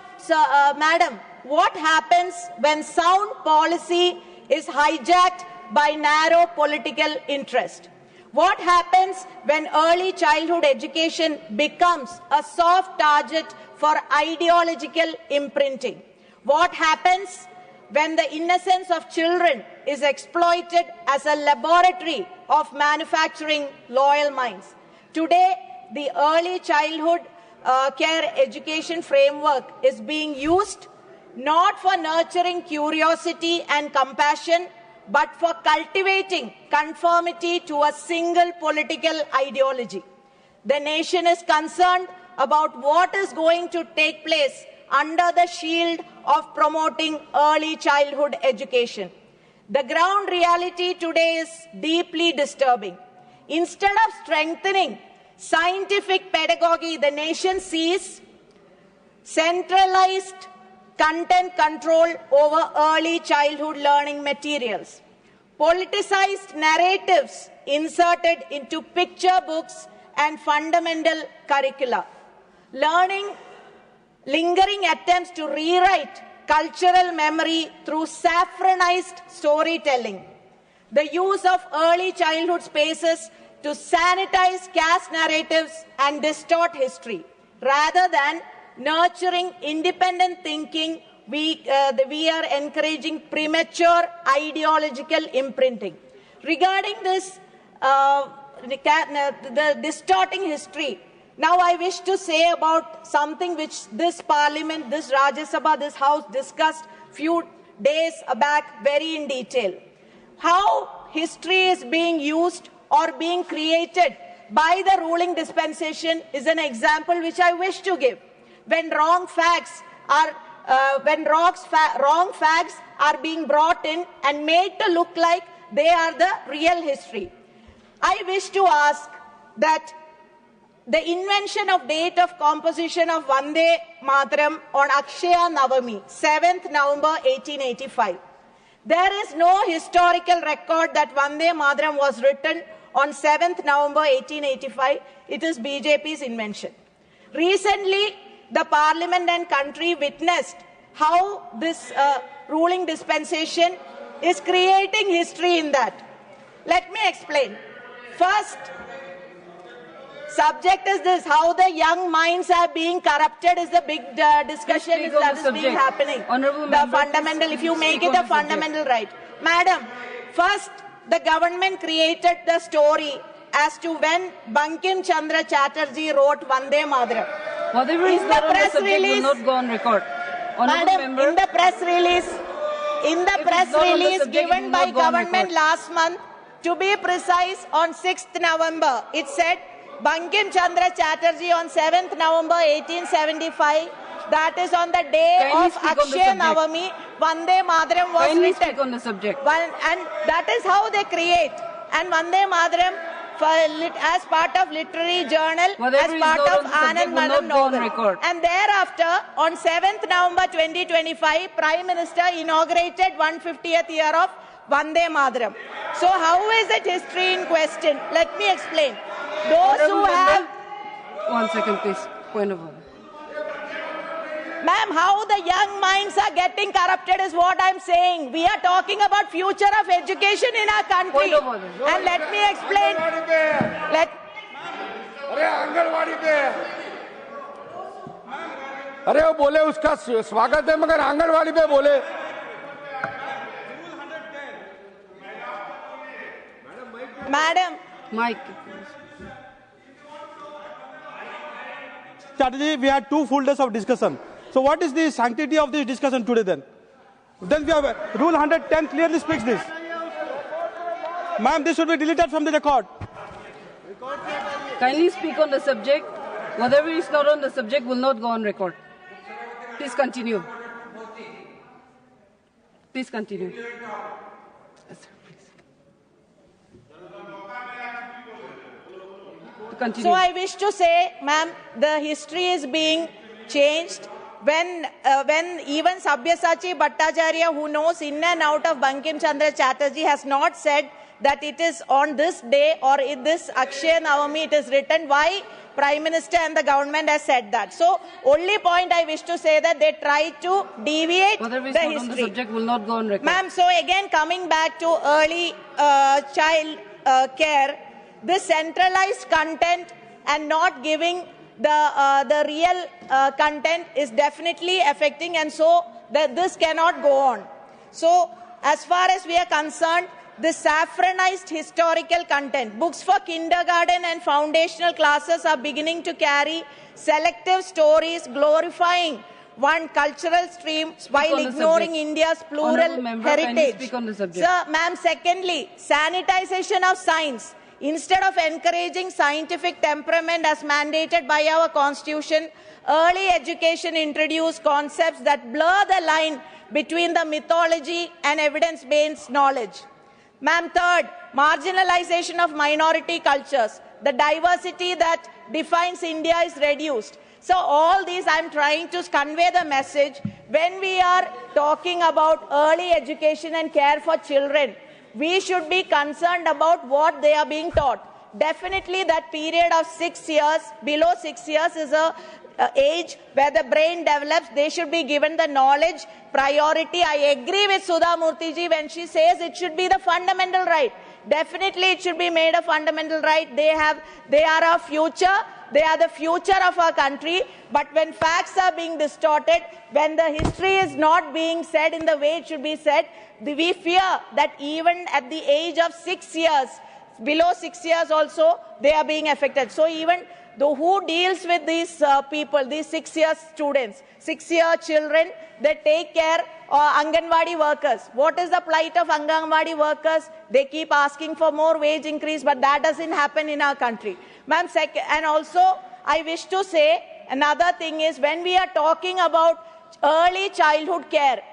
Madam, what happens when sound policy is hijacked by narrow political interest? What happens when early childhood education becomes a soft target for ideological imprinting? What happens when the innocence of children is exploited as a laboratory of manufacturing loyal minds? Today, the early childhood care education framework is being used not for nurturing curiosity and compassion, but for cultivating conformity to a single political ideology. The nation is concerned about what is going to take place under the shield of promoting early childhood education. The ground reality today is deeply disturbing. Instead of strengthening scientific pedagogy, the nation sees centralized content control over early childhood learning materials, politicized narratives inserted into picture books and fundamental curricula, lingering attempts to rewrite cultural memory through saffronized storytelling, the use of early childhood spaces to sanitize caste narratives and distort history, rather than nurturing independent thinking. We are encouraging premature ideological imprinting. Regarding this, the distorting history, now I wish to say about something which this Parliament, this Rajya Sabha, this House discussed few days back very in detail. How history is being used or being created by the ruling dispensation is an example which I wish to give. When wrong facts are being brought in and made to look like they are the real history. I wish to ask that the invention of date of composition of Vande Mataram on Akshaya Navami, 7th November 1885. There is no historical record that Vande Mataram was written on 7th November 1885. It is BJP's invention. Recently, the Parliament and country witnessed how this ruling dispensation is creating history in that. Let me explain. First, subject is this: how the young minds are being corrupted is the big discussion that is being happening. The fundamental, if you make it a fundamental right. Madam, first, the government created the story as to when Bankim Chandra Chatterjee wrote Vande Mataram. Whatever is there on the subject will not go on record. Madam, in the press release given by government last month, to be precise, on 6th November, it said Bankim Chandra Chatterjee on 7th November 1875, that is on the day of Akshaya Navami, Vande Mataram was written. On the subject. And that is how they create. And Vande Mataram, as part of literary journal, as part of Anand Madan novel. And thereafter, on 7th November 2025, Prime Minister inaugurated 150th year of Vande Mataram. So how is it history in question? Let me explain. Those who have... One second, please. Point of order. Ma'am, how the young minds are getting corrupted is what I'm saying. We are talking about future of education in our country. And let me explain. अरे वो बोले उसका स्वागत है मगर आंगनवाड़ी पे बोले Madam, Mike. Chatterjee, we had 2 full days of discussion. So what is the sanctity of this discussion today then? Then we have Rule 110 clearly speaks this. Ma'am, this should be deleted from the record. Kindly speak on the subject. Whatever is not on the subject will not go on record. Please continue. Please continue. Continue. So I wish to say, ma'am, the history is being changed. When even Sabyasachi Bhattacharya, who knows in and out of Bankim Chandra Chatterjee, has not said that it is on this day or in this Akshaya Navami it is written, why Prime Minister and the government has said that. So only point I wish to say that they try to deviate the history. On the subject will not go on record. Ma'am, so again coming back to early child care, this centralized content and not giving the real content is definitely affecting, and so this cannot go on. So as far as we are concerned, the saffronized historical content, books for kindergarten and foundational classes are beginning to carry selective stories glorifying one cultural stream while ignoring India's plural heritage. Sir, ma'am, secondly, sanitization of science. Instead of encouraging scientific temperament as mandated by our constitution, early education introduced concepts that blur the line between the mythology and evidence-based knowledge. Ma'am, third, marginalization of minority cultures. The diversity that defines India is reduced. So all these I'm trying to convey the message. When we are talking about early education and care for children, we should be concerned about what they are being taught. Definitely that period of 6 years, below 6 years is a age where the brain develops. They should be given the knowledge priority. I agree with Sudha Murthy ji when she says it should be the fundamental right. Definitely it should be made a fundamental right. They are our future. They are the future of our country. But when facts are being distorted, when the history is not being said in the way it should be said, we fear that even at the age of 6 years, below 6 years also, they are being affected. So even who deals with these people, these 6-year students, 6-year children, they take care of Anganwadi workers. What is the plight of Anganwadi workers? They keep asking for more wage increase, but that doesn't happen in our country. Ma'am, and also I wish to say another thing is when we are talking about early childhood care,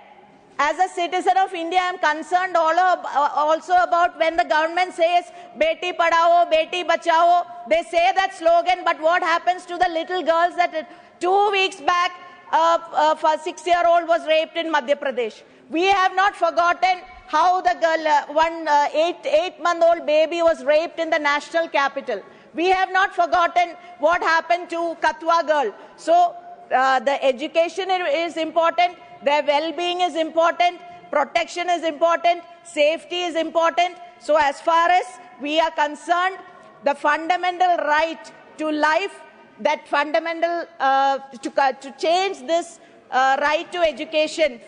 as a citizen of India, I am concerned also about when the government says, Beti Padhao, Beti Bachao. They say that slogan, but what happens to the little girls that 2 weeks back, a 6-year-old was raped in Madhya Pradesh. We have not forgotten how the girl, one 8-month-old baby was raped in the national capital. We have not forgotten what happened to Katwa girl. So the education is important. Their well-being is important, protection is important, safety is important. So as far as we are concerned, the fundamental right to life, that fundamental, to change this right to education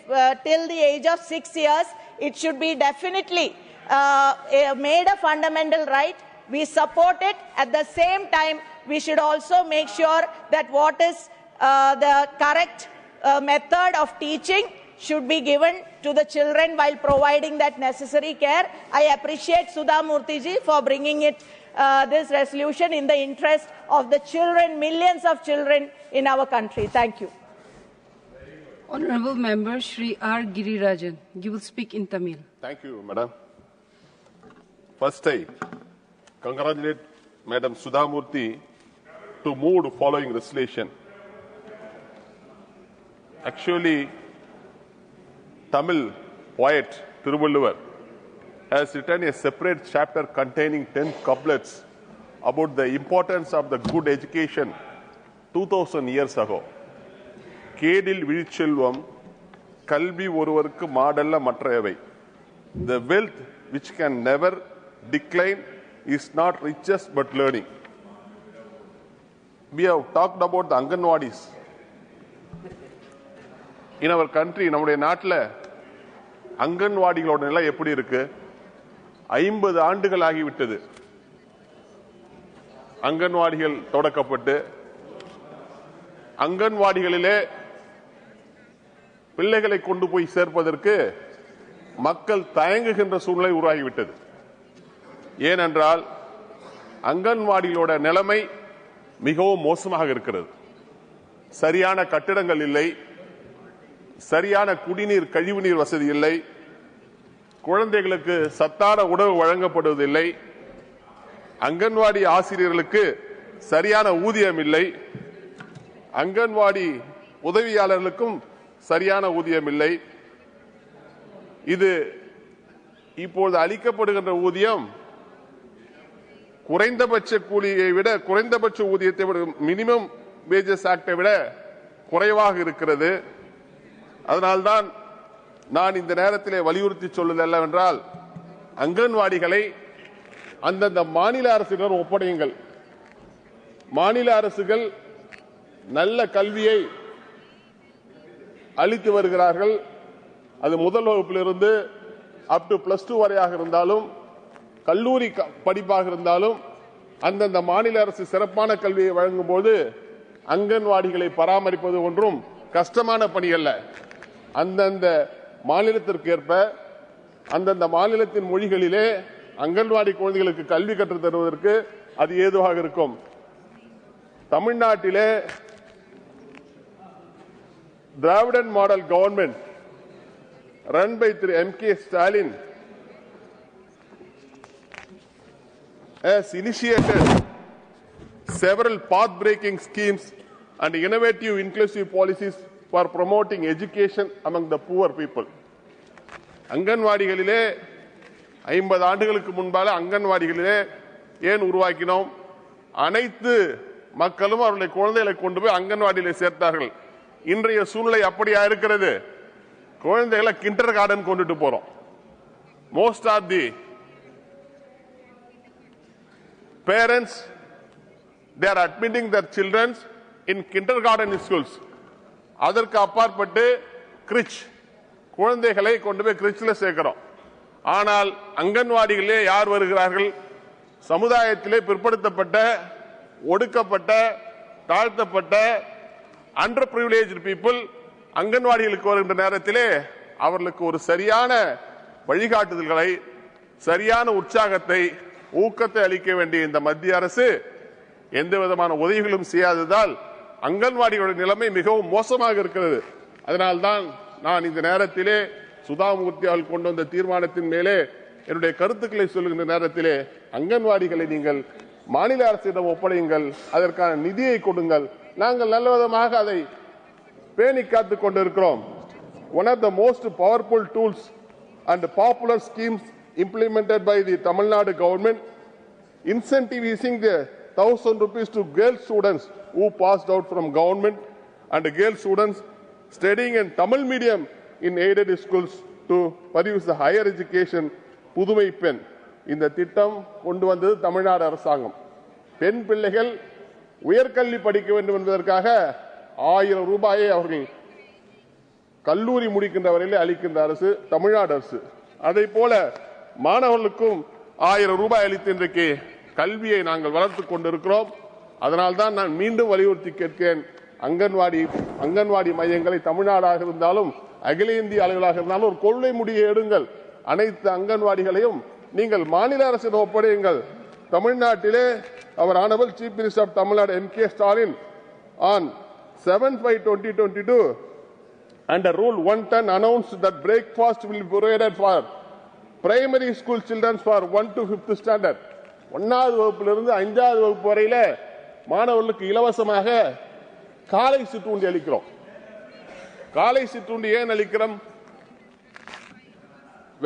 till the age of 6 years, it should be definitely made a fundamental right. We support it. At the same time, we should also make sure that what is the correct method of teaching should be given to the children while providing that necessary care. I appreciate Sudha Murthy ji for bringing it, this resolution in the interest of the children, millions of children in our country. Thank you. Honorable Member Shri R. Girirajan, you will speak in Tamil. Thank you, Madam. First, I congratulate Madam Sudha Murthy to move the following resolution. Actually, Tamil poet Thiruvalluvar has written a separate chapter containing 10 couplets about the importance of the good education 2000 years ago. Kedil Vizhchelvam, Kalvi Oruvarukku Madalla Matrayavai. The wealth which can never decline is not riches but learning. We have talked about the Anganwadis. In our country, நம்முடைய நாட்டில் அங்கன்வாடிகளோட நிலை எப்படி இருக்கு? 50 ஆண்டுகள் ஆகிவிட்டது. அங்கன்வாடிகள் தொடக்கப்பட்டு அங்கன்வாடிகளிலே பிள்ளைகளை கொண்டு போய் சேர்ப்பதற்கு மக்கள் தயங்குகின்ற சூழ்நிலை உருவாகிவிட்டது. ஏனென்றால் அங்கன்வாடிகளோட நிலைமை மிகவும் மோசமாக இருக்கிறது. சரியான கட்டிடங்கள் இல்லை, சரியான குடிநீர் கழிவுநீர் வசதி இல்லை, குழந்தைகளுக்கு சத்தான உணவு வழங்கப்படுவதில்லை, அங்கன்வாடி ஆசிரியர்களுக்கு சரியான ஊதியம் இல்லை, அங்கன்வாடி உதவியாளர்களுக்கும் சரியான ஊதியம் இல்லை. இது இப்போது அளிக்கப்படுகின்ற ஊதியம் குறைந்தபட்ச கூலியை விட, குறைந்தபட்ச ஊதியத்தை விட, மினிமம் வேஜஸ் ஆக்டை விட குறைவாக இருக்கிறது. அதனால்தான் நான் இந்த நேரத்திலே வலியுறுத்தி சொல்வது என்னவென்றால், அங்கன்வாடிகளை அந்தந்த மாநில அரசிடம் ஒப்படையுங்கள். மாநில அரசுகள் நல்ல கல்வியை அளித்து வருகிறார்கள். அது முதல் வகுப்பிலிருந்து அப் டு +2 வரையாக இருந்தாலும், கல்லூரி படிப்பாக இருந்தாலும், அந்தந்த மாநில அரசு சிறப்பான கல்வியை வழங்கும் போது அங்கன்வாடிகளை பராமரிப்பது ஒன்றும் கஷ்டமான பணி அல்ல. அந்தந்த மாநிலத்திற்கு ஏற்ப அந்தந்த மாநிலத்தின் மொழிகளிலே அங்கன்வாடி குழந்தைகளுக்கு கல்வி கற்றுத் தருவதற்கு அது ஏதுவாக இருக்கும். தமிழ்நாட்டிலே Dravidan model government run by M.K. Stalin has initiated several path-breaking schemes and innovative inclusive policies for promoting education among the poor people. அங்கன்வாடிகளிலே 50 ஆண்டுகளுக்கு முன்பாக அங்கன்வாடிகளிலே ஏன் உருவாக்கினோம்? அனைத்து மக்களும் அவருடைய குழந்தைகளை கொண்டு போய் அங்கன்வாடியிலே சேர்த்தார்கள். இன்றைய சூழ்நிலை அப்படியா இருக்கிறது? குழந்தைகளை கிண்டர் கார்டன் கொண்டுட்டு போறோம். Most of the parents they are admitting their children in kindergarten schools. அதற்கு அப்பாற்பட்டு கிரிச் குழந்தைகளை கொண்டு போய் கிரிச்ல சேர்க்கிறோம். ஆனால் அங்கன்வாடிகளே யார் வருகிறார்கள்? சமுதாயத்திலே பிற்படுத்தப்பட்ட, ஒடுக்கப்பட்ட, தாழ்த்தப்பட்ட, அண்டர் பிரிவிலேஜ்டு பீப்புள் அங்கன்வாடிகளுக்கு வருகின்ற நேரத்திலே அவர்களுக்கு ஒரு சரியான வழிகாட்டுதல்களை, சரியான உற்சாகத்தை, ஊக்கத்தை அளிக்க வேண்டிய இந்த மத்திய அரசு எந்த விதமான உதவிகளும் செய்யாததால் அங்கன்வாடிகளுடைய நிலைமை மிகவும் மோசமாக இருக்கிறது. அதனால்தான் நான் இந்த நேரத்திலே சுதாமூர்த்தி அவர்கள் கொண்டு வந்த தீர்மானத்தின் மேலே என்னுடைய கருத்துக்களை சொல்லுகின்ற நேரத்திலே அங்கன்வாடிகளை நீங்கள் மாநில அரசிடம் ஒப்படையுங்கள், அதற்கான நிதியை கொடுங்கள். நாங்கள் நல்ல விதமாக அதை பேணி காத்துக் கொண்டிருக்கிறோம். One of the most powerful tools and popular schemes implemented by the Tamil Nadu government, incentivizing the 1,000 rupees to girl students who passed out from government and girl students studying in Tamil medium in aided schools to pursue the higher education. புதுமை பெண் இந்த திட்டம் கொண்டு வந்தது தமிழ்நாடு அரசாங்கம். பெண் பிள்ளைகள் உயர்கல்வி படிக்க வேண்டும் என்பதற்காக 1000 ரூபாயை அவர்கள் கல்லூரி முடிக்கின்ற வரையிலே அளிக்கின்ற அரசு தமிழ்நாடு அரசு. அதை போல மாணவர்களுக்கும் 1000 ரூபாய் அளித்து இன்றைக்கு கல்வியை நாங்கள் வளர்த்துக் கொண்டிருக்கிறோம். அதனால்தான் நான் மீண்டும் வலியுறுத்தி கேட்கிறேன், அங்கன்வாடி மையங்களை தமிழ்நாடாக இருந்தாலும் அகில இந்திய அளவிலாக இருந்தாலும் ஒரு கொள்கை முடியை எடுங்கள். அனைத்து அங்கன்வாடிகளையும் நீங்கள் மாநில அரசிடம் ஒப்படையுங்கள். தமிழ்நாட்டிலே அவர் honourable chief minister of Tamil Nadu M.K. Stalin on 7/5/2022 under Rule 110 announced that breakfast will be provided for primary school children for 1 to 5th standard. 1வது வகுப்பிலிருந்து 5வது வகுப்பு வரையில மாணவர்களுக்கு இலவசமாக காலை சிற்றுண்டி அளிக்கிறோம். காலை சிற்றுண்டி ஏன் அளிக்கிறோம்?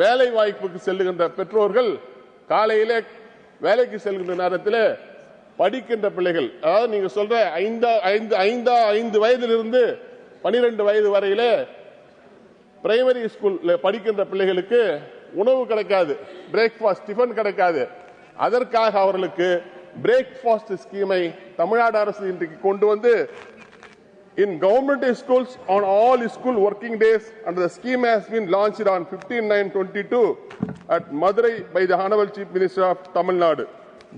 வேலை வாய்ப்புக்கு செல்லுகின்ற பெற்றோர்கள் காலையிலே வேலைக்கு செல்கின்ற நேரத்தில் படிக்கின்ற பிள்ளைகள், அதாவது நீங்க சொல்ற 5 வயதிலிருந்து 12 வயது வரையிலே பிரைமரி ஸ்கூல்ல படிக்கின்ற பிள்ளைகளுக்கு உணவு கிடைக்காது, பிரேக்ஃபாஸ்ட் டிஃபன் கிடைக்காது. அதற்காக அவர்களுக்கு பிரேக்ஃபாஸ்ட் ஸ்கீமை தமிழ்நாடு அரசு இன்றைக்கு கொண்டு வந்து in government schools on all school working days, and the scheme has been launched on 15/9/22 at Madurai by the Honorable Chief Minister of Tamil Nadu.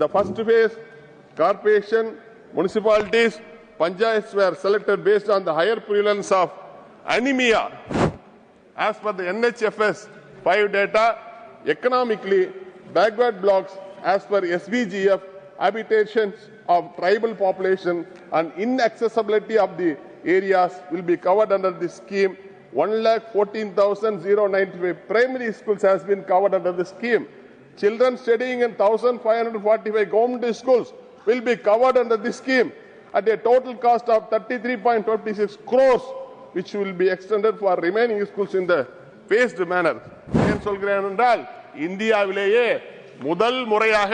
The first phase, corporation, municipalities, Panchayats were selected based on the higher prevalence of anemia. As per the NHFS 5 data, economically backward blocks as per SBGF, habitations of tribal population and inaccessibility of the areas will be covered under this scheme. 1,14,095 primary schools has been covered under the scheme. Children studying in 1,545 government schools will be covered under this scheme at a total cost of 33.56 crores, which will be extended for remaining schools in the phased manner. இந்தியாவிலேயே முதல் முறையாக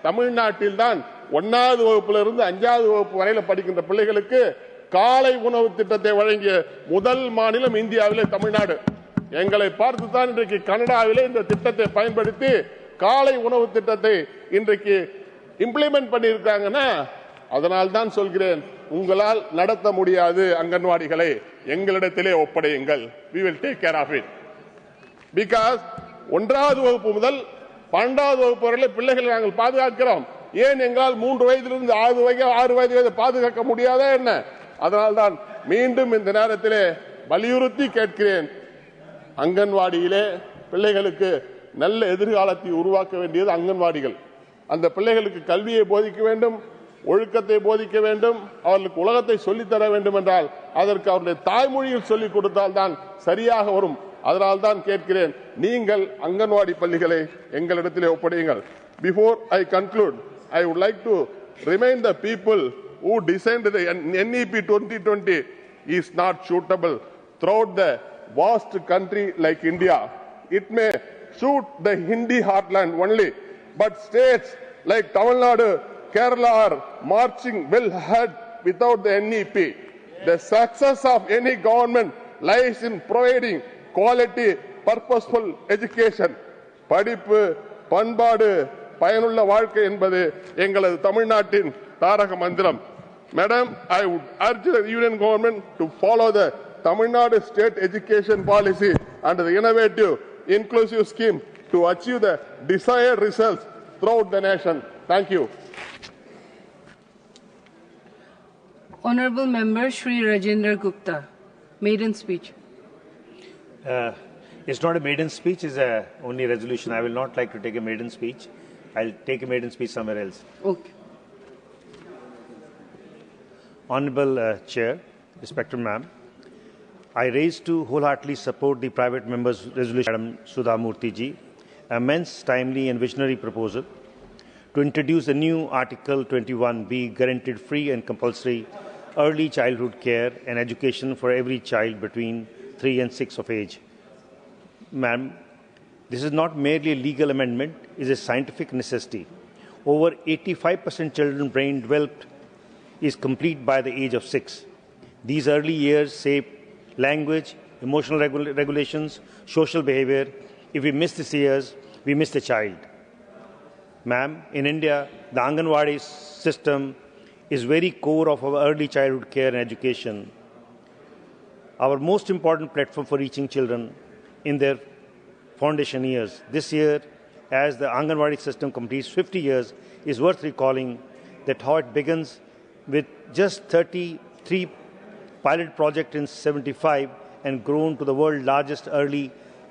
தமிழ்நாட்டில் தான் 1வது வகுப்பிலிருந்து 5வது வகுப்பு வரையில் படிக்கின்ற பிள்ளைகளுக்கு காலை உணவு திட்டத்தை வழங்கிய முதல் மாநிலம் இந்தியாவிலே தமிழ்நாடு. எங்களை பார்த்து தான் இன்றைக்கு கனடாவிலே இந்த திட்டத்தை பயன்படுத்தி காலை உணவு திட்டத்தை இன்றைக்கு இம்ப்ளிமெண்ட் பண்ணியிருக்காங்கன்னா, அதனால் தான் சொல்கிறேன், உங்களால் நடத்த முடியாது அங்கன்வாடிகளை எங்களிடத்திலே ஒப்படையுங்கள். We will take care of it. Because 1வது வகுப்பு முதல் 12வது வகுப்பு வரையில் பிள்ளைகளை நாங்கள் பாதுகாக்கிறோம். ஏன் எங்களால் 3 வயதிலிருந்து 6 வயது பாதுகாக்க முடியாதா என்ன? அதனால்தான் மீண்டும் இந்த நேரத்திலே வலியுறுத்தி கேட்கிறேன், அங்கன்வாடியிலே பிள்ளைகளுக்கு நல்ல எதிர்காலத்தை உருவாக்க வேண்டியது அங்கன்வாடிகள். அந்த பிள்ளைகளுக்கு கல்வியை போதிக்க வேண்டும், ஒழுக்கத்தை போதிக்க வேண்டும், அவர்களுக்கு உலகத்தை சொல்லித்தர வேண்டும் என்றால் அதற்கு அவருடைய தாய்மொழியில் சொல்லிக் கொடுத்தால் தான் சரியாக வரும். அதனால் தான் கேட்கிறேன், நீங்கள் அங்கன்வாடி பள்ளிகளை எங்களிடத்திலே ஒப்படையுங்கள். Before I conclude, I would like to remind the people who designed the NEP 2020 is not suitable throughout the vast country like India. It may suit the Hindi heartland only, but states like Tamil Nadu, Kerala are marching well ahead without the NEP. The success of any government lies in providing quality, purposeful education. படிப்பு, பண்பாடு, பயனுள்ள வாழ்க்கை என்பது எங்களது தமிழ்நாட்டின் தாரக மந்திரம். Madam, I would urge the Union government to follow the Tamil Nadu state education policy and the innovative, inclusive scheme to achieve the desired results throughout the nation. Thank you. Honorable Member Shri Rajendra Gupta, maiden speech. It's not a maiden speech, it's only resolution. I will not like to take a maiden speech. I'll take a maiden speech somewhere else. Okay. Honorable Chair, respected Ma'am, I raise to wholeheartedly support the private member's resolution, Madam Sudha Murthy ji, an immense, timely and visionary proposal to introduce a new Article 21B guaranteed free and compulsory early childhood care and education for every child between 3 and 6 of age. Ma'am, this is not merely a legal amendment, it is a scientific necessity. Over 85% children brain developed is complete by the age of 6. These early years shape language, emotional regulations, social behavior. If we miss these years, we miss the child. Ma'am, in India, the Anganwadi system is very core of our early childhood care and education. Our most important platform for reaching children in their foundation years. This year, as the Anganwadi system completes 50 years, is worth recalling that how it begins with just 33 pilot projects in 75 and grown to the world's largest early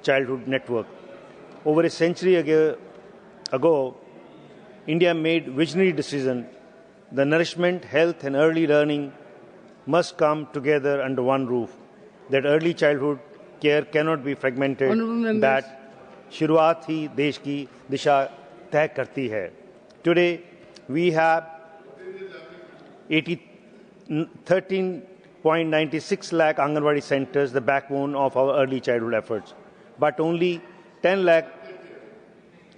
childhood network. Over a century ago, India made visionary decision. The nourishment, health and early learning must come together under one roof. That early childhood care cannot be fragmented. That शुरुआत ही देश की दिशा तय करती है. Today we have 13.96 lakh Anganwadi centers, the backbone of our early childhood efforts. But only 10 lakh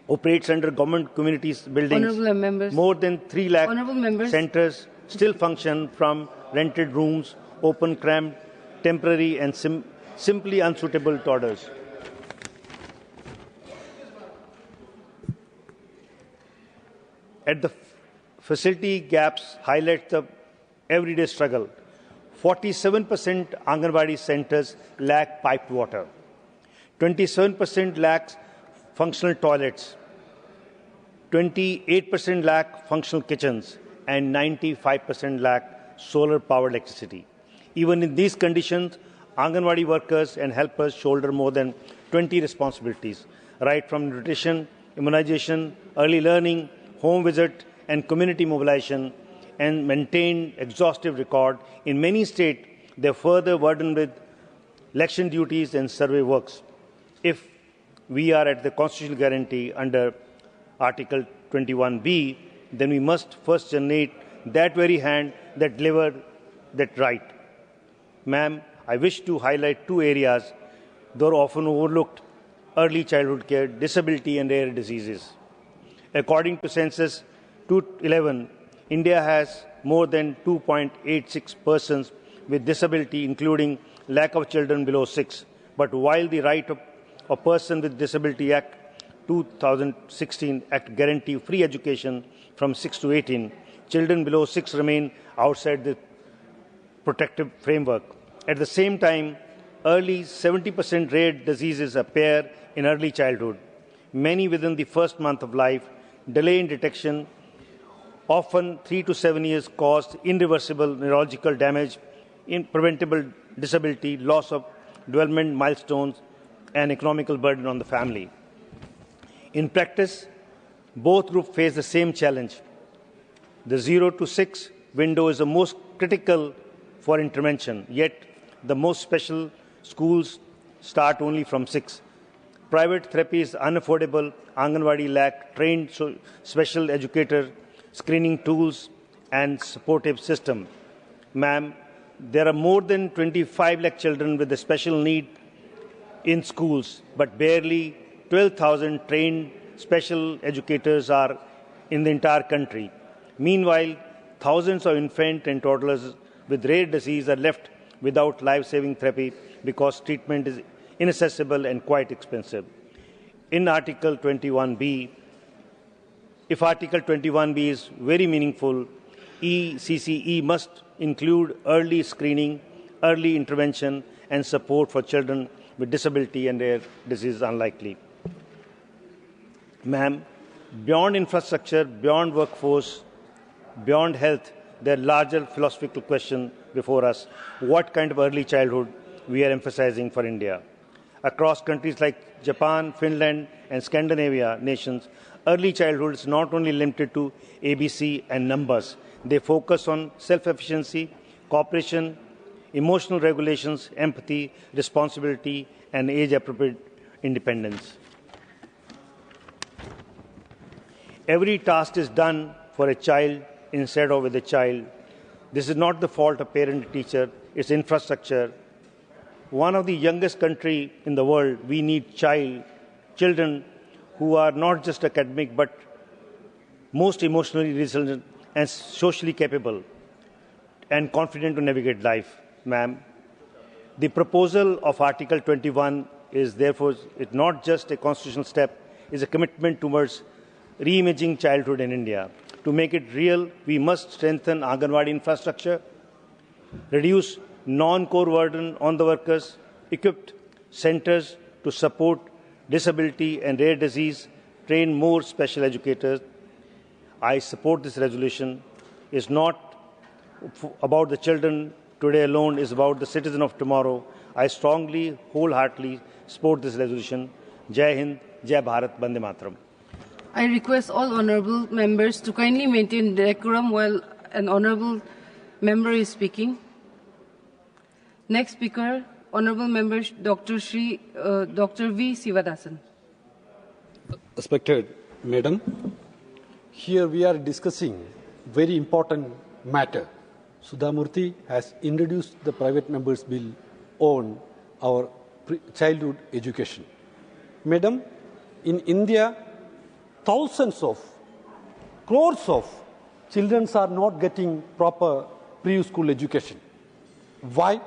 operates under government communities buildings. More than 3 lakh centers still function from rented rooms, open, cramped, temporary and simply unsuitable to others. At the facility gaps highlight the everyday struggle. 47% Anganwadi centers lack piped water. 27% lack functional toilets. 28% lack functional kitchens. And 95% lack solar-powered electricity. Even in these conditions, Anganwadi workers and helpers shoulder more than 20 responsibilities, right from nutrition, immunization, early learning, home visit, and community mobilization, and maintain exhaustive record. In many states, they are further burdened with election duties and survey works. If we are at the constitutional guarantee under Article 21B, then we must first generate that very hand that delivered that right. Ma'am, I wish to highlight two areas that are often overlooked: early childhood care, disability and rare diseases. According to Census 2011, India has more than 2.86 persons with disability, including lack of children below 6. But while the Right of a Person with Disability Act 2016 Act guarantee free education from 6 to 18, children below 6 remain outside the protective framework. At the same time, early 70% rare diseases appear in early childhood, many within the first month of life. Delay in detection, often 3 to 7 years, caused irreversible neurological damage, preventable disability, loss of development milestones, and economical burden on the family. In practice, both groups face the same challenge. The 0 to 6 window is the most critical for intervention, yet the most special schools start only from 6. Private therapy is unaffordable. Anganwadi lack trained special educators, screening tools, and supportive system. Ma'am, there are more than 25 lakh children with a special need in schools, but barely 12,000 trained special educators are in the entire country. Meanwhile, thousands of infants and toddlers with rare disease are left without life-saving therapy because treatment is inaccessible and quite expensive. In Article 21B, if Article 21B is very meaningful, ECCE must include early screening, early intervention, and support for children with disability and rare disease unlikely. Ma'am, beyond infrastructure, beyond workforce, beyond health, there are larger philosophical questions before us. What kind of early childhood we are emphasizing for India? Across countries like Japan, Finland, and Scandinavia nations, early childhood is not only limited to ABC and numbers. They focus on self-efficiency, cooperation, emotional regulations, empathy, responsibility, and age-appropriate independence. Every task is done for a child instead of with a child. This is not the fault of parent and teacher, it's infrastructure. One of the youngest countries in the world, we need children who are not just academic but most emotionally resilient and socially capable and confident to navigate life. Ma'am, the proposal of Article 21 is therefore not just a constitutional step, it's a commitment towards reimaging childhood in India. To make it real, we must strengthen Anganwadi infrastructure, reduce non-core burden on the workers, equip centers to support disability and rare disease, train more special educators. I support this resolution. It's not about the children today alone, it's about the citizen of tomorrow. I strongly, wholeheartedly support this resolution. Jai Hind, Jai Bharat, Bande Mataram. I request all honourable members to kindly maintain decorum while an honourable member is speaking. Next speaker, honourable member Dr. V. Sivadasan. Respected Madam, here we are discussing very important matter. Sudha Murthy has introduced the private members bill on our childhood education. Madam, in India, thousands of, crores of children are not getting proper pre-school education. Why?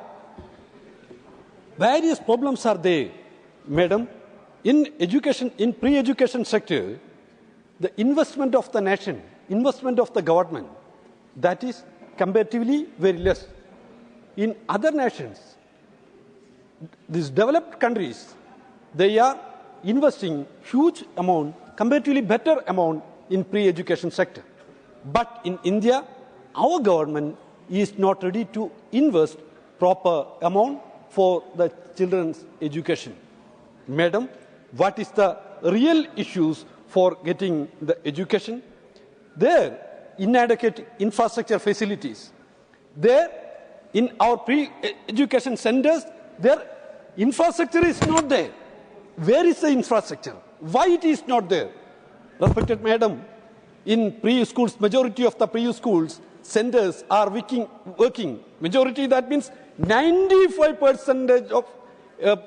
Various problems are there, Madam. In education, in pre-education sector, the investment of the nation, investment of the government, that is comparatively very less. In other nations, these developed countries, they are investing huge amount, comparatively better amount in pre-education sector. But in India, our government is not ready to invest proper amount for the children's education. Madam, what is the real issues for getting the education? There, inadequate infrastructure facilities. There, in our pre-education centers, their infrastructure is not there. Where is the infrastructure? Why it is not there? Respected Madam, in pre-schools, majority of the pre-schools centers are working. Majority, that means 95% of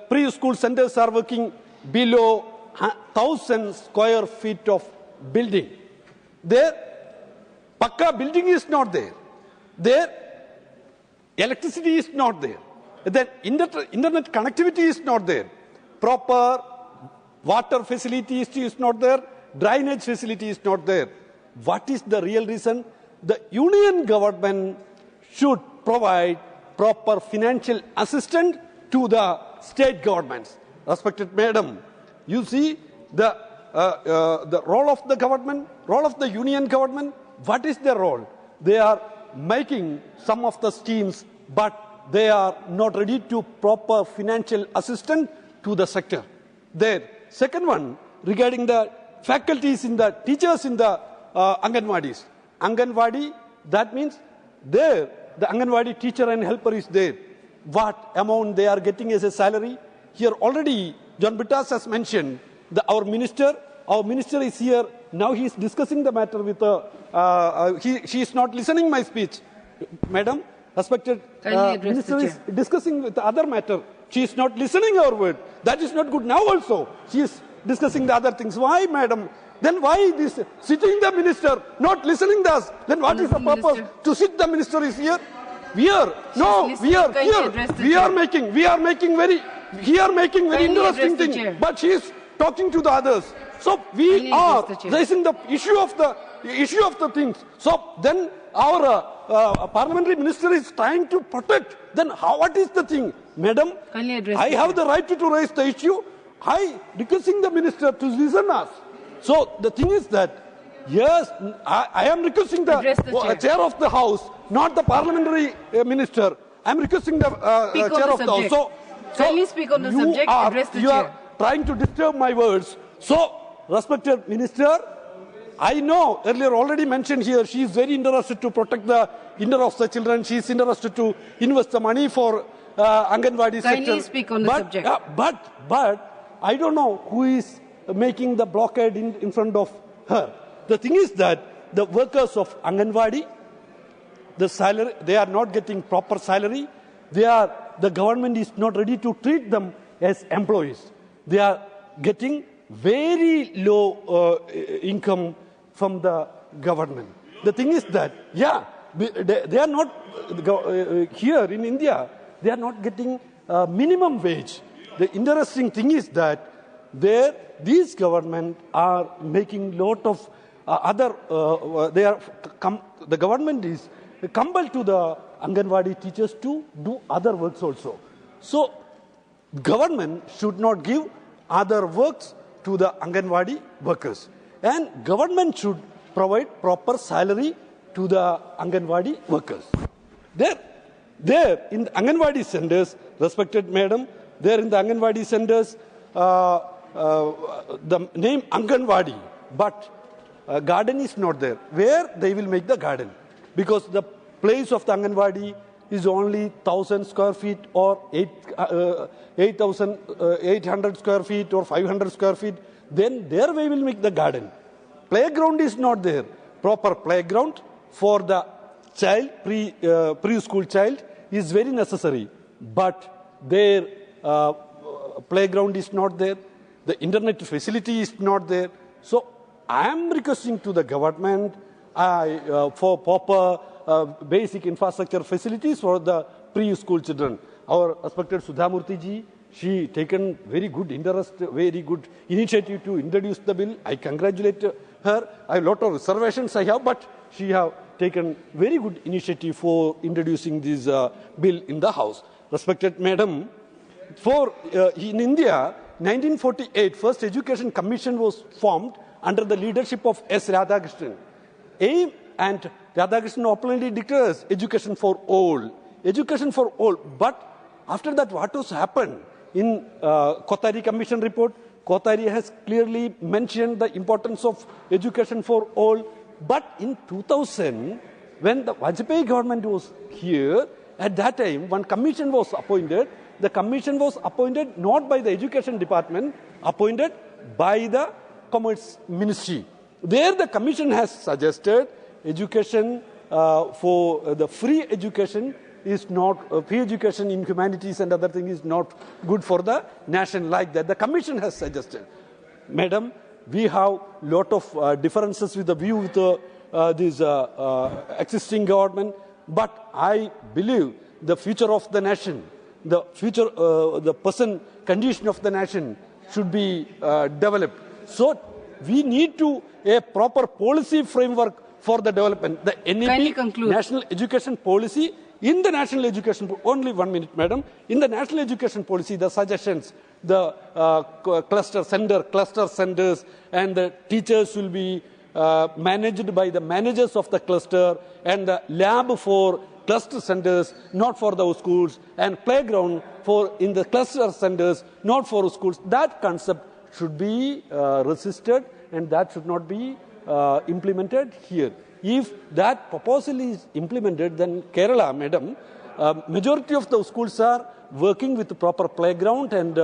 preschool centers are working below 1,000 square feet of building. There, Pakka building is not there. There, electricity is not there. Then internet connectivity is not there. Proper water facilities is not there. Drainage facility is not there. What is the real reason? The union government should provide proper financial assistance to the state governments. Respected Madam, you see the role of the government, role of the union government. What is their role? They are making some of the schemes, but they are not ready to proper financial assistance to the sector. There. Second one, regarding the faculties in the teachers in the Anganwadis. Anganwadi, that means there, the Anganwadi teacher and helper is there. What amount they are getting as a salary? Here already, John Bittas has mentioned, our minister is here. Now he is discussing the matter with, she is not listening my speech. Madam, respected minister is discussing with the other matter. She is not listening our word. That is not good now also. She is discussing the other things. Why, madam? Then why this sitting the minister, not listening to us? Then what is the purpose to sit the minister is here? We are here. We are making very interesting thing. But she is talking to the others. So we are raising the issue of the things. So then our parliamentary minister is trying to protect. Then what is the thing? Madam, I have the right to raise the issue. I requesting the minister to listen us. So the thing is that, yes, I am requesting the chair of the house, not the parliamentary minister. I am requesting the chair of the house. So kindly speak on the subject, address the chair. You are trying to disturb my words. So, respected minister, I know earlier already mentioned here, she is very interested to protect the interests of the children. She is interested to invest the money for Anganwadi sector. Kindly speak on the subject. But I don't know who is making the blockade in front of her. The thing is that the workers of Anganwadi, the salary, they are not getting proper salary. The government is not ready to treat them as employees. They are getting very low income from the government. The thing is that, they are not, here in India, they are not getting minimum wage. The interesting thing is that these government are making lot of the government is compelled to the Anganwadi teachers to do other works also. So, government should not give other works to the Anganwadi workers. And government should provide proper salary to the Anganwadi workers. There in the Anganwadi centers, respected madam, there in the Anganwadi centers, the name Anganwadi, but garden is not there. Where they will make the garden? Because the place of the Anganwadi is only 1,000 square feet or 8,800 square feet or 500 square feet. Then there we will make the garden. Playground is not there. Proper playground for the child, preschool child is very necessary. But their playground is not there. The internet facility is not there. So I am requesting to the government for proper basic infrastructure facilities for the preschool children. Our respected Sudhamurthy ji, she taken very good interest, very good initiative to introduce the bill. I congratulate her. I have a lot of reservations but she have taken very good initiative for introducing this bill in the House. Respected Madam, in India, 1948, First Education Commission was formed under the leadership of S. Radhakrishnan. Aim and Radhakrishnan openly declares education for all. Education for all. But after that, what has happened? In Kothari Commission report, Kothari has clearly mentioned the importance of education for all. But in 2000, when the Vajpayee government was here, at that time, one commission was appointed. The commission was appointed not by the education department, appointed by the Commerce Ministry. There the commission has suggested education for the free education is not, free education in humanities and other things is not good for the nation like that. The commission has suggested. Madam, we have lot of differences with the view with this existing government, but I believe the future of the nation, the future, the person condition of the nation should be developed. So we need to a proper policy framework for the development. The NEP, National Education Policy, in the National Education, only 1 minute, madam, in the National Education Policy, the suggestions, the cluster centers, and the teachers will be managed by the managers of the cluster, and the lab for cluster centers, not for the schools, and playground for in the cluster centers, not for schools. That concept should be resisted, and that should not be implemented here. If that proposal is implemented, then Kerala, madam, majority of the schools are working with the proper playground and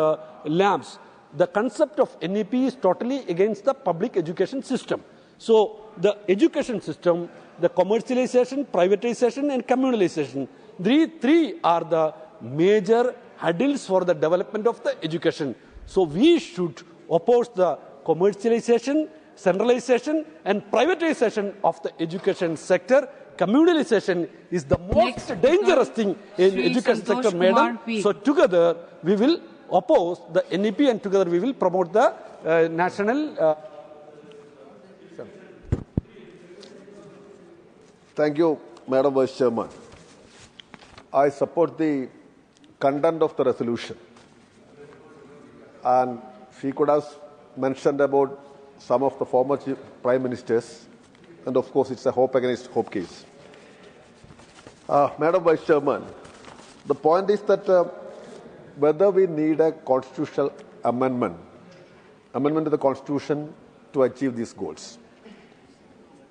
labs. The concept of NEP is totally against the public education system. So the education system, the commercialization, privatization, and communalization, three are the major hurdles for the development of the education. So we should oppose the commercialization, centralization, and privatization of the education sector. Communalization is the most dangerous thing in education sector, madam. So together we will oppose the NEP, and together we will promote the national. Thank you, Madam Vice Chairman. I support the content of the resolution. And she could have mentioned about some of the former prime ministers, and of course it's a hope against hope case. Madam Vice Chairman, the point is that whether we need a constitutional amendment to the Constitution to achieve these goals.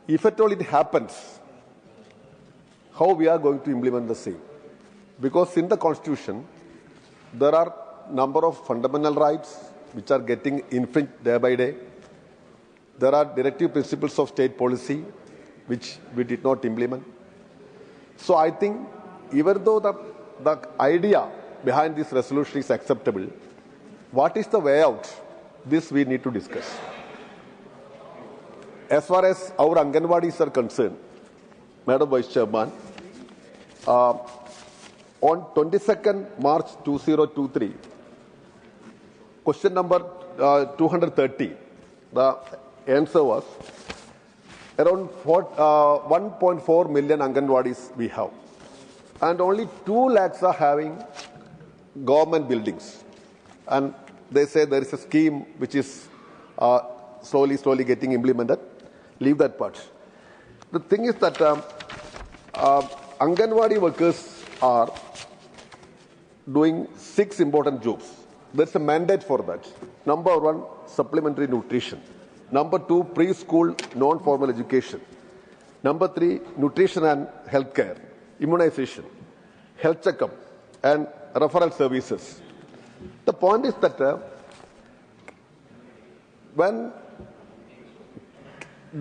If at all it happens, how we are going to implement the same? Because in the Constitution, there are number of fundamental rights which are getting infringed day by day. There are directive principles of state policy which we did not implement. So I think even though the idea behind this resolution is acceptable, what is the way out? This we need to discuss. As far as our Anganwadis are concerned, Madam Vice Chairman, on 22nd March 2023, question number 230, the answer was around 1.4 million Anganwadis we have. And only 2 lakhs are having government buildings. And they say there is a scheme which is slowly getting implemented. Leave that part. The thing is that Anganwadi workers are doing 6 important jobs. There's a mandate for that. Number 1, supplementary nutrition. Number 2, preschool non-formal education. Number 3, nutrition and health care, immunization, health checkup, and referral services. The point is that when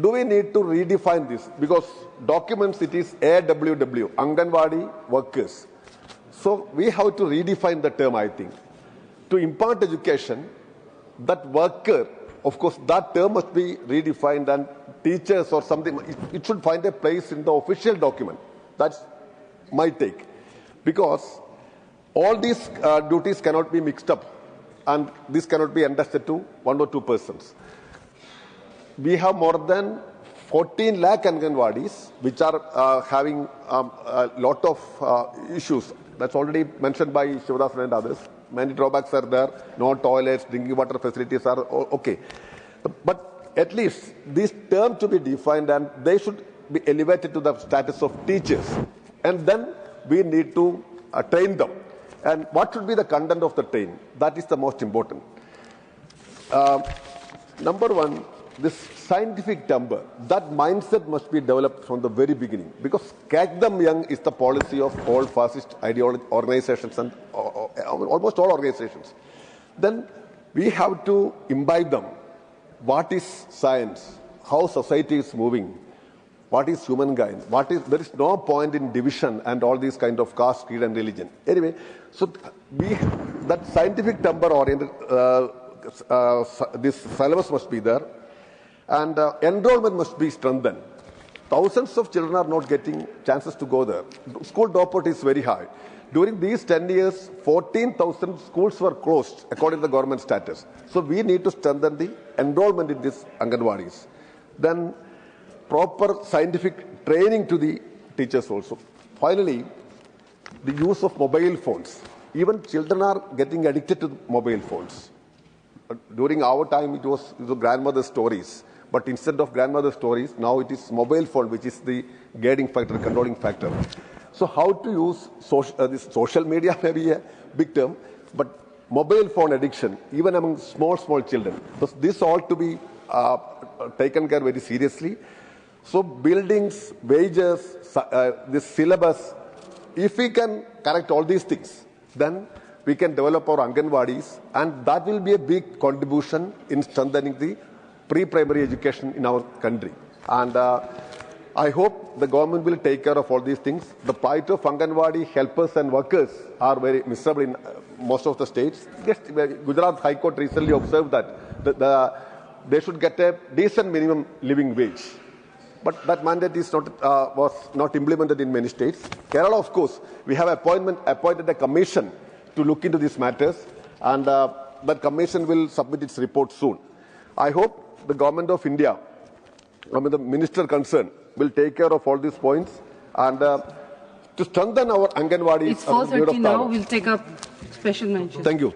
do we need to redefine this? Because documents it is AWW, Anganwadi workers. So we have to redefine the term, I think. To impart education, that worker, of course, that term must be redefined, and teachers or something, it should find a place in the official document. That's my take. Because all these duties cannot be mixed up, and this cannot be entrusted to 1 or 2 persons. We have more than 14 lakh Anganwadis which are having a lot of issues. That's already mentioned by Shivadas and others. Many drawbacks are there. No toilets, drinking water facilities are okay. But at least this term to be defined, and they should be elevated to the status of teachers. And then we need to train them. And what should be the content of the training? That is the most important. Number one, this scientific temper, that mindset must be developed from the very beginning, because catch them young is the policy of all fascist ideology organizations and almost all organizations. Then we have to imbibe them. What is science? How society is moving? What is humankind? There is no point in division and all these kind of caste, creed and religion. Anyway, so that scientific temper oriented, this syllabus must be there. And enrollment must be strengthened. Thousands of children are not getting chances to go there. School dropout is very high. During these 10 years, 14,000 schools were closed according to the government status. So we need to strengthen the enrollment in these Anganwadis. Then proper scientific training to the teachers also. Finally, the use of mobile phones. Even children are getting addicted to mobile phones. During our time, it was grandmother's stories. But instead of grandmother's stories, now it is mobile phone, which is the guiding factor, controlling factor. So how to use this social media may be a big term, but mobile phone addiction, even among small children. So this ought to be taken care very seriously. So buildings, wages, this syllabus, if we can correct all these things, then we can develop our Anganwadis, and that will be a big contribution in strengthening the pre-primary education in our country. And I hope the government will take care of all these things. The plight of Anganwadi helpers and workers are very miserable in most of the states. Gujarat High Court recently observed that they should get a decent minimum living wage. But that mandate is was not implemented in many states. Kerala, of course, we have appointed a commission to look into these matters, and that commission will submit its report soon. I hope the government of India, the minister concerned, will take care of all these points, and to strengthen our Anganwadis. It's 4:30 now. We'll take up special mention. Thank you.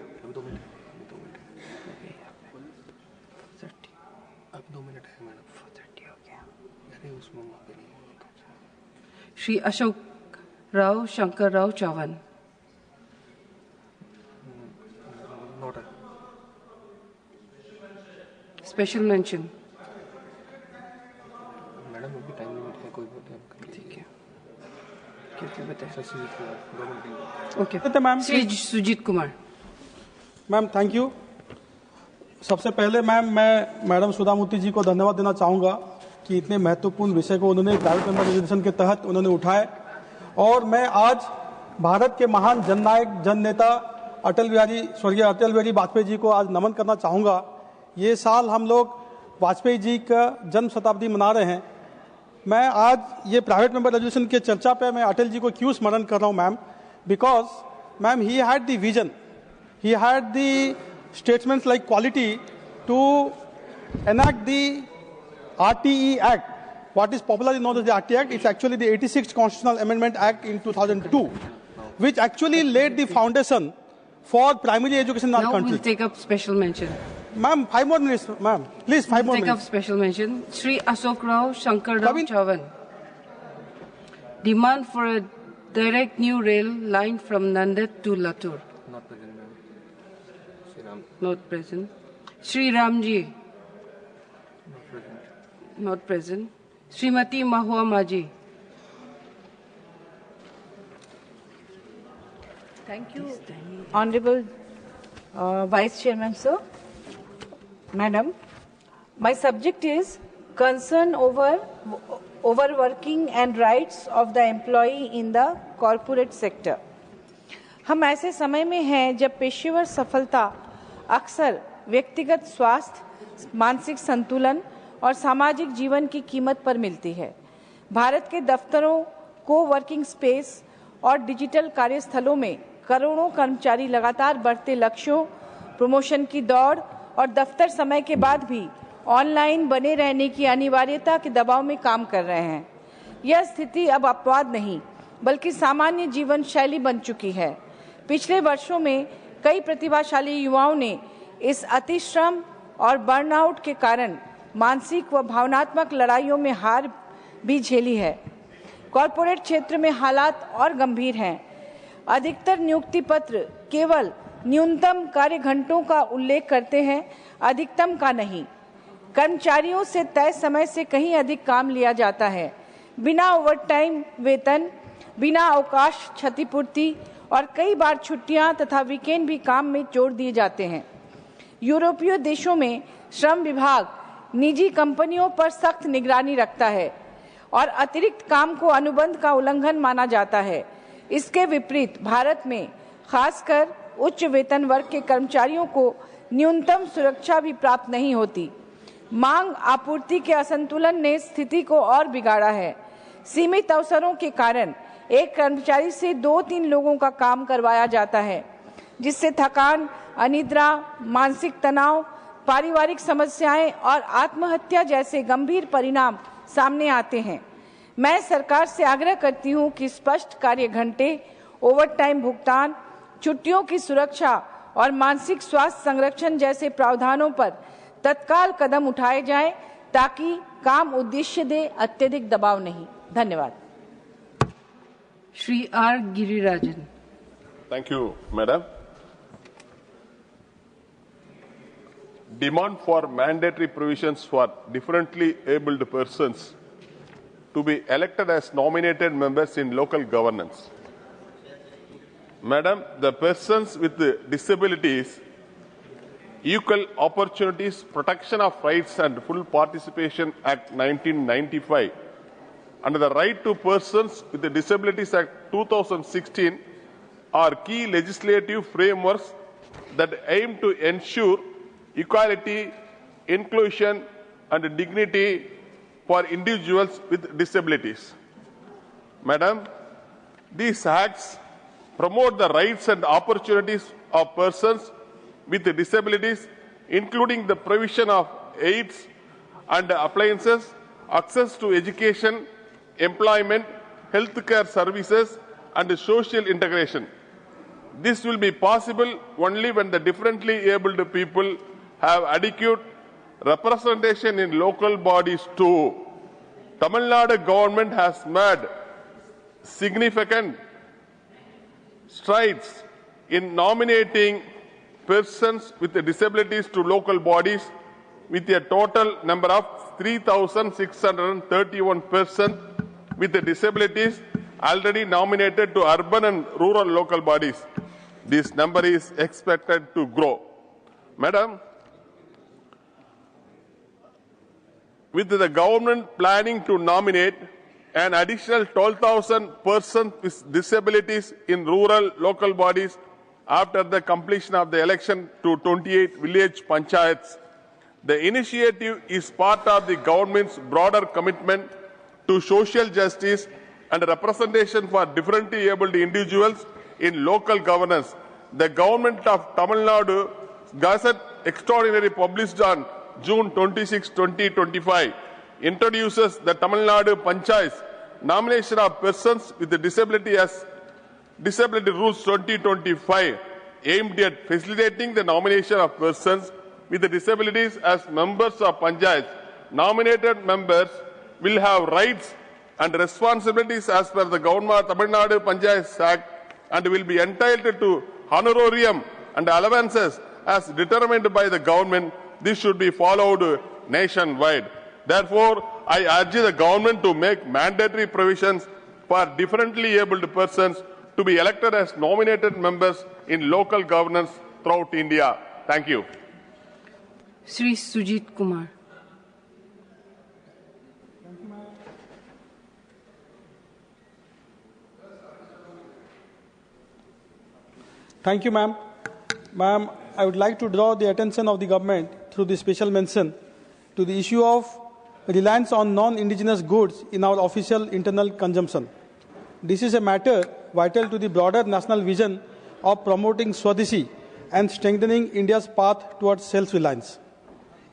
Shri Ashok Rao Shankar Rao Chavan. Special mention. Madam अभी time limit है कोई ठीक है क्या बताएं okay ma'am Shri Sujeet Kumar ma'am thank you सबसे पहले ma'am मैं मैडम सुधा मूर्ति जी को धन्यवाद देना चाहूँगा कि इतने महत्वपूर्ण विषय को उन्होंने प्राइवेट मेंबर रेजोल्यूशन के तहत उन्होंने उठाए और मैं आज भारत के महान जननायक जननेता स्वर्गीय अटल बिहारी वाजपेयी जी को आज नमन करना चाहूँगा। ये साल हम लोग वाजपेयी जी का जन्म शताब्दी मना रहे हैं। मैं आज ये प्राइवेट मेंबर रेजोल्यूशन के चर्चा पे मैं अटल जी को क्यों स्मरण कर रहा हूँ ma'am, because ma'am he had the vision, he had the statements like quality to enact the RTE Act. What is popularly known as the RTE Act, it's actually the 86th Constitutional Amendment Act in 2002, which actually laid the foundation for primary education in our country. Now we'll take up special mention. Ma'am, 5 more minutes, ma'am. Please, 5 more minutes. Take up special mention. Shri Ashok Rao Shankar Rao Chavan. Demand for a direct new rail line from Nanded to Latur. Not present, ma'am. Shri Ram. Not present. Shri Ramji. Not present. Not present. Srimati Mahua Maji. Thank you, Honorable Vice Chairman, sir. Madam, my subject is concern over overworking and rights of the employee in the corporate sector. हम ऐसे समय में हैं जब पेशेवर सफलता अक्सर व्यक्तिगत स्वास्थ्य, मानसिक संतुलन और सामाजिक जीवन की कीमत पर मिलती है। भारत के दफ्तरों, को-वर्किंग स्पेस और डिजिटल कार्यस्थलों में करोड़ों कर्मचारी लगातार बढ़ते लक्ष्यों, प्रमोशन की दौड़ और दफ्तर समय के बाद भी ऑनलाइन बने रहने की अनिवार्यता के दबाव में काम कर रहे हैं। यह स्थिति अब अपवाद नहीं बल्कि सामान्य जीवन शैली बन चुकी है। पिछले वर्षों में कई प्रतिभाशाली युवाओं ने इस अतिश्रम और बर्नआउट के कारण मानसिक व भावनात्मक लड़ाइयों में हार भी झेली है। कॉरपोरेट क्षेत्र में हालात और गंभीर हैं। अधिकतर नियुक्ति पत्र केवल न्यूनतम कार्य घंटों का उल्लेख करते हैं, अधिकतम का नहीं। कर्मचारियों से तय समय से कहीं अधिक काम लिया जाता है, बिना ओवरटाइम वेतन, बिना अवकाश क्षतिपूर्ति और कई बार छुट्टियां तथा वीकेंड भी काम में जोड़ दिए जाते हैं। यूरोपीय देशों में श्रम विभाग निजी कंपनियों पर सख्त निगरानी रखता है और अतिरिक्त काम को अनुबंध का उल्लंघन माना जाता है। इसके विपरीत भारत में खासकर उच्च वेतन वर्ग के कर्मचारियों को न्यूनतम सुरक्षा भी प्राप्त नहीं होती। मांग आपूर्ति के असंतुलन ने स्थिति को और बिगाड़ा है। सीमित अवसरों के कारण एक कर्मचारी से 2-3 लोगों का काम करवाया जाता है, जिससे थकान, अनिद्रा, मानसिक तनाव, पारिवारिक समस्याएं और आत्महत्या जैसे गंभीर परिणाम सामने आते हैं। मैं सरकार से आग्रह करती हूं कि स्पष्ट कार्य घंटे, ओवरटाइम भुगतान, छुट्टियों की सुरक्षा और मानसिक स्वास्थ्य संरक्षण जैसे प्रावधानों पर तत्काल कदम उठाए जाएं, ताकि काम उद्देश्य दे, अत्यधिक दबाव नहीं। धन्यवाद। Shri R Girirajan. Thank you, Madam. Demand for mandatory provisions for differently abled persons to be elected as nominated members in local governance. Madam, the persons with disabilities, Equal Opportunities, Protection of Rights and Full Participation Act 1995 and the Right to Persons with Disabilities Act 2016 are key legislative frameworks that aim to ensure equality, inclusion and dignity for individuals with disabilities. Madam, these acts promote the rights and opportunities of persons with disabilities, including the provision of aids and appliances, access to education, employment, healthcare services, and social integration. This will be possible only when the differently abled people have adequate representation in local bodies too. Tamil Nadu government has made significant strides in nominating persons with disabilities to local bodies, with a total number of 3,631 persons with disabilities already nominated to urban and rural local bodies. This number is expected to grow. Madam, with the government planning to nominate an additional 12,000 persons with disabilities in rural local bodies after the completion of the election to 28 village panchayats, the initiative is part of the government's broader commitment to social justice and representation for differently abled individuals in local governance. The government of Tamil Nadu Gazette Extraordinary published on June 26, 2025 introduces the Tamil Nadu Panchayats nomination of persons with a disability as Disability Rules 2025, aimed at facilitating the nomination of persons with disabilities as members of Panchayats. Nominated members will have rights and responsibilities as per the Government of Tamil Nadu Panchayats Act and will be entitled to honorarium and allowances as determined by the government. This should be followed nationwide. Therefore, I urge the government to make mandatory provisions for differently abled persons to be elected as nominated members in local governance throughout India. Thank you. Shri Sujit Kumar. Thank you, ma'am. Ma'am, I would like to draw the attention of the government through the special mention to the issue of reliance on non-indigenous goods in our official internal consumption. This is a matter vital to the broader national vision of promoting Swadeshi and strengthening India's path towards self-reliance.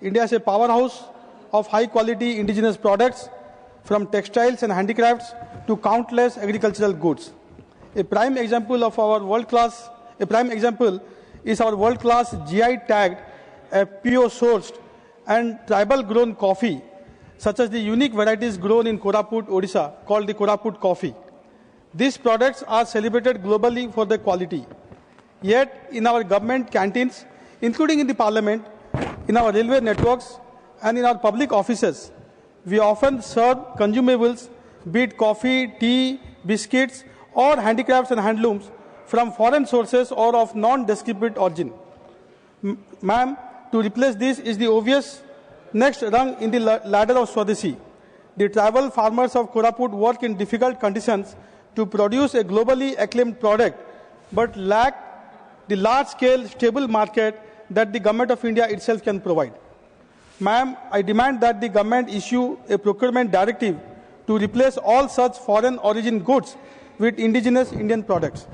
India is a powerhouse of high-quality indigenous products, from textiles and handicrafts to countless agricultural goods. A prime example is our world-class GI tagged, PO sourced and tribal grown coffee such as the unique varieties grown in Koraput, Odisha, called the Koraput coffee. These products are celebrated globally for their quality. Yet, in our government canteens, including in the parliament, in our railway networks, and in our public offices, we often serve consumables, be it coffee, tea, biscuits, or handicrafts and handlooms from foreign sources or of non-descriptive origin. Ma'am, to replace this is the obvious next rung in the ladder of Swadeshi. The tribal farmers of Koraput work in difficult conditions to produce a globally acclaimed product, but lack the large-scale, stable market that the Government of India itself can provide. Ma'am, I demand that the government issue a procurement directive to replace all such foreign origin goods with indigenous Indian products.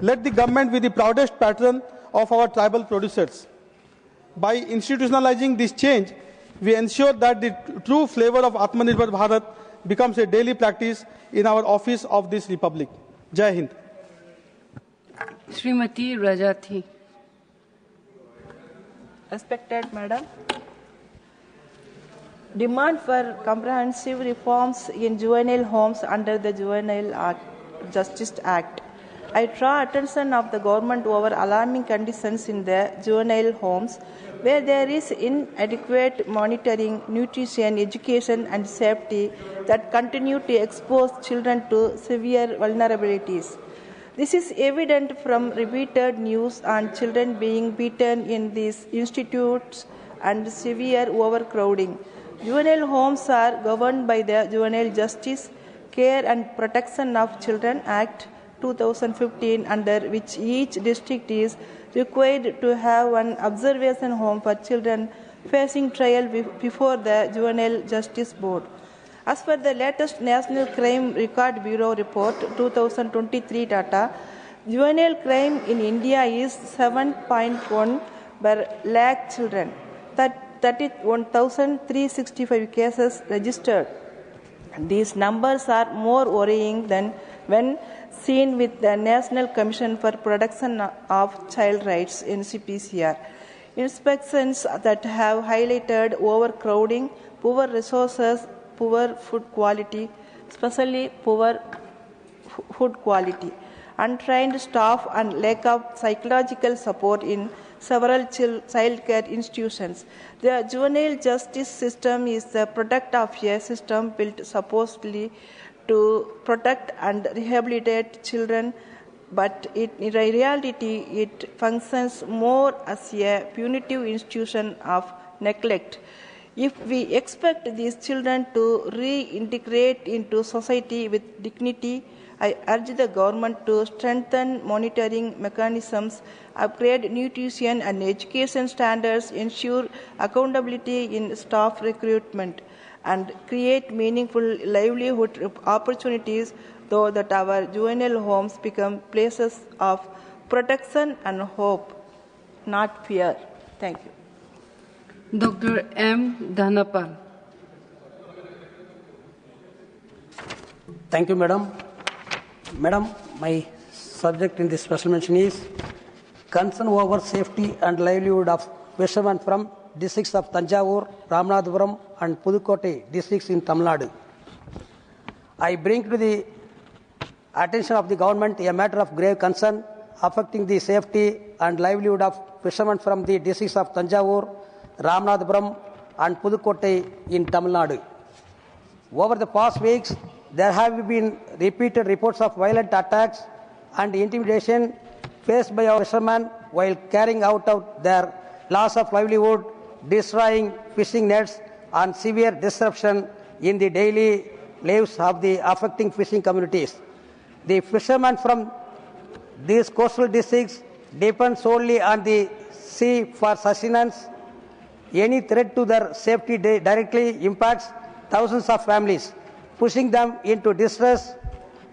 Let the government be the proudest patron of our tribal producers. By institutionalizing this change, we ensure that the true flavor of Atmanirbhar Bharat becomes a daily practice in our office of this Republic. Jai Hind. Srimati Rajathi. Respected Madam, demand for comprehensive reforms in juvenile homes under the Juvenile Justice Act. I draw attention of the government over alarming conditions in the juvenile homes where there is inadequate monitoring, nutrition, education and safety that continue to expose children to severe vulnerabilities. This is evident from repeated news on children being beaten in these institutes and severe overcrowding. Juvenile homes are governed by the Juvenile Justice, Care and Protection of Children Act 2015, under which each district is required to have an observation home for children facing trial before the Juvenile Justice Board. As per the latest National Crime Record Bureau report 2023 data, juvenile crime in India is 7.1 per lakh children. That is 1,365 cases registered. These numbers are more worrying than when seen with the National Commission for Protection of Child Rights (NCPCR). Inspections that have highlighted overcrowding, poor resources, poor food quality, especially poor food quality, untrained staff and lack of psychological support in several child care institutions. The juvenile justice system is the product of a system built supposedly to protect and rehabilitate children, but in reality it functions more as a punitive institution of neglect. If we expect these children to reintegrate into society with dignity, I urge the government to strengthen monitoring mechanisms, upgrade nutrition and education standards, ensure accountability in staff recruitment, and create meaningful livelihood opportunities so that our juvenile homes become places of protection and hope, not fear. Thank you. Dr. M. Dhanapal. Thank you, Madam. Madam, my subject in this special mention is concern over safety and livelihood of fishermen from districts of Tanjavur, Ramanathapuram and Pudukkottai districts in Tamil Nadu. I bring to the attention of the government a matter of grave concern affecting the safety and livelihood of fishermen from the districts of Tanjavur, Ramanathapuram and Pudukkottai in Tamil Nadu. Over the past weeks, there have been repeated reports of violent attacks and intimidation faced by our fishermen while carrying out their loss of livelihood, destroying fishing nets and severe disruption in the daily lives of the affecting fishing communities. The fishermen from these coastal districts depend solely on the sea for sustenance. Any threat to their safety directly impacts thousands of families, pushing them into distress.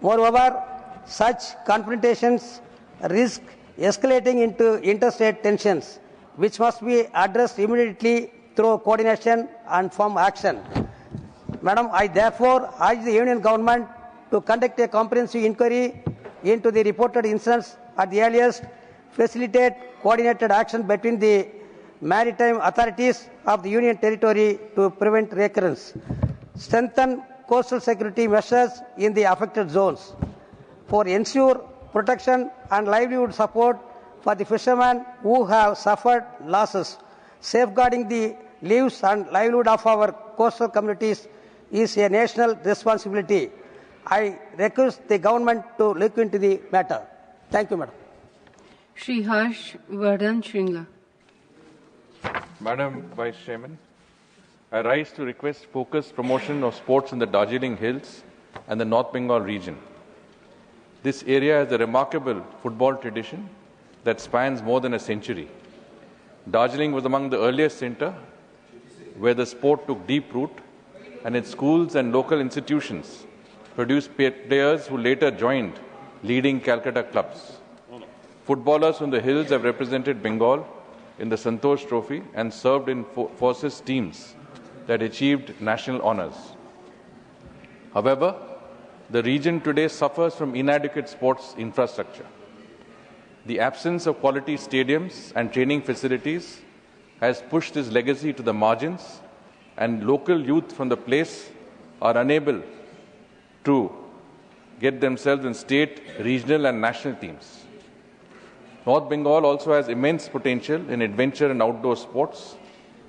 Moreover, such confrontations risk escalating into interstate tensions, which must be addressed immediately through coordination and firm action. Madam, I therefore urge the Union Government to conduct a comprehensive inquiry into the reported incidents at the earliest, facilitate coordinated action between the maritime authorities of the Union Territory to prevent recurrence, strengthen coastal security measures in the affected zones, for ensure protection and livelihood support for the fishermen who have suffered losses. Safeguarding the lives and livelihood of our coastal communities is a national responsibility. I request the government to look into the matter. Thank you, Madam. Shri Harsh Vardhan Shringla. Madam Vice Chairman, I rise to request focused promotion of sports in the Darjeeling Hills and the North Bengal region. This area has a remarkable football tradition that spans more than a century. Darjeeling was among the earliest centers where the sport took deep root, and its schools and local institutions produced players who later joined leading Calcutta clubs. Footballers from the hills have represented Bengal in the Santosh Trophy and served in forces teams that achieved national honours. However, the region today suffers from inadequate sports infrastructure. The absence of quality stadiums and training facilities has pushed this legacy to the margins, and local youth from the place are unable to get themselves in state, regional and national teams. North Bengal also has immense potential in adventure and outdoor sports.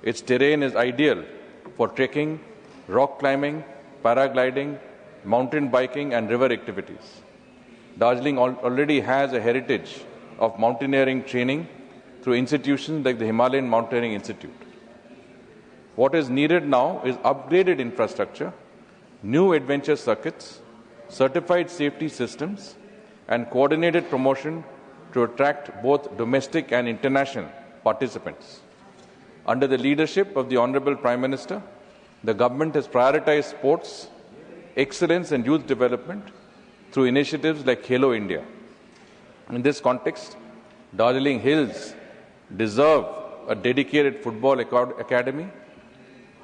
Its terrain is ideal for trekking, rock climbing, paragliding, mountain biking and river activities. Darjeeling already has a heritage of mountaineering training through institutions like the Himalayan Mountaineering Institute. What is needed now is upgraded infrastructure, new adventure circuits, certified safety systems, and coordinated promotion to attract both domestic and international participants. Under the leadership of the Honorable Prime Minister, the government has prioritized sports, excellence and youth development through initiatives like Khelo India. In this context, Darjeeling Hills deserve a dedicated football academy,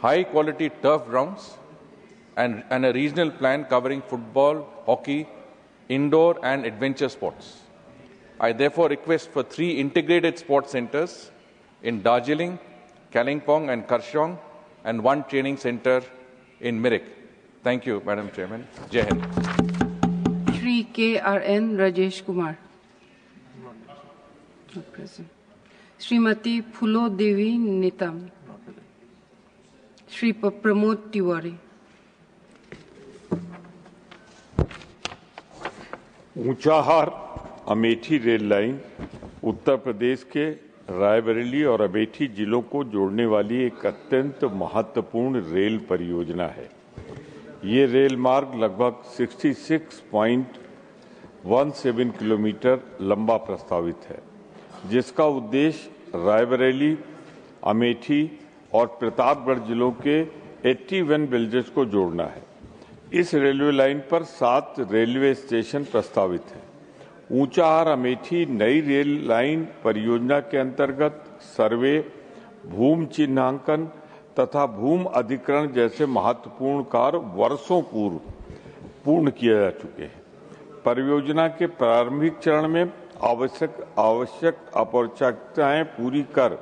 high-quality turf grounds, and a regional plan covering football, hockey, indoor and adventure sports. I therefore request for 3 integrated sports centers in Darjeeling, Kalimpong and Karsong, and 1 training center in Mirik. Thank you, Madam Chairman. Jai Hind. Shri K.R.N. Rajesh Kumar. Not present. Srimati Phulo Devi Netam. Shri Pramod Tiwari. Unchahar Amethi rail line Uttar Pradesh के रायबरेली और अमेठी जिलों को जोड़ने वाली एक अत्यंत महत्वपूर्ण rail परियोजना है। ये रेल मार्ग लगभग 66.17 किलोमीटर लंबा प्रस्तावित है, जिसका उद्देश्य रायबरेली, अमेठी और प्रतापगढ़ जिलों के 81 विलेजेस को जोड़ना है। इस रेलवे लाइन पर 7 रेलवे स्टेशन प्रस्तावित हैं। ऊंचाहार अमेठी नई रेल लाइन परियोजना के अंतर्गत सर्वे, भूमि चिन्हांकन तथा भूमि अधिग्रहण जैसे महत्वपूर्ण कार्य वर्षों पूर्व पूर्ण किए जा चुके हैं। परियोजना के प्रारंभिक चरण में आवश्यक औपचारिकताएं पूरी कर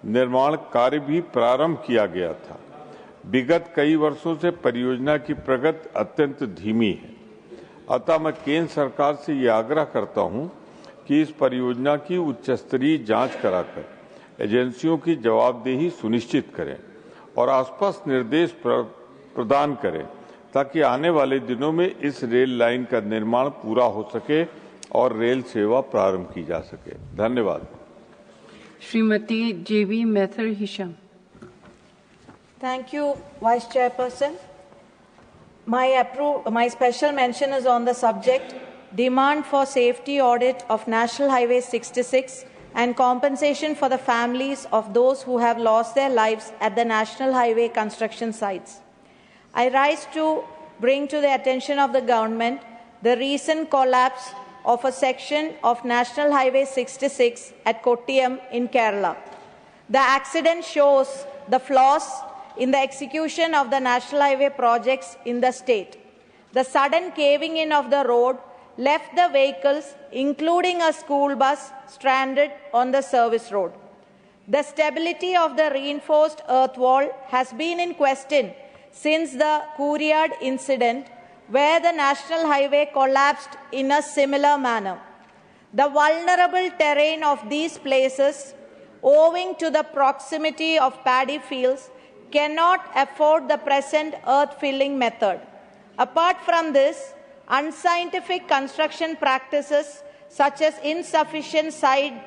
निर्माण कार्य भी प्रारंभ किया गया था। विगत कई वर्षों से परियोजना की प्रगति अत्यंत धीमी है। अतः मैं केंद्र सरकार से ये आग्रह करता हूं कि इस परियोजना की उच्च स्तरीय जांच कराकर एजेंसियों की जवाबदेही सुनिश्चित करें और स्पष्ट निर्देश प्रदान करें, ताकि आने वाले दिनों में इस रेल लाइन का निर्माण पूरा हो सके और रेल सेवा प्रारंभ की जा सके। धन्यवाद। श्रीमती जेबी मैथर Hisham. Thank you, Vice Chairperson. My special mention is on the subject, demand for safety audit of National Highway 66 and compensation for the families of those who have lost their lives at the National Highway construction sites. I rise to bring to the attention of the government the recent collapse of a section of National Highway 66 at Kottayam in Kerala. The accident shows the flaws in the execution of the National Highway projects in the state. The sudden caving in of the road left the vehicles, including a school bus, stranded on the service road. The stability of the reinforced earth wall has been in question since the Courtyard incident, where the national highway collapsed in a similar manner. The vulnerable terrain of these places, owing to the proximity of paddy fields, cannot afford the present earth-filling method. Apart from this, unscientific construction practices such as insufficient side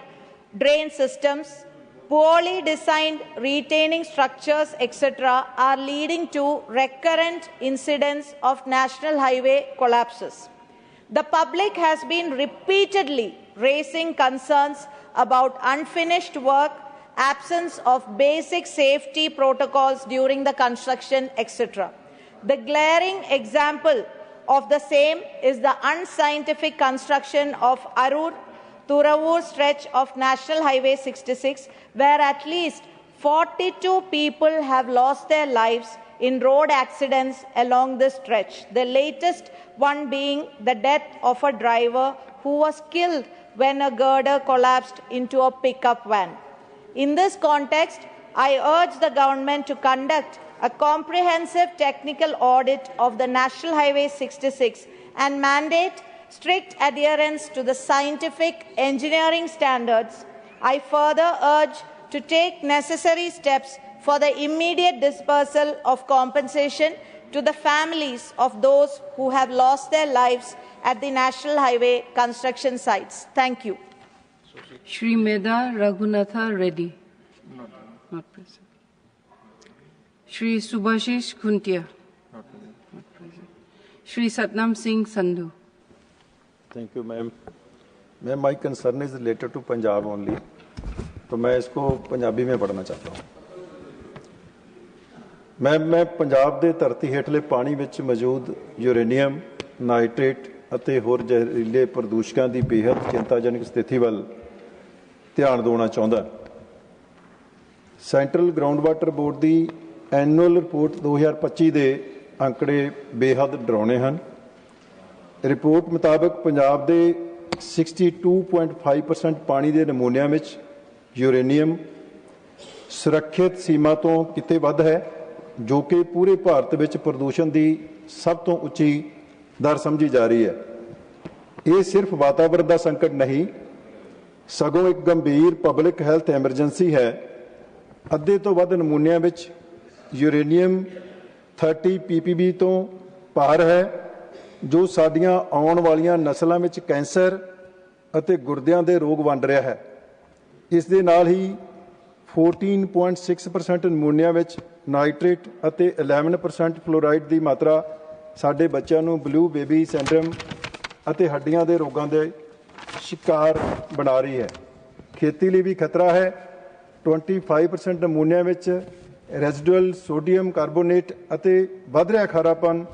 drain systems, poorly designed retaining structures, etc., are leading to recurrent incidents of national highway collapses. The public has been repeatedly raising concerns about unfinished work, absence of basic safety protocols during the construction, etc. The glaring example of the same is the unscientific construction of Arur-Thuravur stretch of National Highway 66, where at least 42 people have lost their lives in road accidents along this stretch, the latest one being the death of a driver who was killed when a girder collapsed into a pickup van. In this context, I urge the government to conduct a comprehensive technical audit of the National Highway 66 and mandate strict adherence to the scientific engineering standards. I further urge to take necessary steps for the immediate dispersal of compensation to the families of those who have lost their lives at the National Highway construction sites. Thank you. Shri Medha Raghunatha Reddy. Not present. Shri Subhashish Khuntia. Not present. Shri Satnam Singh Sandhu. Thank you, ma'am. Ma'am, my concern is related to Punjab only. तो मैं इसको पंजाबी में पढ़ना चाहता हूँ। मैं पंजाब ਦੇ ਧਰਤੀ ਹੇਠਲੇ ਪਾਣੀ ਵਿੱਚ ਮੌਜੂਦ ਯੂਰੇਨੀਅਮ, ਨਾਈਟ੍ਰੇਟ ਅਤੇ ਹੋਰ ਜ਼ਹਿਰੀਲੇ ਪ੍ਰਦੂਸ਼ਕਾਂ ਦੀ ਬੇਹੱਦ ਚਿੰਤਾਜਨਕ ਸਥਿਤੀ ਵੱਲ ਧਿਆਨ ਦਿਵਾਉਣਾ ਚਾਹੁੰਦਾ। ਸੈਂਟਰਲ ਗਰਾਊਂਡ ਵਾਟਰ ਬੋਰਡ ਦੀ ਐਨੂਅਲ ਰਿਪੋਰਟ 2025 ਦੇ ਅੰਕੜੇ ਬੇਹੱਦ ਡਰਾਉਣੇ ਹਨ। ਰਿਪੋਰਟ ਮੁਤਾਬਕ ਪੰਜਾਬ ਦੇ 62.5% ਪਾਣੀ ਦੇ ਨਮੂਨਿਆਂ ਵਿੱਚ ਯੂਰੇਨੀਅਮ ਸੁਰੱਖਿਅਤ ਸੀਮਾ ਤੋਂ ਕਿਤੇ ਵੱਧ ਹੈ, ਜੋ ਕਿ ਪੂਰੇ ਭਾਰਤ ਵਿੱਚ ਪ੍ਰਦੂਸ਼ਣ ਦੀ ਸਭ ਤੋਂ ਉੱਚੀ ਦਰ ਸਮਝੀ ਜਾ ਰਹੀ ਹੈ। ਇਹ ਸਿਰਫ ਵਾਤਾਵਰਣ ਦਾ ਸੰਕਟ ਨਹੀਂ, ਸਗੋਂ ਇੱਕ ਗੰਭੀਰ ਪਬਲਿਕ ਹੈਲਥ ਐਮਰਜੈਂਸੀ ਹੈ। ਅੱਧੇ ਤੋਂ ਵੱਧ ਨਮੂਨਿਆਂ ਵਿੱਚ ਯੂਰੇਨੀਅਮ 30 ppb ਤੋਂ ਪਾਰ ਹੈ, ਜੋ ਸਾਡੀਆਂ ਆਉਣ ਵਾਲੀਆਂ ਨਸਲਾਂ ਵਿੱਚ ਕੈਂਸਰ ਅਤੇ ਗੁਰਦਿਆਂ ਦੇ ਰੋਗ ਵੰਡ ਰਿਹਾ ਹੈ। ਇਸ ਦੇ ਨਾਲ ਹੀ 14.6% ਨਮੂਨਿਆਂ ਵਿੱਚ ਨਾਈਟ੍ਰੇਟ ਅਤੇ 11% ਫਲੋਰਾਈਡ ਦੀ ਮਾਤਰਾ ਸਾਡੇ ਬੱਚਿਆਂ ਨੂੰ ਬਲੂ ਬੇਬੀ ਸਿੰਡਰਮ ਅਤੇ ਹੱਡੀਆਂ ਦੇ ਰੋਗਾਂ ਦੇ ਸ਼ਿਕਾਰ ਬਣਾ ਰਹੀ ਹੈ। ਖੇਤੀ ਲਈ ਵੀ ਖਤਰਾ ਹੈ। 25% ਨਮੂਨਿਆਂ ਵਿੱਚ ਰੈਜ਼ੀਡੂਅਲ ਸੋਡੀਅਮ ਕਾਰਬੋਨੇਟ ਅਤੇ ਵੱਧ ਰਿਹਾ ਖਾਰਾਪਨ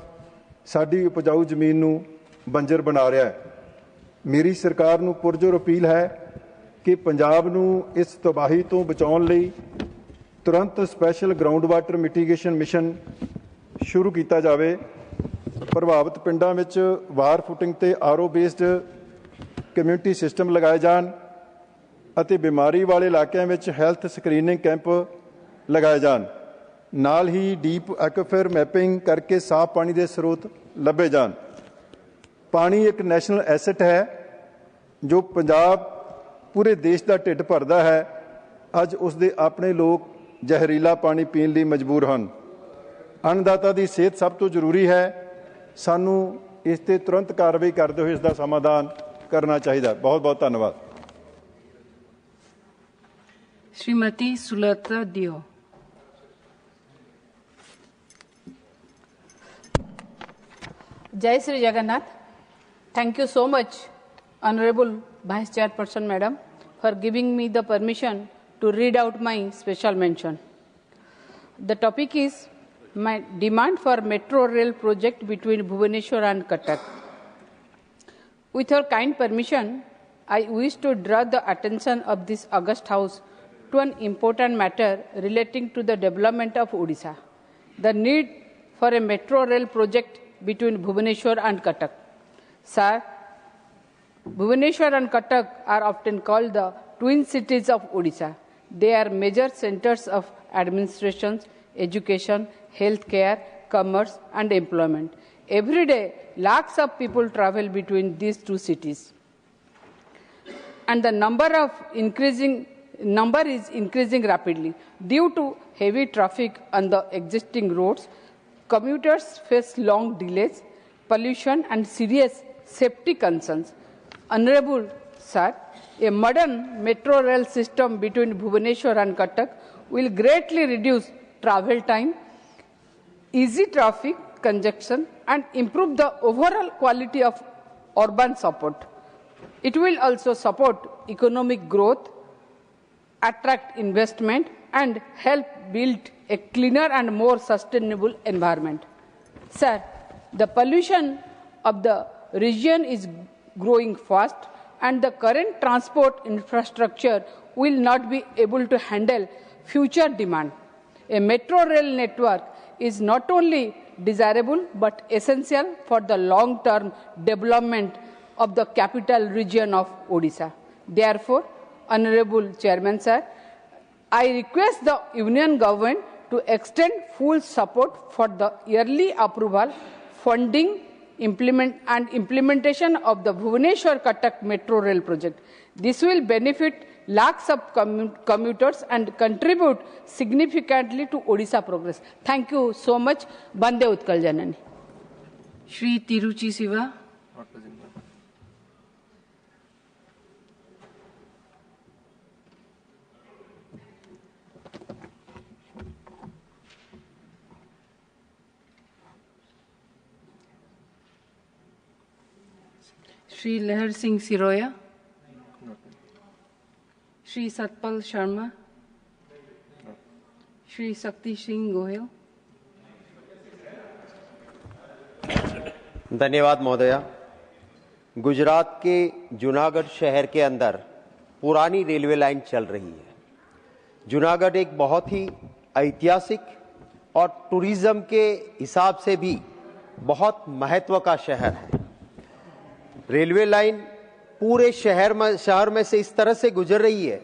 ਸਾਡੀ ਉਪਜਾਊ ਜ਼ਮੀਨ ਨੂੰ ਬੰਜਰ ਬਣਾ ਰਿਹਾ ਹੈ। ਮੇਰੀ ਸਰਕਾਰ ਨੂੰ ਪੁਰਜ਼ੋਰ ਅਪੀਲ ਹੈ ਕਿ ਪੰਜਾਬ ਨੂੰ ਇਸ ਤਬਾਹੀ ਤੋਂ ਬਚਾਉਣ ਲਈ ਤੁਰੰਤ ਸਪੈਸ਼ਲ ਗਰਾਊਂਡ ਵਾਟਰ ਮਿਟੀਗੇਸ਼ਨ ਮਿਸ਼ਨ ਸ਼ੁਰੂ ਕੀਤਾ ਜਾਵੇ। ਪ੍ਰਭਾਵਿਤ ਪਿੰਡਾਂ ਵਿੱਚ ਵਾਰ ਫੁਟਿੰਗ ਤੇ ਆਰਓ ਬੇਸਡ ਕਮਿਊਨਿਟੀ ਸਿਸਟਮ ਲਗਾਏ ਜਾਣ ਅਤੇ ਬਿਮਾਰੀ ਵਾਲੇ ਇਲਾਕਿਆਂ ਵਿੱਚ ਹੈਲਥ ਸਕਰੀਨਿੰਗ ਕੈਂਪ ਲਗਾਏ ਜਾਣ। ਨਾਲ ਹੀ ਡੀਪ ਐਕੁਆਫਰ ਮੈਪਿੰਗ ਕਰਕੇ ਸਾਫ਼ ਪਾਣੀ ਦੇ ਸਰੋਤ ਲੱਭੇ ਜਾਣ। ਪਾਣੀ ਇੱਕ ਨੈਸ਼ਨਲ ਐਸੈਟ ਹੈ ਜੋ ਪੰਜਾਬ ਪੂਰੇ ਦੇਸ਼ ਦਾ ਢਿੱਡ ਭਰਦਾ ਹੈ। ਅੱਜ ਉਸ ਦੇ ਆਪਣੇ ਲੋਕ ਜ਼ਹਿਰੀਲਾ ਪਾਣੀ ਪੀਣ ਲਈ ਮਜਬੂਰ ਹਨ। ਅੰਨਦਾਤਾ ਦੀ ਸਿਹਤ ਸਭ ਤੋਂ ਜ਼ਰੂਰੀ ਹੈ। ਸਾਨੂੰ ਇਸ ਤੇ ਤੁਰੰਤ ਕਾਰਵਾਈ ਕਰਦੇ ਹੋਏ ਇਸ ਦਾ ਸਮਾਧਾਨ ਕਰਨਾ ਚਾਹੀਦਾ। ਬਹੁਤ ਬਹੁਤ ਧੰਨਵਾਦ। Srimati Sulata Dio. Jai Sri Jagannath. Thank you so much, Honorable Vice Chairperson Madam, for giving me the permission to read out my special mention. The topic is my demand for metro rail project between Bhubaneswar and Cuttack. With your kind permission, I wish to draw the attention of this august House to an important matter relating to the development of Odisha, the need for a metro rail project between Bhubaneswar and Cuttack. Sir, Bhubaneswar and Cuttack are often called the twin cities of Odisha. They are major centers of administration, education, healthcare, commerce, and employment. Every day, lakhs of people travel between these two cities. And the number is increasing rapidly. Due to heavy traffic on the existing roads, commuters face long delays, pollution, and serious safety concerns. Honorable Sir, a modern metro rail system between Bhubaneswar and Cuttack will greatly reduce travel time, easy traffic congestion, and improve the overall quality of urban support. It will also support economic growth, attract investment, and help build a cleaner and more sustainable environment. Sir, the pollution of the region is growing fast, and the current transport infrastructure will not be able to handle future demand. A metro rail network is not only desirable but essential for the long-term development of the capital region of Odisha. Therefore, Honorable Chairman Sir, I request the Union Government to extend full support for the yearly approval, funding, implementation of the Bhubaneswar-Cuttack Metro Rail project. This will benefit lakhs of commuters and contribute significantly to Odisha progress. Thank you so much. Bande Utkal Janani. Shri Tiruchi Siva. Shri Lehar Singh Siroya. Shri Satpal Sharma. Shri Sakti Singh Gohel. धन्यवाद महोदया। गुजरात के जूनागढ़ शहर के अंदर पुरानी railway line चल रही है। जूनागढ़ एक बहुत ही ऐतिहासिक और टूरिज्म के हिसाब से भी बहुत महत्व का शहर है। रेलवे लाइन पूरे शहर में से इस तरह से गुजर रही है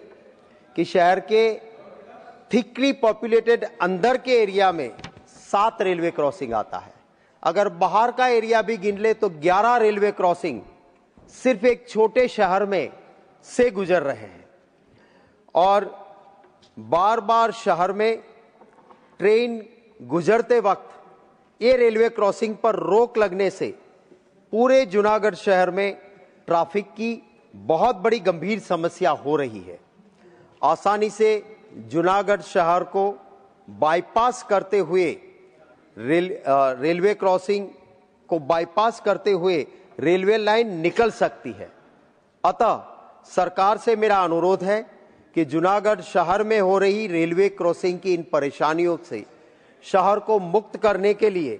कि शहर के थिकली पॉपुलेटेड अंदर के एरिया में 7 रेलवे क्रॉसिंग आता है। अगर बाहर का एरिया भी गिन ले तो 11 रेलवे क्रॉसिंग सिर्फ एक छोटे शहर में से गुजर रहे हैं। और बार बार शहर में ट्रेन गुजरते वक्त ये रेलवे क्रॉसिंग पर रोक लगने से पूरे जूनागढ़ शहर में ट्रैफिक की बहुत बड़ी गंभीर समस्या हो रही है। आसानी से जूनागढ़ शहर को बाईपास करते हुए रेलवे क्रॉसिंग को बाईपास करते हुए रेलवे लाइन निकल सकती है। अतः सरकार से मेरा अनुरोध है कि जूनागढ़ शहर में हो रही रेलवे क्रॉसिंग की इन परेशानियों से शहर को मुक्त करने के लिए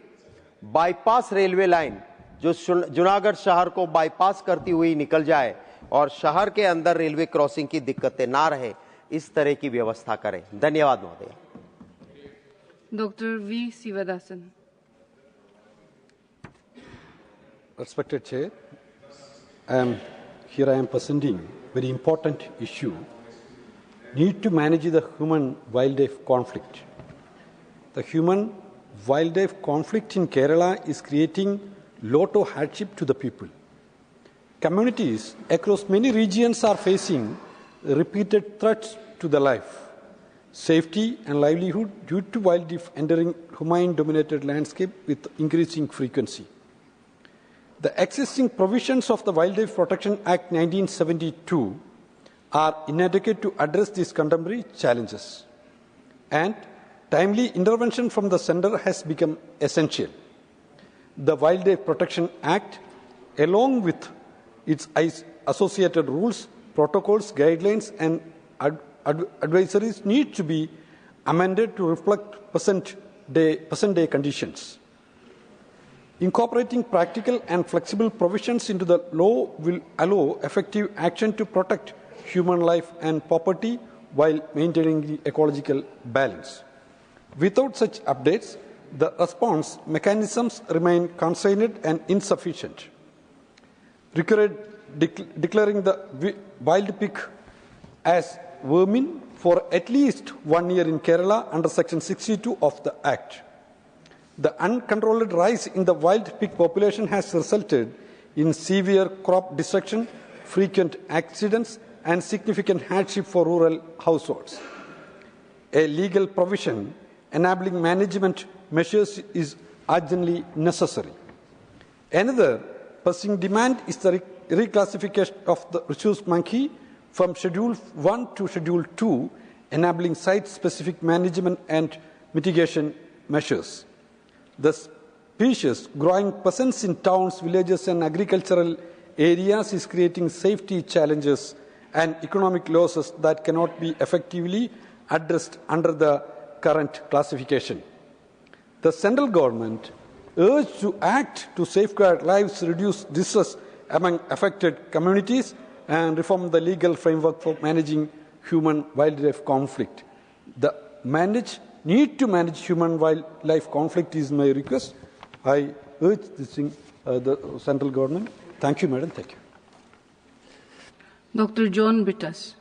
बाईपास रेलवे लाइन जो जूनागढ़ शहर को बाईपास करती हुई निकल जाए और शहर के अंदर रेलवे क्रॉसिंग की दिक्कतें ना रहे, इस तरह की व्यवस्था करें। धन्यवाद महोदय। Dr. V. Sivadasan. Respected Chair, I am presenting very important issue. Need to manage the human-wildlife conflict. The human-wildlife conflict in Kerala is creating lot of hardship to the people. Communities across many regions are facing repeated threats to their life, safety and livelihood due to wildlife entering human-dominated landscape with increasing frequency. The existing provisions of the Wildlife Protection Act 1972 are inadequate to address these contemporary challenges, and timely intervention from the centre has become essential. The Wildlife Protection Act, along with its associated rules, protocols, guidelines and advisories need to be amended to reflect present-day conditions. Incorporating practical and flexible provisions into the law will allow effective action to protect human life and property while maintaining the ecological balance. Without such updates, the response mechanisms remain constrained and insufficient. Declaring the wild pig as vermin for at least 1 year in Kerala under Section 62 of the Act. The uncontrolled rise in the wild pig population has resulted in severe crop destruction, frequent accidents, and significant hardship for rural households. A legal provision enabling management measures is urgently necessary. Another pressing demand is the reclassification of the rhesus monkey from Schedule 1 to Schedule 2, enabling site-specific management and mitigation measures. The species' growing presence in towns, villages, and agricultural areas is creating safety challenges and economic losses that cannot be effectively addressed under the current classification. The central government urged to act to safeguard lives, reduce distress among affected communities, and reform the legal framework for managing human-wildlife conflict. The need to manage human-wildlife conflict is my request. I urge this thing, the central government. Thank you, Madam. Thank you. Dr. John Bittas.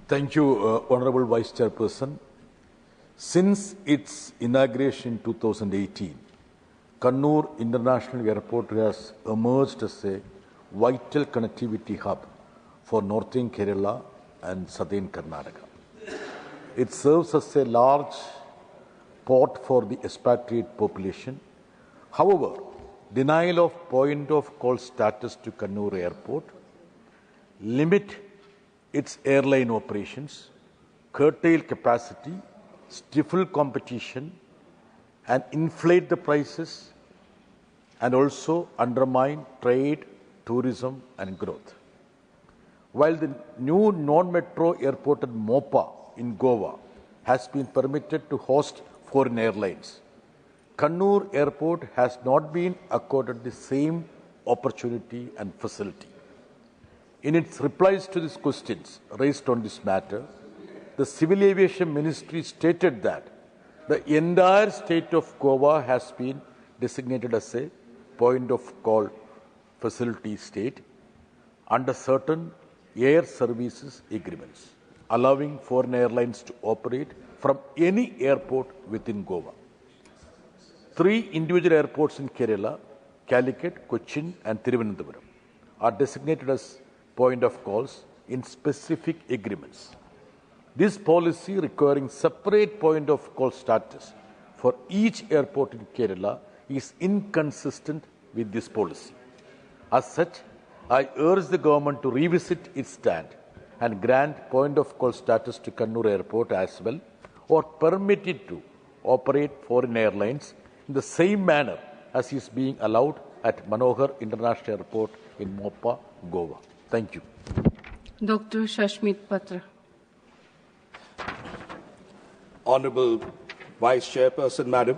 Thank you, Honorable Vice Chairperson. Since its inauguration in 2018, Kannur International Airport has emerged as a vital connectivity hub for northern Kerala and southern Karnataka. It serves as a large port for the expatriate population. However, denial of point of call status to Kannur Airport limit its airline operations, curtail capacity, stifle competition, and inflate the prices, and also undermine trade, tourism, and growth. While the new non-metro airport at Mopa in Goa has been permitted to host foreign airlines, Kannur Airport has not been accorded the same opportunity and facility. In its replies to these questions raised on this matter, the Civil Aviation Ministry stated that the entire state of Goa has been designated as a point of call facility state under certain air services agreements, allowing foreign airlines to operate from any airport within Goa. 3 individual airports in Kerala, Calicut, Cochin, and Thiruvananthapuram, are designated as point of calls in specific agreements. This policy requiring separate point of call status for each airport in Kerala is inconsistent with this policy. As such, I urge the government to revisit its stand and grant point of call status to Kannur Airport as well, or permit it to operate foreign airlines in the same manner as is being allowed at Manohar International Airport in Mopa, Goa. Thank you. Dr. Shashmit Patra. Honorable Vice Chairperson, Madam,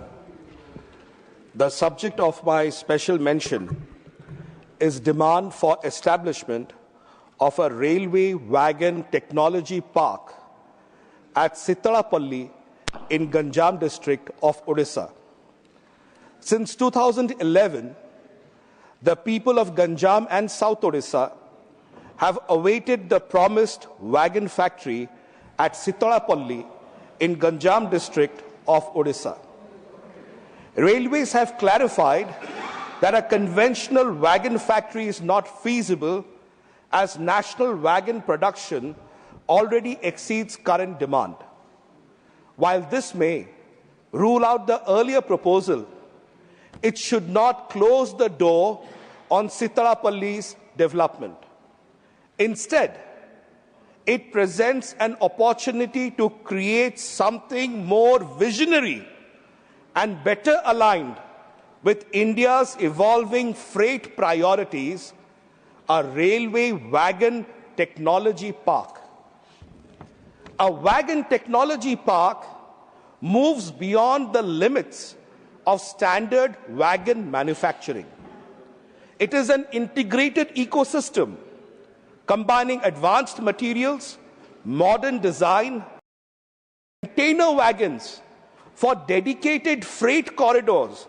the subject of my special mention is demand for establishment of a railway wagon technology park at Sitalapalli in Ganjam district of Odisha. Since 2011, the people of Ganjam and South Odisha have awaited the promised wagon factory at Sitalapalli in Ganjam district of Odisha. Railways have clarified that a conventional wagon factory is not feasible as national wagon production already exceeds current demand. While this may rule out the earlier proposal, it should not close the door on Sitalapalli's development. Instead, it presents an opportunity to create something more visionary and better aligned with India's evolving freight priorities, a railway wagon technology park. A wagon technology park moves beyond the limits of standard wagon manufacturing. It is an integrated ecosystem combining advanced materials, modern design, container wagons for dedicated freight corridors,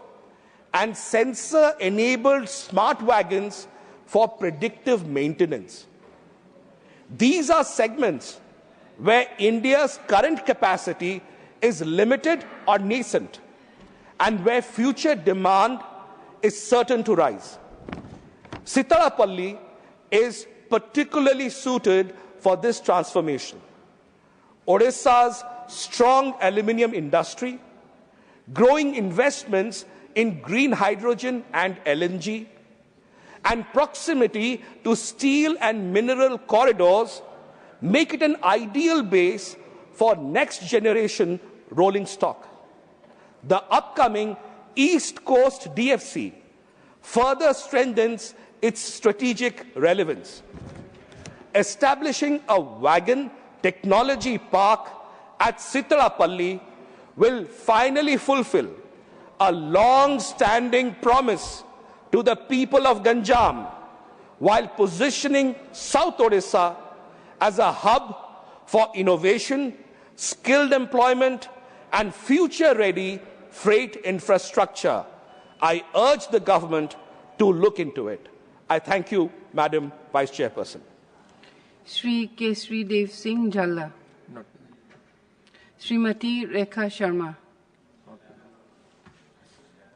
and sensor-enabled smart wagons for predictive maintenance. These are segments where India's current capacity is limited or nascent, and where future demand is certain to rise. Sitarapalli is particularly suited for this transformation. Odisha's strong aluminium industry, growing investments in green hydrogen and LNG, and proximity to steel and mineral corridors make it an ideal base for next generation rolling stock. The upcoming East Coast DFC further strengthens its strategic relevance. Establishing a wagon technology park at Sitarapalli will finally fulfill a long-standing promise to the people of Ganjam, while positioning South Odisha as a hub for innovation, skilled employment, and future-ready freight infrastructure. I urge the government to look into it. I thank you, Madam Vice Chairperson. Shri Kesri Dev Singh Jalla. Srimati Rekha Sharma.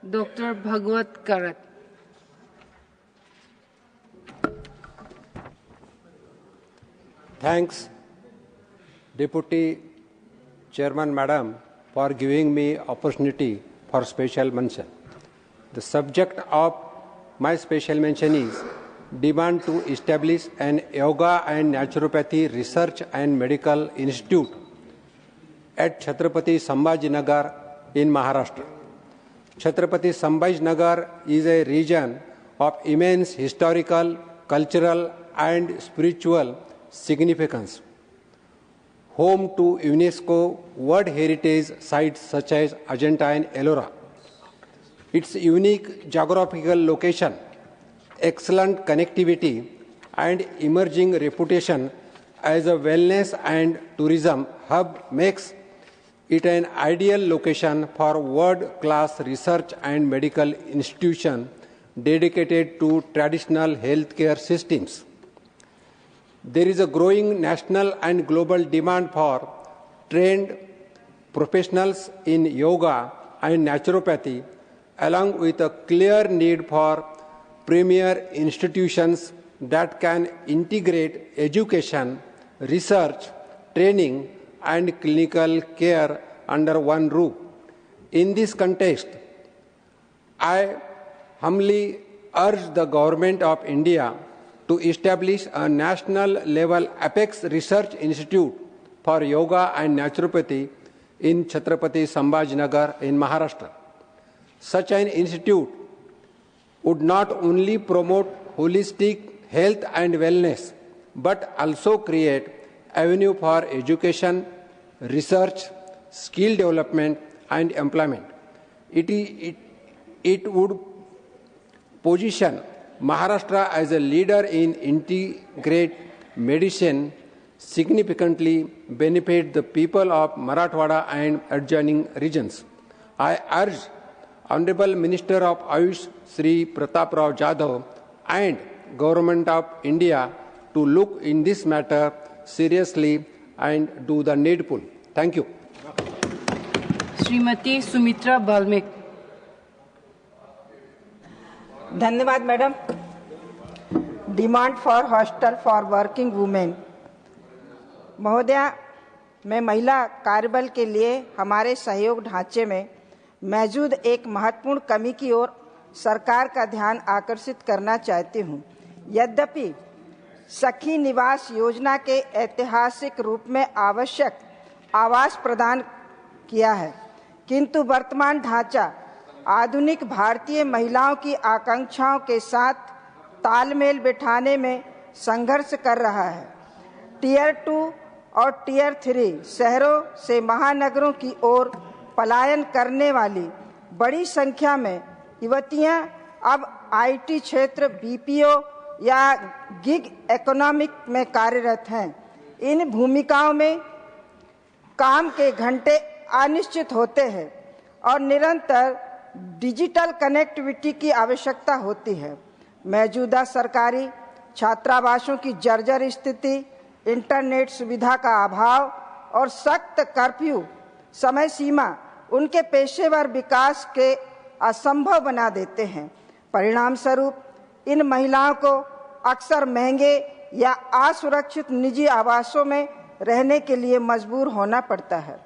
Dr. Bhagwat Karat. Thanks, Deputy Chairman Madam, for giving me opportunity for special mention. The subject of my special mention is demand to establish an yoga and naturopathy research and medical institute at Chhatrapati Sambhajinagar in Maharashtra. Chhatrapati Sambhajinagar is a region of immense historical, cultural and spiritual significance, home to UNESCO World Heritage sites such as Ajanta and Ellora. Its unique geographical location, excellent connectivity and emerging reputation as a wellness and tourism hub makes it an ideal location for world-class research and medical institution dedicated to traditional healthcare systems. There is a growing national and global demand for trained professionals in yoga and naturopathy, along with a clear need for premier institutions that can integrate education, research, training, and clinical care under one roof. In this context, I humbly urge the Government of India to establish a national-level Apex Research Institute for Yoga and Naturopathy in Chhatrapati Sambhajinagar in Maharashtra. Such an institute would not only promote holistic health and wellness, but also create avenue for education, research, skill development, and employment. It would position Maharashtra as a leader in integrated medicine, significantly benefit the people of Marathwada and adjoining regions. I urge Honorable Minister of Ayush Sri Pratap Rao Jadhav and Government of India to look in this matter seriously and do the needful. Thank you. Srimati Sumitra Balmek. धन्यवाद madam. Demand for hostel for working women. महोदया, मैं महिला कार्यबल के लिए हमारे सहयोग ढांचे में मौजूद एक महत्वपूर्ण कमी की ओर सरकार का ध्यान आकर्षित करना चाहती हूं। यद्यपि सखी निवास योजना के ऐतिहासिक रूप में आवश्यक आवास प्रदान किया है, किंतु वर्तमान ढांचा आधुनिक भारतीय महिलाओं की आकांक्षाओं के साथ तालमेल बिठाने में संघर्ष कर रहा है। टियर 2 और टियर 3 शहरों से महानगरों की ओर पलायन करने वाली बड़ी संख्या में युवतियां अब आईटी क्षेत्र, बीपीओ या गिग इकोनॉमिक में कार्यरत हैं। इन भूमिकाओं में काम के घंटे अनिश्चित होते हैं और निरंतर डिजिटल कनेक्टिविटी की आवश्यकता होती है। मौजूदा सरकारी छात्रावासों की जर्जर स्थिति, इंटरनेट सुविधा का अभाव और सख्त कर्फ्यू समय सीमा उनके पेशेवर विकास के असंभव बना देते हैं। परिणाम स्वरूप इन महिलाओं को अक्सर महंगे या असुरक्षित निजी आवासों में रहने के लिए मजबूर होना पड़ता है।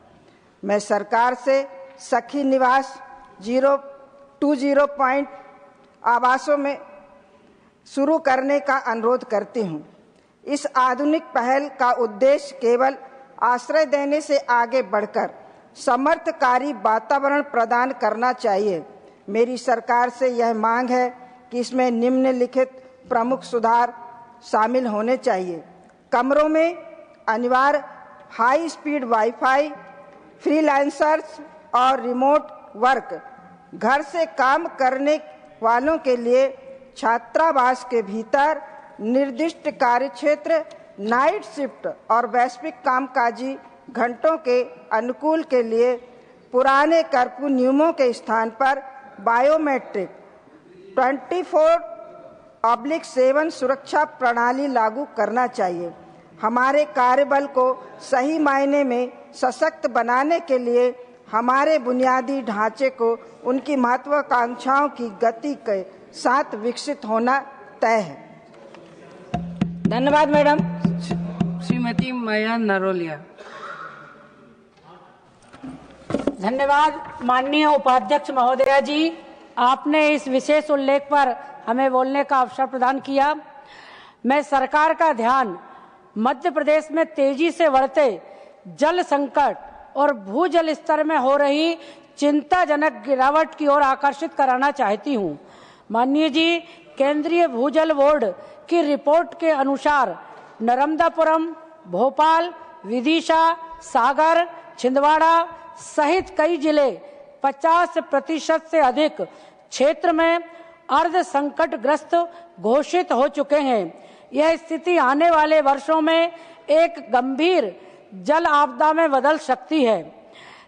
मैं सरकार से सखी निवास 020 पॉइंट आवासों में शुरू करने का अनुरोध करती हूँ। इस आधुनिक पहल का उद्देश्य केवल आश्रय देने से आगे बढ़कर समर्थकारी वातावरण प्रदान करना चाहिए। मेरी सरकार से यह मांग है कि इसमें निम्नलिखित प्रमुख सुधार शामिल होने चाहिए। कमरों में अनिवार्य हाई स्पीड वाईफाई, फ्रीलांसर्स और रिमोट वर्क, घर से काम करने वालों के लिए छात्रावास के भीतर निर्दिष्ट कार्यक्षेत्र, नाइट शिफ्ट और वैश्विक कामकाजी घंटों के अनुकूल के लिए पुराने कर्फ्यू नियमों के स्थान पर बायोमेट्रिक 24/7 सुरक्षा प्रणाली लागू करना चाहिए। हमारे कार्यबल को सही मायने में सशक्त बनाने के लिए हमारे बुनियादी ढांचे को उनकी महत्वाकांक्षाओं की गति के साथ विकसित होना तय है। धन्यवाद मैडम। श्रीमती माया नरोलिया। धन्यवाद माननीय उपाध्यक्ष महोदया जी, आपने इस विशेष उल्लेख पर हमें बोलने का अवसर प्रदान किया। मैं सरकार का ध्यान मध्य प्रदेश में तेजी से बढ़ते जल संकट और भूजल स्तर में हो रही चिंताजनक गिरावट की ओर आकर्षित कराना चाहती हूँ। माननीय जी, केंद्रीय भूजल बोर्ड की रिपोर्ट के अनुसार नर्मदापुरम, भोपाल, विदिशा, सागर, छिंदवाड़ा सहित कई जिले 50% से अधिक क्षेत्र में अर्ध संकटग्रस्त घोषित हो चुके हैं। यह स्थिति आने वाले वर्षों में एक गंभीर जल आपदा में बदल सकती है।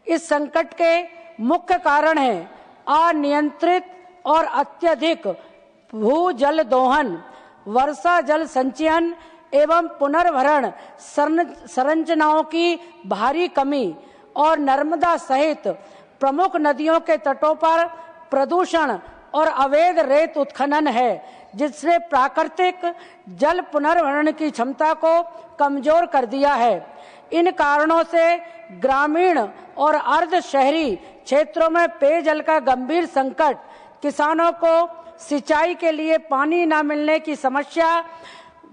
इस संकट के मुख्य कारण है अनियंत्रित और अत्यधिक भूजल दोहन, वर्षा जल संचयन एवं पुनर्भरण संरचनाओं की भारी कमी और नर्मदा सहित प्रमुख नदियों के तटों पर प्रदूषण और अवैध रेत उत्खनन है, जिसने प्राकृतिक जल पुनर्भरण की क्षमता को कमजोर कर दिया है। इन कारणों से ग्रामीण और अर्ध शहरी क्षेत्रों में पेयजल का गंभीर संकट, किसानों को सिंचाई के लिए पानी न मिलने की समस्या,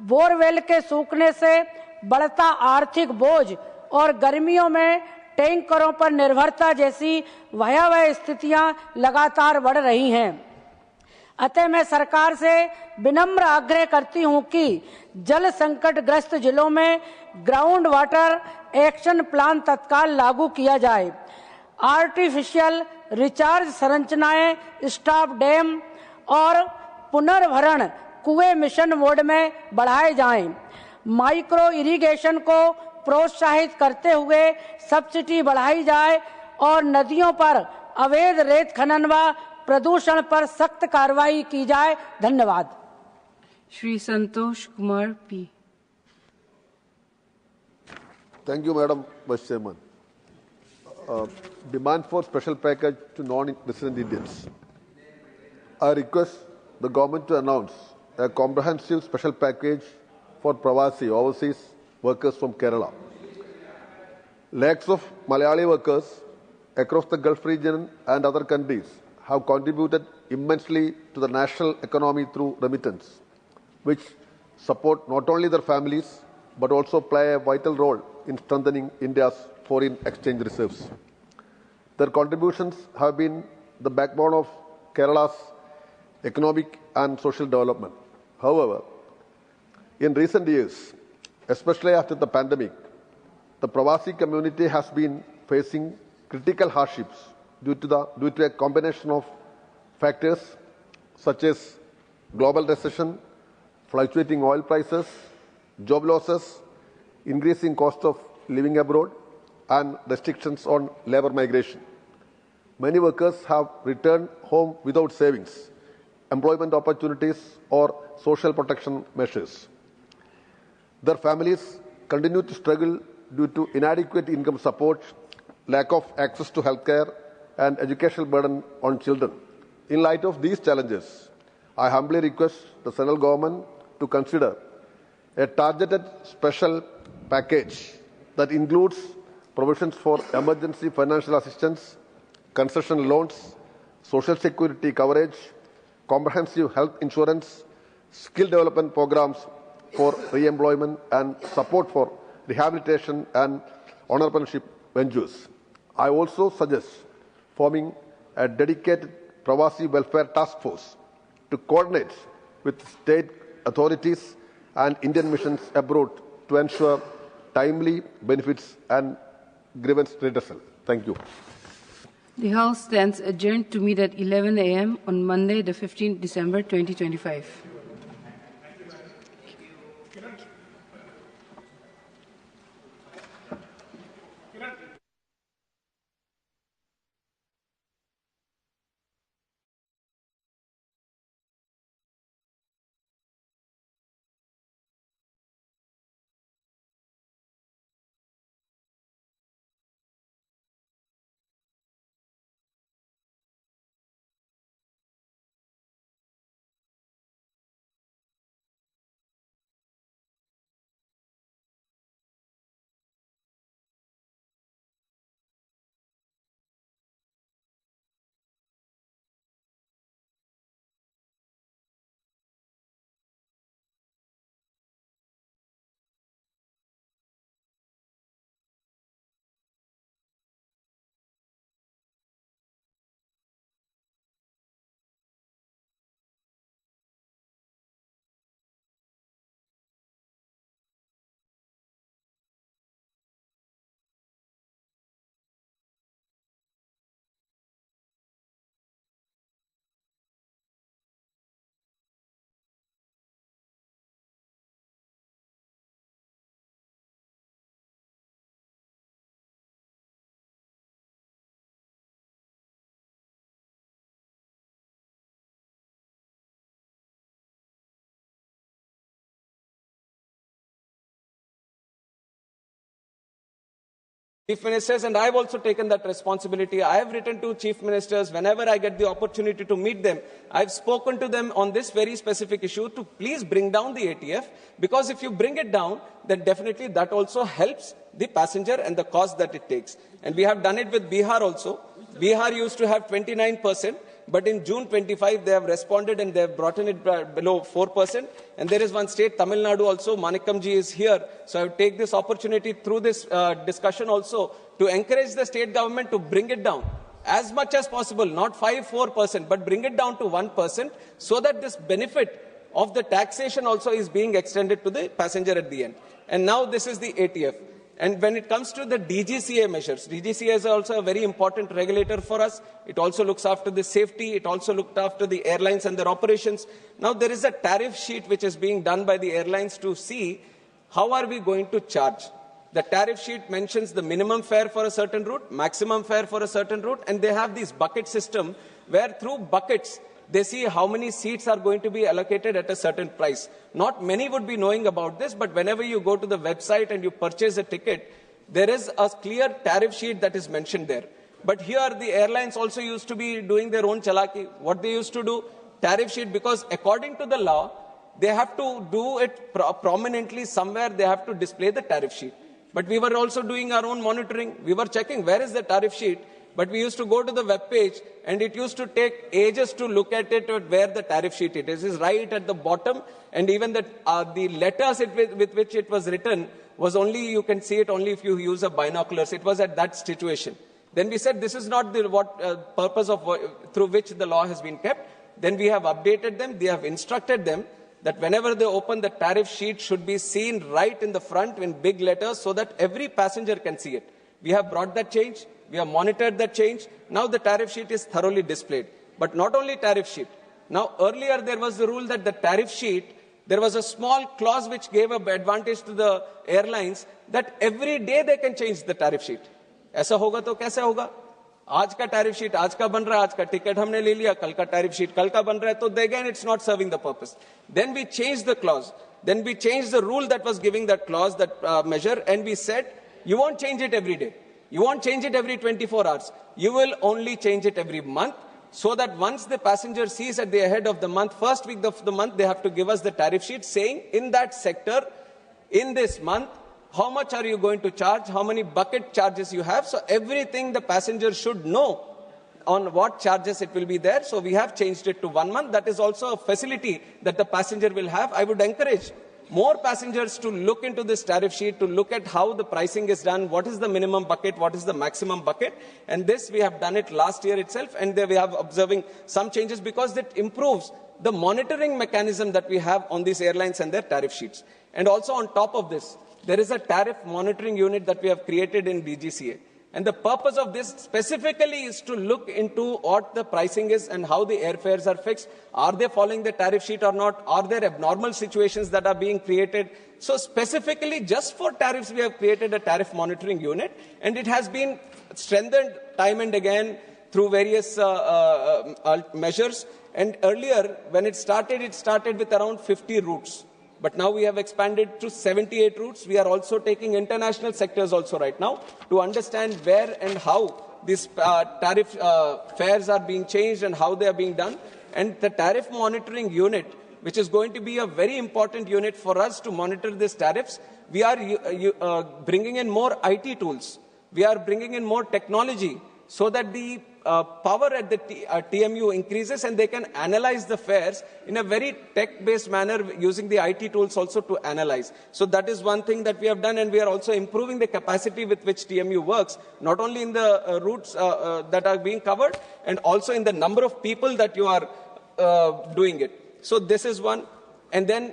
बोरवेल के सूखने से बढ़ता आर्थिक बोझ और गर्मियों में टैंकरों पर निर्भरता जैसी भयावह स्थितियां लगातार बढ़ रही हैं। अतः मैं सरकार से विनम्र आग्रह करती हूं कि जल संकट ग्रस्त जिलों में ग्राउंड वाटर एक्शन प्लान तत्काल लागू किया जाए। आर्टिफिशियल रिचार्ज संरचनाएं, स्टॉप डैम और पुनर्भरण कुएं मिशन मोड में बढ़ाए जाएं। माइक्रो इरिगेशन को प्रोत्साहित करते हुए सब्सिडी बढ़ाई जाए और नदियों पर अवैध रेत खनन व प्रदूषण पर सख्त कार्रवाई की जाए। धन्यवाद। Shri Santosh Kumar P. Thank you, Madam Vice Chairman. Demand for special package to non-resident Indians. I request the government to announce a comprehensive special package for Pravasi overseas workers from Kerala. Lakhs of Malayali workers across the Gulf region and other countries have contributed immensely to the national economy through remittance, which support not only their families but also play a vital role in strengthening India's foreign exchange reserves. Their contributions have been the backbone of Kerala's economic and social development. However, in recent years, especially after the pandemic, the Pravasi community has been facing critical hardships due to a combination of factors such as global recession, fluctuating oil prices, job losses, increasing cost of living abroad, and restrictions on labor migration. Many workers have returned home without savings, employment opportunities, or social protection measures. Their families continue to struggle due to inadequate income support, lack of access to healthcare, and educational burden on children. In light of these challenges, I humbly request the central government to consider a targeted special package that includes provisions for emergency financial assistance, concession loans, social security coverage, comprehensive health insurance, skill development programs for re-employment, and support for rehabilitation and entrepreneurship ventures. I also suggest forming a dedicated Pravasi Welfare Task Force to coordinate with state authorities and Indian missions abroad to ensure timely benefits and grievance redressal. Thank you. The House stands adjourned to meet at 11 a.m. on Monday, the 15th December 2025. Chief Ministers, and I've also taken that responsibility. I have written to Chief Ministers whenever I get the opportunity to meet them. I've spoken to them on this very specific issue to please bring down the ATF, because if you bring it down, then definitely that also helps the passenger and the cost that it takes. And we have done it with Bihar also. Bihar used to have 29%. But in June 25, they have responded and they have brought it below 4%. And there is one state, Tamil Nadu also, Manikamji is here. So I will take this opportunity through this discussion also to encourage the state government to bring it down as much as possible, not 4%, but bring it down to 1%, so that this benefit of the taxation also is being extended to the passenger at the end. And now this is the ATF. And when it comes to the DGCA measures, DGCA is also a very important regulator for us. It also looks after the safety. It also looked after the airlines and their operations. Now there is a tariff sheet which is being done by the airlines to see how are we going to charge. The tariff sheet mentions the minimum fare for a certain route, maximum fare for a certain route, and they have this bucket system where through buckets they see how many seats are going to be allocated at a certain price. Not many would be knowing about this, but whenever you go to the website and you purchase a ticket, there is a clear tariff sheet that is mentioned there. But here the airlines also used to be doing their own chalaki. What they used to do, tariff sheet, because according to the law, they have to do it prominently somewhere, they have to display the tariff sheet. But we were also doing our own monitoring. We were checking where is the tariff sheet. But we used to go to the web page, and it used to take ages to look at it, where the tariff sheet it is. It is right at the bottom, and even the letters with which it was written was only, you can see it only if you use a binoculars. It was at that situation. Then we said this is not the purpose of through which the law has been kept. Then we have updated them. They have instructed them that whenever they open, the tariff sheet should be seen right in the front in big letters so that every passenger can see it. We have brought that change. We have monitored that change. Now the tariff sheet is thoroughly displayed. But not only tariff sheet. Now earlier there was the rule that the tariff sheet, there was a small clause which gave an advantage to the airlines that every day they can change the tariff sheet. ऐसा होगा तो कैसे होगा? आज का tariff sheet आज का बन रहा है, आज का टिकट हमने ले लिया, कल का टैरिफ शीट कल का बन रहा है, तो again it's not serving the purpose. Then we changed the clause. Then we changed the rule that was giving that clause, that measure, and we said, you won't change it every day. You won't change it every 24 hours. You will only change it every month, so that once the passenger sees at the head of the month, first week of the month, they have to give us the tariff sheet saying, in that sector, in this month, how much are you going to charge, how many bucket charges you have. So everything the passenger should know on what charges it will be there. So we have changed it to 1 month. That is also a facility that the passenger will have. I would encourage more passengers to look into this tariff sheet, to look at how the pricing is done, what is the minimum bucket, what is the maximum bucket. And this, we have done it last year itself, and there we have observing some changes because it improves the monitoring mechanism that we have on these airlines and their tariff sheets. And also on top of this, there is a tariff monitoring unit that we have created in DGCA. And the purpose of this specifically is to look into what the pricing is and how the airfares are fixed. Are they following the tariff sheet or not? Are there abnormal situations that are being created? So specifically just for tariffs, we have created a tariff monitoring unit, and it has been strengthened time and again through various measures. And earlier, when it started with around 50 routes. But now we have expanded to 78 routes. We are also taking international sectors also right now to understand where and how these tariff fares are being changed and how they are being done. And the tariff monitoring unit, which is going to be a very important unit for us to monitor these tariffs, we are bringing in more IT tools. We are bringing in more technology so that the power at the TMU increases and they can analyze the fares in a very tech-based manner using the IT tools also to analyze. So that is one thing that we have done, and we are also improving the capacity with which TMU works, not only in the routes that are being covered, and also in the number of people that you are doing it. So this is one. And then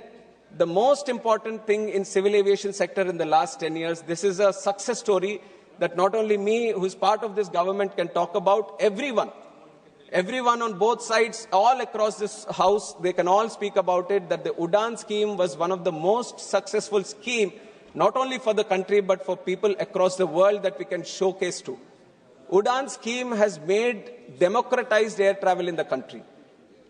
the most important thing in civil aviation sector in the last 10 years, this is a success story that not only me, who is part of this government, can talk about. Everyone on both sides, all across this house, they can all speak about it, that the UDAN scheme was one of the most successful scheme, not only for the country, but for people across the world that we can showcase to. UDAN scheme has made democratized air travel in the country.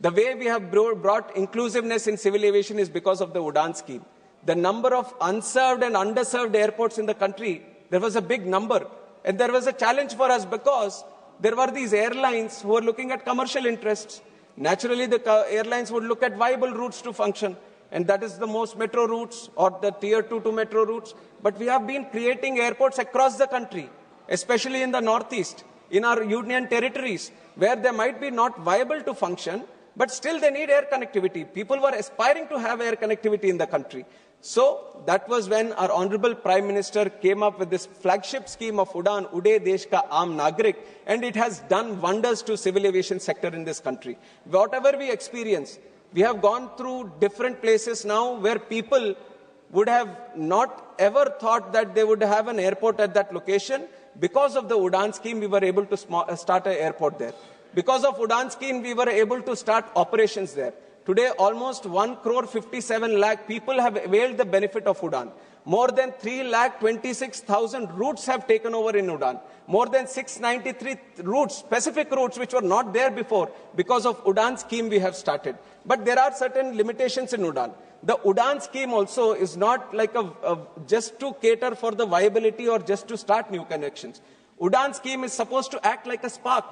The way we have brought inclusiveness in civil aviation is because of the UDAN scheme. The number of unserved and underserved airports in the country, there was a big number, and there was a challenge for us because there were these airlines who were looking at commercial interests. Naturally, the airlines would look at viable routes to function, and that is the most metro routes or the tier 2 to metro routes. But we have been creating airports across the country, especially in the northeast, in our union territories, where they might be not viable to function, but still they need air connectivity. People were aspiring to have air connectivity in the country. So that was when our Honorable Prime Minister came up with this flagship scheme of UDAN, Ude Desh Ka Aam Nagrik, and it has done wonders to civil aviation sector in this country. Whatever we experience, we have gone through different places now where people would have not ever thought that they would have an airport at that location. Because of the UDAN scheme, we were able to start an airport there. Because of UDAN scheme, we were able to start operations there. Today, almost 1,57 lakh people have availed the benefit of UDAN. More than 3,26,000 routes have taken over in UDAN. More than 693 routes, specific routes which were not there before, because of UDAN scheme we have started. But there are certain limitations in UDAN. The UDAN scheme also is not like just to cater for the viability or just to start new connections. UDAN scheme is supposed to act like a spark.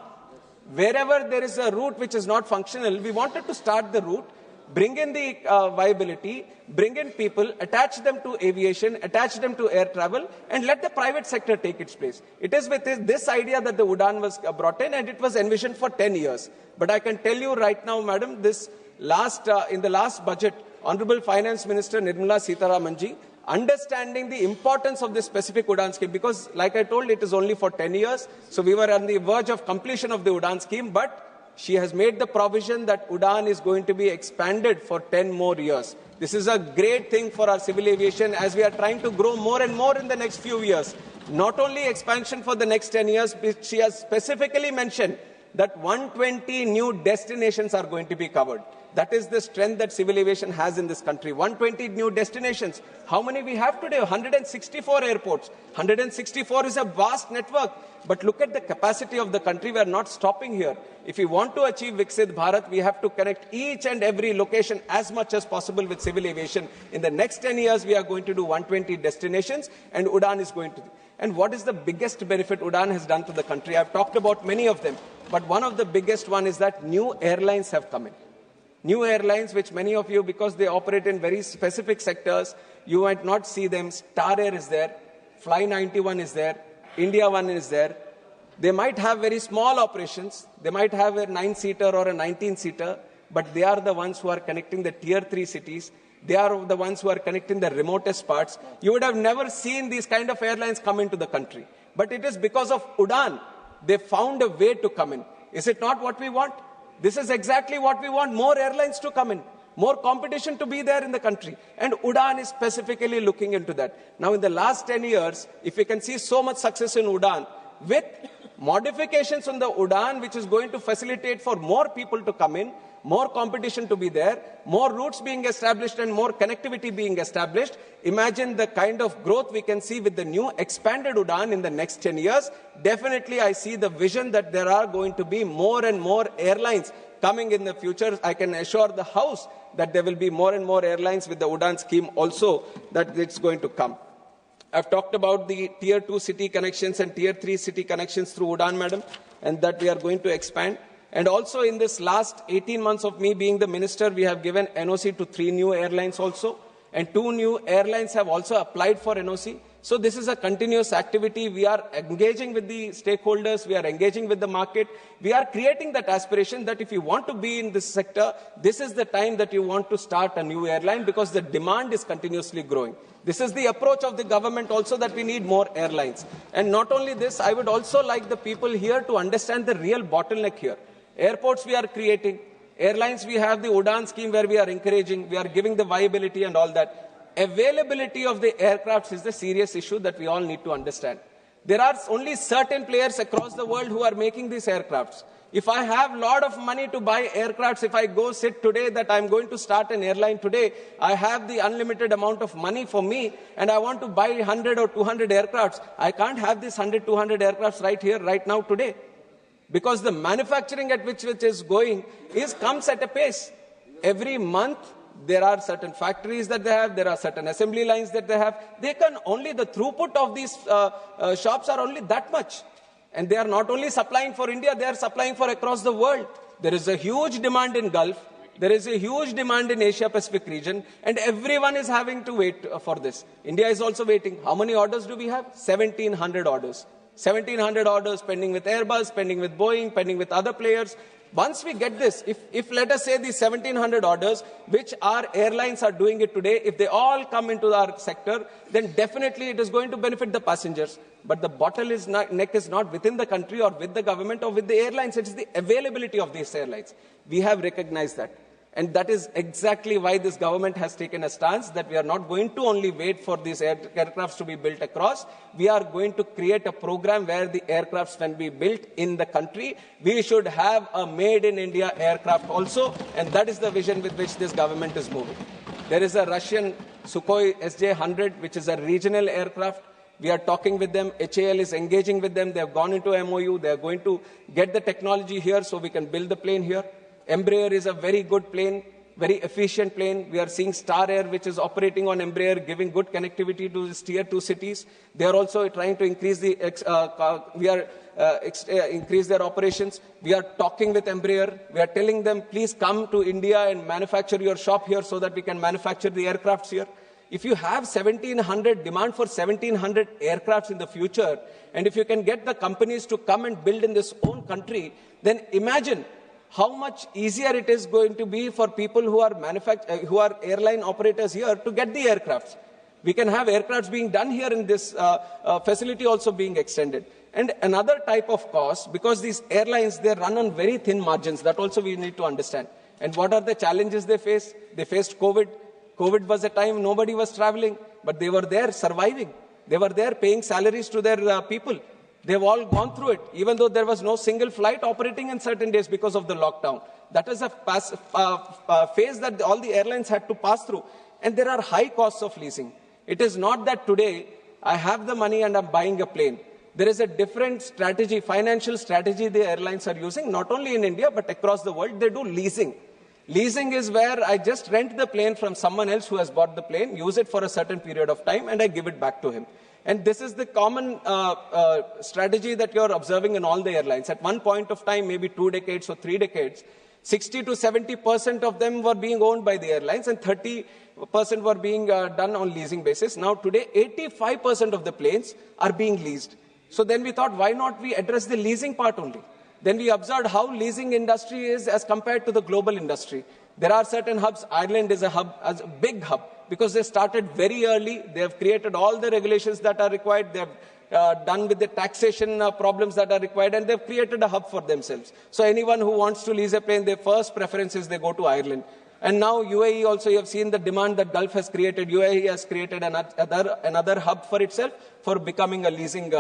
Wherever there is a route which is not functional, we wanted to start the route, bring in the viability, bring in people, attach them to aviation, attach them to air travel, and let the private sector take its place. It is with this idea that the UDAN was brought in, and it was envisioned for 10 years. But I can tell you right now, madam, in the last budget, Honorable Finance Minister Nirmala Sitharamanji, understanding the importance of this specific UDAN scheme, because like I told, it is only for 10 years. So we were on the verge of completion of the UDAN scheme, but she has made the provision that UDAN is going to be expanded for 10 more years. This is a great thing for our civil aviation as we are trying to grow more and more in the next few years. Not only expansion for the next 10 years, but she has specifically mentioned that 120 new destinations are going to be covered. That is the strength that civil aviation has in this country. 120 new destinations. How many we have today? 164 airports. 164 is a vast network. But look at the capacity of the country. We are not stopping here. If we want to achieve Viksit Bharat, we have to connect each and every location as much as possible with civil aviation. In the next 10 years, we are going to do 120 destinations, and UDAN is going to. And what is the biggest benefit UDAN has done to the country? I've talked about many of them, but one of the biggest one is that new airlines have come in. New airlines, which many of you, because they operate in very specific sectors, you might not see them. Star Air is there, Fly 91 is there, India One is there. They might have very small operations. They might have a 9-seater or a 19-seater, but they are the ones who are connecting the tier 3 cities. They are the ones who are connecting the remotest parts. You would have never seen these kind of airlines come into the country. But it is because of UDAN. They found a way to come in. Is it not what we want? This is exactly what we want. More airlines to come in. More competition to be there in the country. And UDAN is specifically looking into that. Now, in the last 10 years, if we can see so much success in UDAN, with modifications on the UDAN, which is going to facilitate for more people to come in, more competition to be there, more routes being established and more connectivity being established. Imagine the kind of growth we can see with the new expanded UDAN in the next 10 years. Definitely, I see the vision that there are going to be more and more airlines coming in the future. I can assure the House that there will be more and more airlines with the UDAN scheme also, that it's going to come. I've talked about the tier 2 city connections and tier 3 city connections through UDAN, madam, and that we are going to expand. And also in this last 18 months of me being the minister, we have given NOC to 3 new airlines also. And 2 new airlines have also applied for NOC. So this is a continuous activity. We are engaging with the stakeholders. We are engaging with the market. We are creating that aspiration that if you want to be in this sector, this is the time that you want to start a new airline, because the demand is continuously growing. This is the approach of the government also, that we need more airlines. And not only this, I would also like the people here to understand the real bottleneck here. Airports we are creating, airlines we have the UDAN scheme where we are encouraging, we are giving the viability and all that. Availability of the aircrafts is the serious issue that we all need to understand. There are only certain players across the world who are making these aircrafts. If I have a lot of money to buy aircrafts, if I go sit today that I'm going to start an airline today, I have the unlimited amount of money for me and I want to buy 100 or 200 aircrafts. I can't have these 100, 200 aircrafts right here, right now, today. Because the manufacturing at which it is going comes at a pace. Every month, there are certain factories that they have, there are certain assembly lines that they have. They can only, the throughput of these shops are only that much. And they are not only supplying for India, they are supplying for across the world. There is a huge demand in Gulf. There is a huge demand in Asia-Pacific region. And everyone is having to wait for this. India is also waiting. How many orders do we have? 1,700 orders. 1,700 orders pending with Airbus, pending with Boeing, pending with other players. Once we get this, if let us say these 1,700 orders, which our airlines are doing it today, if they all come into our sector, then definitely it is going to benefit the passengers. But the bottleneck is not within the country or with the government or with the airlines. It is the availability of these airlines. We have recognized that. And that is exactly why this government has taken a stance that we are not going to only wait for these aircrafts to be built across. We are going to create a program where the aircrafts can be built in the country. We should have a made in India aircraft also. And that is the vision with which this government is moving. There is a Russian Sukhoi SJ-100, which is a regional aircraft. We are talking with them. HAL is engaging with them. They have gone into MOU. They are going to get the technology here so we can build the plane here. Embraer is a very good plane, very efficient plane. We are seeing Star Air, which is operating on Embraer, giving good connectivity to these tier 2 cities. They are also trying to increase increase their operations. We are talking with Embraer. We are telling them, please come to India and manufacture your shop here so that we can manufacture the aircrafts here. If you have 1,700, demand for 1,700 aircrafts in the future, and if you can get the companies to come and build in this own country, then imagine how much easier it is going to be for people who are airline operators here to get the aircrafts. We can have aircrafts being done here in this facility also being extended. And another type of cost, because these airlines, they run on very thin margins. That also we need to understand. And what are the challenges they face? They faced COVID. COVID was a time nobody was traveling, but they were there surviving. They were there paying salaries to their people. They've all gone through it, even though there was no single flight operating in certain days because of the lockdown. That is a phase that all the airlines had to pass through. And there are high costs of leasing. It is not that today I have the money and I'm buying a plane. There is a different strategy, financial strategy the airlines are using, not only in India, but across the world. They do leasing. Leasing is where I just rent the plane from someone else who has bought the plane, use it for a certain period of time, and I give it back to him. And this is the common strategy that you're observing in all the airlines. At one point of time, maybe 2 decades or 3 decades, 60 to 70% of them were being owned by the airlines and 30% were being done on leasing basis. Now today, 85% of the planes are being leased. So then we thought, why not we address the leasing part only? Then we observed how leasing industry is as compared to the global industry. There are certain hubs. Ireland is a hub, a big hub, because they started very early. They have created all the regulations that are required. They have done with the taxation problems that are required, and they've created a hub for themselves. So anyone who wants to lease a plane, their first preference is they go to Ireland. And now UAE also, you have seen the demand that Gulf has created. UAE has created another hub for itself for becoming a leasing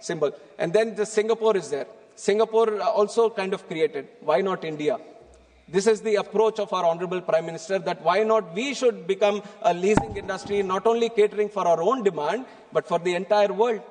symbol. And then Singapore is there. Singapore also kind of created. Why not India? This is the approach of our Honorable Prime Minister, that why not we should become a leasing industry, not only catering for our own demand, but for the entire world.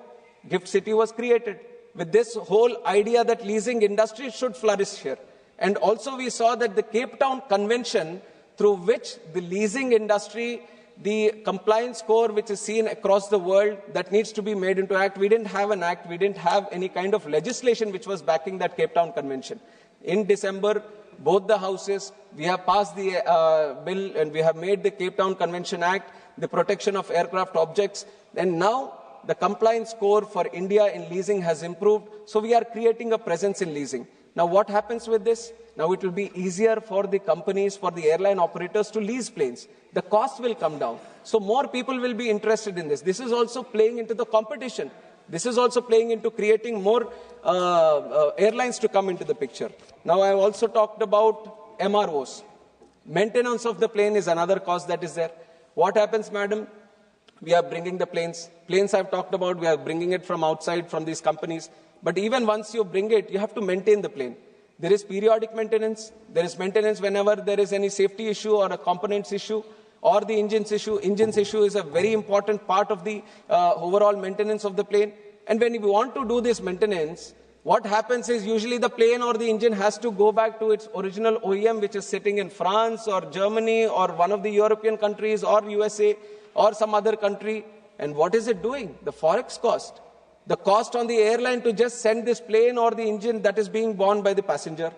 Gift City was created with this whole idea that leasing industry should flourish here. And also we saw that the Cape Town Convention, through which the leasing industry, the compliance score which is seen across the world, that needs to be made into act. We didn't have an act, we didn't have any kind of legislation which was backing that Cape Town Convention. In December, both the houses, we have passed the bill and we have made the Cape Town Convention Act, the protection of aircraft objects, and now the compliance score for India in leasing has improved. So we are creating a presence in leasing. Now what happens with this? Now it will be easier for the companies, for the airline operators to lease planes. The cost will come down. So more people will be interested in this. This is also playing into the competition. This is also playing into creating more airlines to come into the picture. Now I also talked about MROs. Maintenance of the plane is another cost that is there. What happens, madam? We are bringing the planes. Planes I've talked about, we are bringing it from outside, from these companies. But even once you bring it, you have to maintain the plane. There is periodic maintenance. There is maintenance whenever there is any safety issue or a components issue or the engines issue. Engines issue is a very important part of the overall maintenance of the plane. And when you want to do this maintenance, what happens is usually the plane or the engine has to go back to its original OEM, which is sitting in France or Germany or one of the European countries or USA or some other country. And what is it doing? The forex cost. The cost on the airline to just send this plane or the engine, that is being borne by the passenger.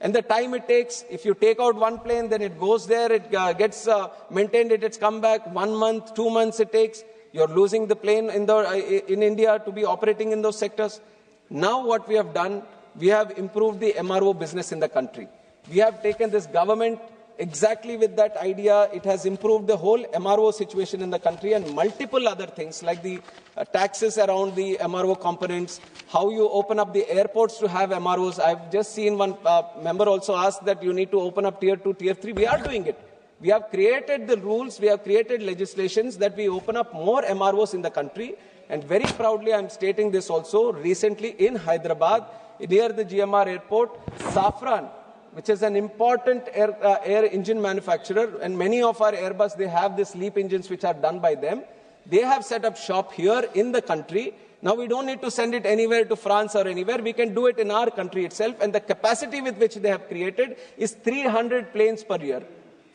And the time it takes, if you take out one plane, then it goes there, it gets maintained, it's come back, 1 month, 2 months it takes. You're losing the plane in India to be operating in those sectors. Now what we have done, we have improved the MRO business in the country. We have taken this government exactly with that idea. It has improved the whole MRO situation in the country and multiple other things like the taxes around the MRO components, how you open up the airports to have MROs. I've just seen one member also ask that you need to open up tier 2, tier 3. We are doing it. We have created the rules, we have created legislations that we open up more MROs in the country. And very proudly, I'm stating this also, recently in Hyderabad, near the GMR airport, Safran, which is an important air engine manufacturer, and many of our Airbus, they have these LEAP engines which are done by them. They have set up shop here in the country. Now we don't need to send it anywhere to France or anywhere. We can do it in our country itself. And the capacity with which they have created is 300 planes per year.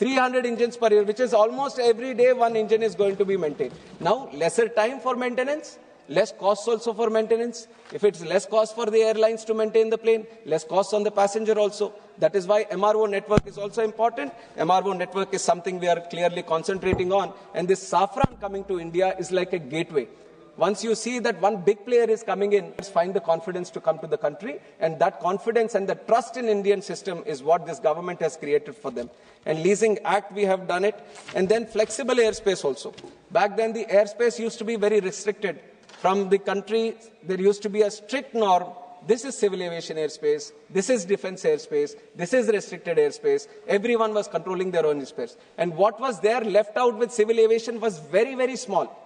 300 engines per year, which is almost every day one engine is going to be maintained. Now, lesser time for maintenance, less costs also for maintenance. If it's less cost for the airlines to maintain the plane, less costs on the passenger also. That is why MRO network is also important. MRO network is something we are clearly concentrating on. And this Safran coming to India is like a gateway. Once you see that one big player is coming in, find the confidence to come to the country. And that confidence and the trust in Indian system is what this government has created for them. And Leasing Act, we have done it. And then flexible airspace also. Back then, the airspace used to be very restricted. From the country, there used to be a strict norm. This is civil aviation airspace. This is defense airspace. This is restricted airspace. Everyone was controlling their own airspace. And what was there left out with civil aviation was very, very small.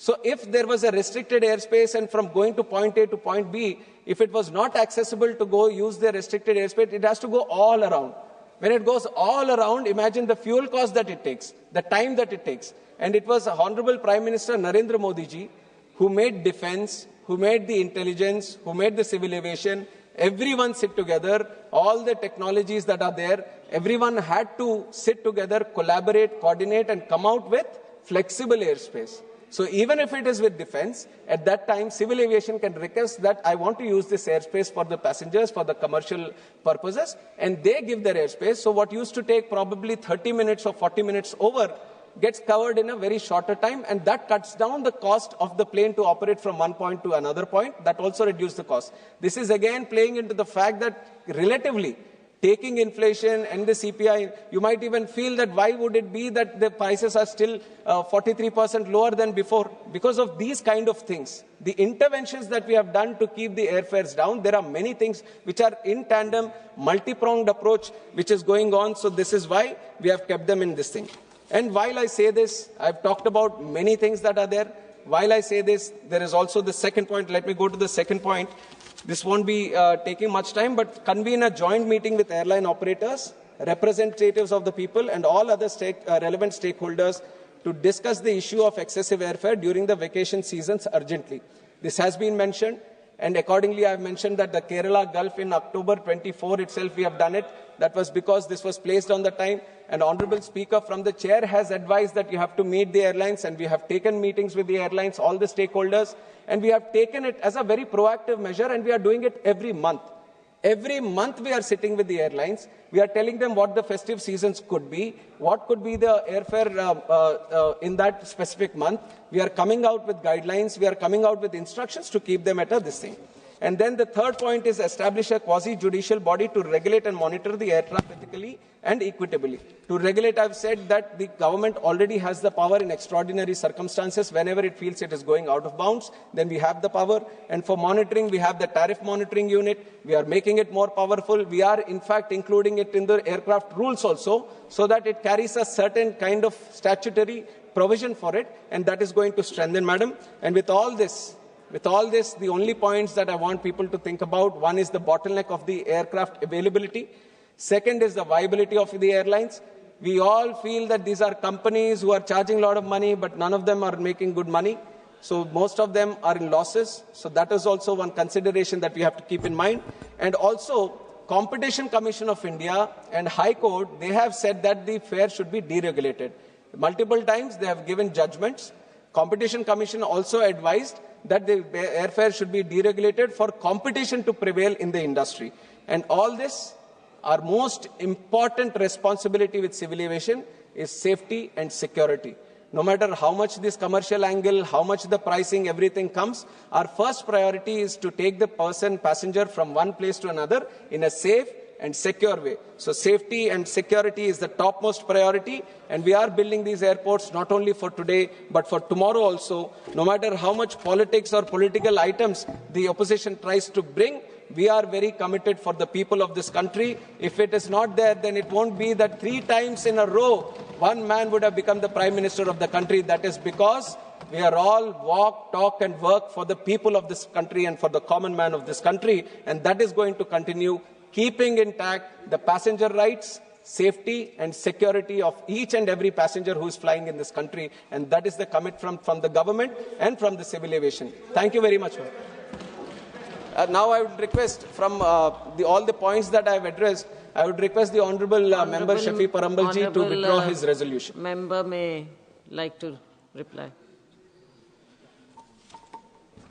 So if there was a restricted airspace and from going to point A to point B, if it was not accessible to go use the restricted airspace, it has to go all around. When it goes all around, imagine the fuel cost that it takes, the time that it takes. And it was Honorable Prime Minister Narendra Modi ji who made defense, who made the intelligence, who made the civil aviation. Everyone sit together, all the technologies that are there, everyone had to sit together, collaborate, coordinate, and come out with flexible airspace. So even if it is with defense, at that time, civil aviation can request that I want to use this airspace for the passengers, for the commercial purposes, and they give their airspace. So what used to take probably 30 minutes or 40 minutes over gets covered in a very shorter time, and that cuts down the cost of the plane to operate from one point to another point. That also reduces the cost. This is again playing into the fact that relatively, taking inflation and the CPI, you might even feel that why would it be that the prices are still 43% lower than before? Because of these kind of things. The interventions that we have done to keep the airfares down, there are many things which are in tandem, multi-pronged approach which is going on. So this is why we have kept them in this thing. And while I say this, I've talked about many things that are there. While I say this, there is also the second point. Let me go to the second point. This won't be taking much time, but convene a joint meeting with airline operators, representatives of the people, and all other relevant stakeholders to discuss the issue of excessive airfare during the vacation seasons urgently. This has been mentioned, and accordingly, I have mentioned that the Kerala Gulf in October 24 itself, we have done it. That was because this was placed on the time. And Honorable Speaker from the chair has advised that you have to meet the airlines, and we have taken meetings with the airlines, all the stakeholders, and we have taken it as a very proactive measure, and we are doing it every month. Every month we are sitting with the airlines. We are telling them what the festive seasons could be, what could be the airfare in that specific month. We are coming out with guidelines. We are coming out with instructions to keep them at this thing. And then the third point is establish a quasi-judicial body to regulate and monitor the air traffic ethically and equitably. To regulate, I've said that the government already has the power in extraordinary circumstances. Whenever it feels it is going out of bounds, then we have the power. And for monitoring, we have the tariff monitoring unit. We are making it more powerful. We are, in fact, including it in the aircraft rules also, so that it carries a certain kind of statutory provision for it. And that is going to strengthen, madam. And with all this, the only points that I want people to think about, one is the bottleneck of the aircraft availability. Second is the viability of the airlines. We all feel that these are companies who are charging a lot of money, but none of them are making good money. So most of them are in losses. So that is also one consideration that we have to keep in mind. And also, Competition Commission of India and High Court, they have said that the fare should be deregulated. Multiple times they have given judgments. Competition Commission also advised that the airfare should be deregulated for competition to prevail in the industry. And all this, our most important responsibility with civil aviation is safety and security. No matter how much this commercial angle, how much the pricing, everything comes, our first priority is to take the passenger from one place to another in a safe and secure way. So safety and security is the topmost priority, and we are building these airports not only for today, but for tomorrow also. No matter how much politics or political items the opposition tries to bring, we are very committed for the people of this country. If it is not there, then it won't be that 3 times in a row, one man would have become the Prime Minister of the country. That is because we are all walk, talk, and work for the people of this country and for the common man of this country, and that is going to continue, keeping intact the passenger rights, safety and security of each and every passenger who is flying in this country. And that is the commitment from the government and from the civil aviation. Thank you very much. Now I would request from all the points that I have addressed, I would request the Honourable Member Shafi Parambalji to withdraw his resolution. Member may like to reply.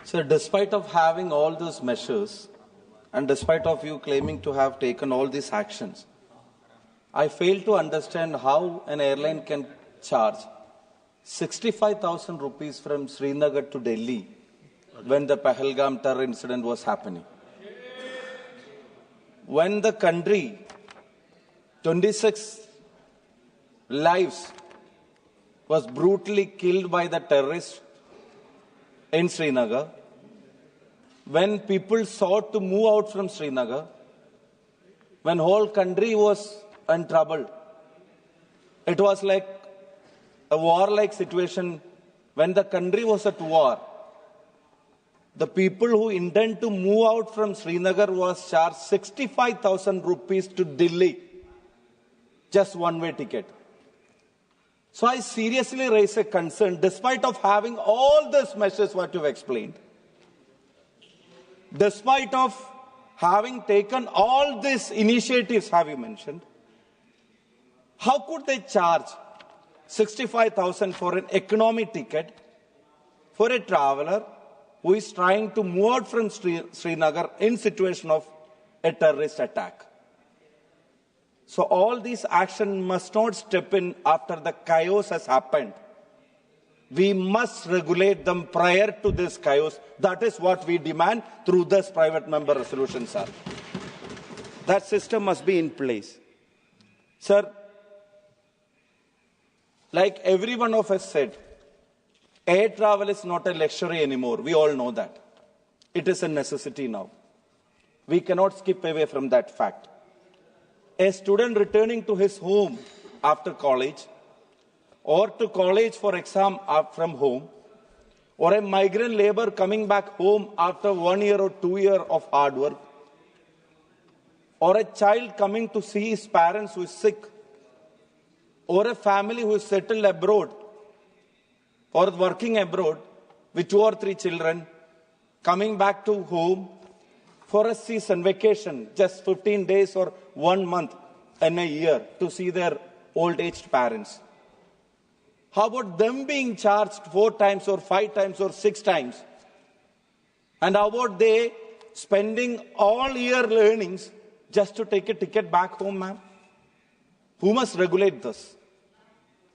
Sir, despite of having all those measures, and despite of you claiming to have taken all these actions, I fail to understand how an airline can charge 65,000 rupees from Srinagar to Delhi when the Pahalgam terror incident was happening. When the country, 26 lives was brutally killed by the terrorists in Srinagar, when people sought to move out from Srinagar, when whole country was in trouble, it was like a war-like situation when the country was at war, the people who intend to move out from Srinagar was charged 65,000 rupees to Delhi, just one-way ticket. So I seriously raise a concern, despite of having all these measures what you've explained, despite of having taken all these initiatives have you mentioned, how could they charge 65,000 for an economy ticket for a traveler who is trying to move out from Srinagar in situation of a terrorist attack? So all these actions must not step in after the chaos has happened. We must regulate them prior to this chaos. That is what we demand through this private member resolution, sir. That system must be in place. Sir, like every one of us said, air travel is not a luxury anymore. We all know that. It is a necessity now. We cannot skip away from that fact. A student returning to his home after college, or to college for exam from home, or a migrant laborer coming back home after 1 year or 2 years of hard work, or a child coming to see his parents who is sick, or a family who is settled abroad or working abroad with 2 or 3 children coming back to home for a season vacation, just 15 days or 1 month in a year to see their old-aged parents. How about them being charged 4 times or 5 times or 6 times? And how about they spending all year earnings just to take a ticket back home, ma'am? Who must regulate this?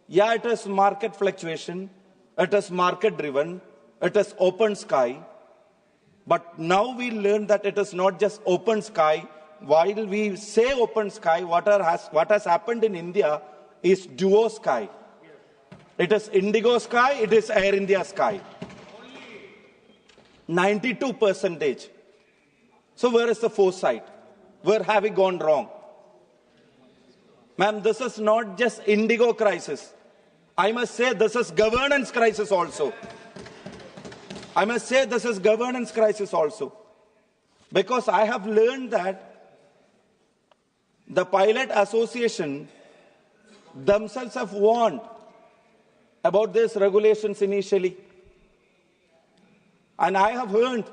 Yeah, it is market fluctuation, it is market driven, it is open sky. But now we learn that it is not just open sky. While we say open sky, what has happened in India is duo sky. It is Indigo sky, it is Air India sky. 92%. So where is the foresight? Where have we gone wrong? Ma'am, this is not just Indigo crisis. I must say this is governance crisis also. I must say this is governance crisis also. Because I have learned that the pilot association themselves have warned about these regulations initially. And I have heard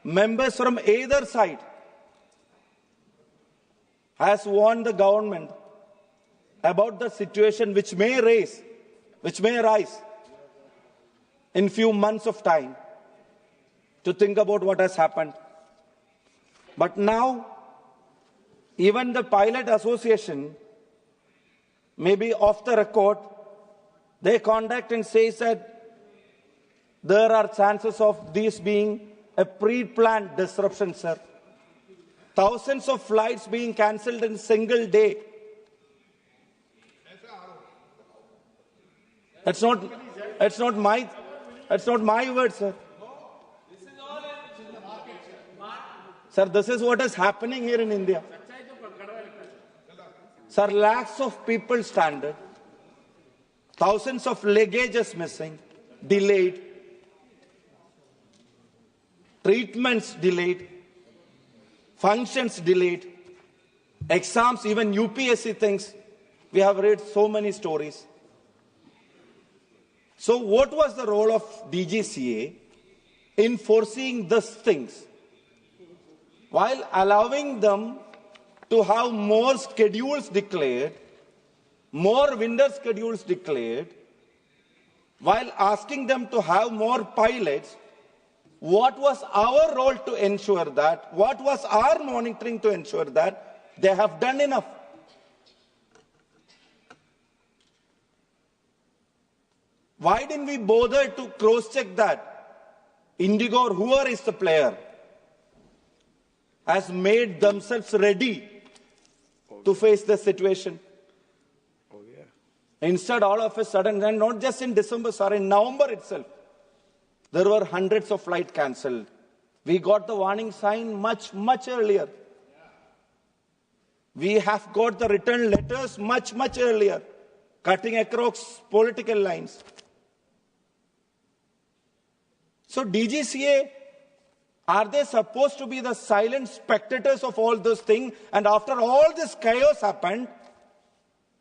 members from either side has warned the government about the situation which may arise in few months of time to think about what has happened. But now, even the pilot association, maybe off the record, they contact and say that there are chances of this being a pre-planned disruption, sir. Thousands of flights being cancelled in a single day. That's not my word, sir. Sir, this is what is happening here in India. Sir, lakhs of people stranded, thousands of luggages missing, delayed, treatments delayed, functions delayed, exams, even UPSC things. We have read so many stories. So what was the role of DGCA in foreseeing these things, while allowing them to have more schedules declared, more winter schedules declared, while asking them to have more pilots? What was our role to ensure that? What was our monitoring to ensure that they have done enough? Why didn't we bother to cross-check that Indigo or whoever is the player has made themselves ready to face the situation? Instead, all of a sudden, and not just in December, sir, in November itself, there were hundreds of flights cancelled. We got the warning sign much, much earlier. We have got the written letters much, much earlier, cutting across political lines. So DGCA, are they supposed to be the silent spectators of all those things? And after all this chaos happened,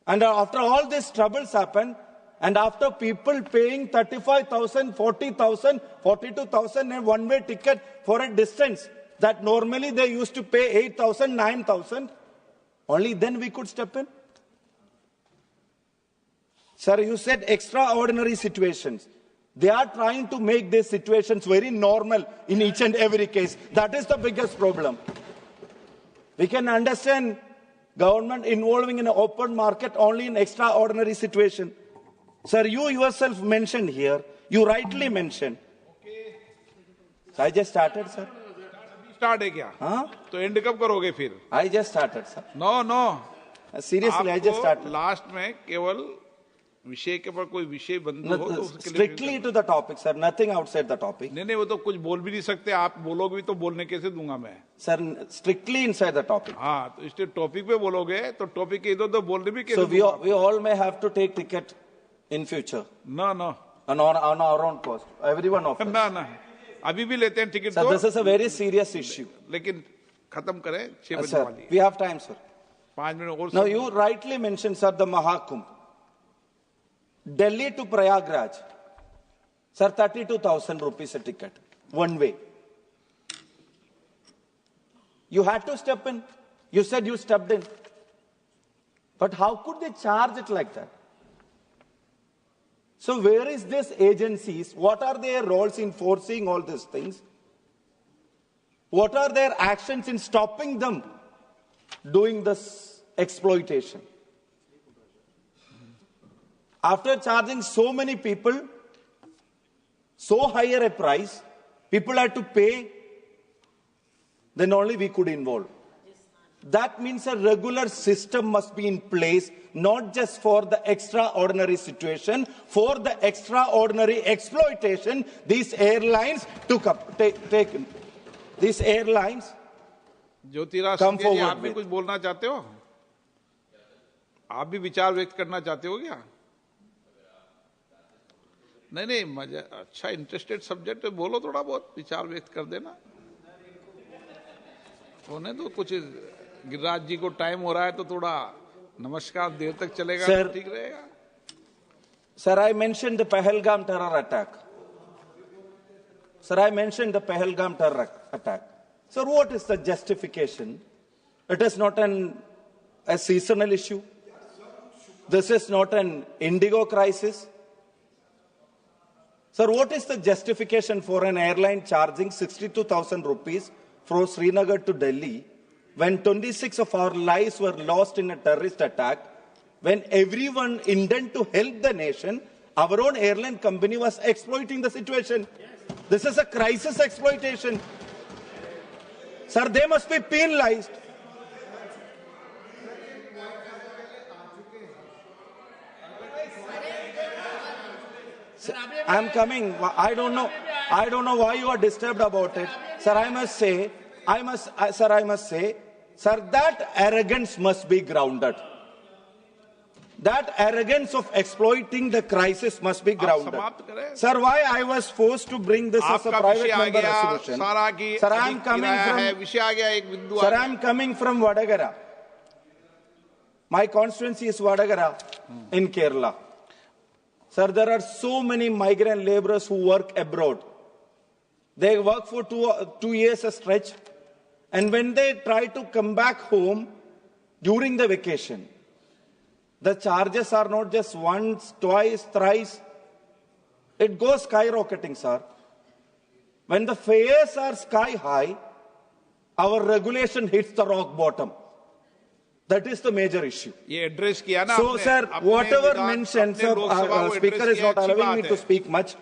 and after all these troubles happened, and after people paying 35,000, 40,000, 42,000 in one-way ticket for a distance that normally they used to pay 8,000, 9,000, only then we could step in? Sir, you said extraordinary situations. They are trying to make these situations very normal in each and every case. That is the biggest problem. We can understand government involving in an open market only in extraordinary situation. Sir, you yourself mentioned here, you rightly mentioned. Okay. So I just started, sir. Start है क्या? हाँ? तो and कब करोगे फिर? I just started, sir. No. Seriously, I just started. Last में केवल विषय के ऊपर कोई विषय बंद हो तो उसके लिए Strictly to the topic, sir. Nothing outside the topic. नहीं वो तो कुछ बोल भी नहीं सकते. आप बोलोगे भी तो बोलने कैसे दूंगा मैं? Sir, strictly inside the topic. हाँ, तो इसलिए टॉपिक पे बोलोगे तो टॉपिक के इधर-उधर बोलने भी कैसे? So we all may have to take ticket in future. No. On our own cost. Everyone of us. No. अभी भी लेते हैं ticket. Sir, this is a very serious issue. लेकिन खत्म करें 6 बजे वाली. We have time, sir. 5 minute और. Now you rightly mentioned, sir, the Mahakumbh. Delhi to Prayagraj. Sir, 32,000 rupees a ticket. One way. You had to step in. You said you stepped in. But how could they charge it like that? So where is these agencies? What are their roles in enforcing all these things? What are their actions in stopping them doing this exploitation? After charging so many people so higher a price, people had to pay, then only we could involve. That means a regular system must be in place, not just for the extraordinary situation, for the extraordinary exploitation these airlines taken. These airlines come forward. आप भी कुछ बोलना चाहते हो? आप भी विचार व्यक्त करना चाहते हो क्या? नहीं मजा अच्छा इंटरेस्टेड सब्जेक्ट है, बोलो थोड़ा बहुत विचार व्यक्त कर देना. होने तो कुछ गिरिराज जी को टाइम हो रहा है तो थोड़ा नमस्कार देर तक चलेगा तो ठीक रहेगा. Sir, I mentioned the Pahalgam terror attack. Sir, what is the justification? It is not a seasonal issue. This is not an indigo crisis. Sir, what is the justification for an airline charging 62,000 rupees from Srinagar to Delhi when 26 of our lives were lost in a terrorist attack, when everyone intended to help the nation, our own airline company was exploiting the situation? This is a crisis exploitation. Sir, they must be penalized. I'm coming. I don't know why you are disturbed about it. Sir, I must say, sir, that arrogance must be grounded. That arrogance of exploiting the crisis must be grounded. Sir, why I was forced to bring this as a private member resolution? Sir, I am coming from Vadagara. My constituency is Vadagara in Kerala. Sir, there are so many migrant laborers who work abroad. They work for 2 years a stretch. And when they try to come back home during the vacation, the charges are not just once, twice, thrice. It goes skyrocketing, sir. When the fares are sky high, our regulation hits the rock bottom. That is the major issue. So, sir, whatever mentioned, sir, Speaker is not allowing me to speak much.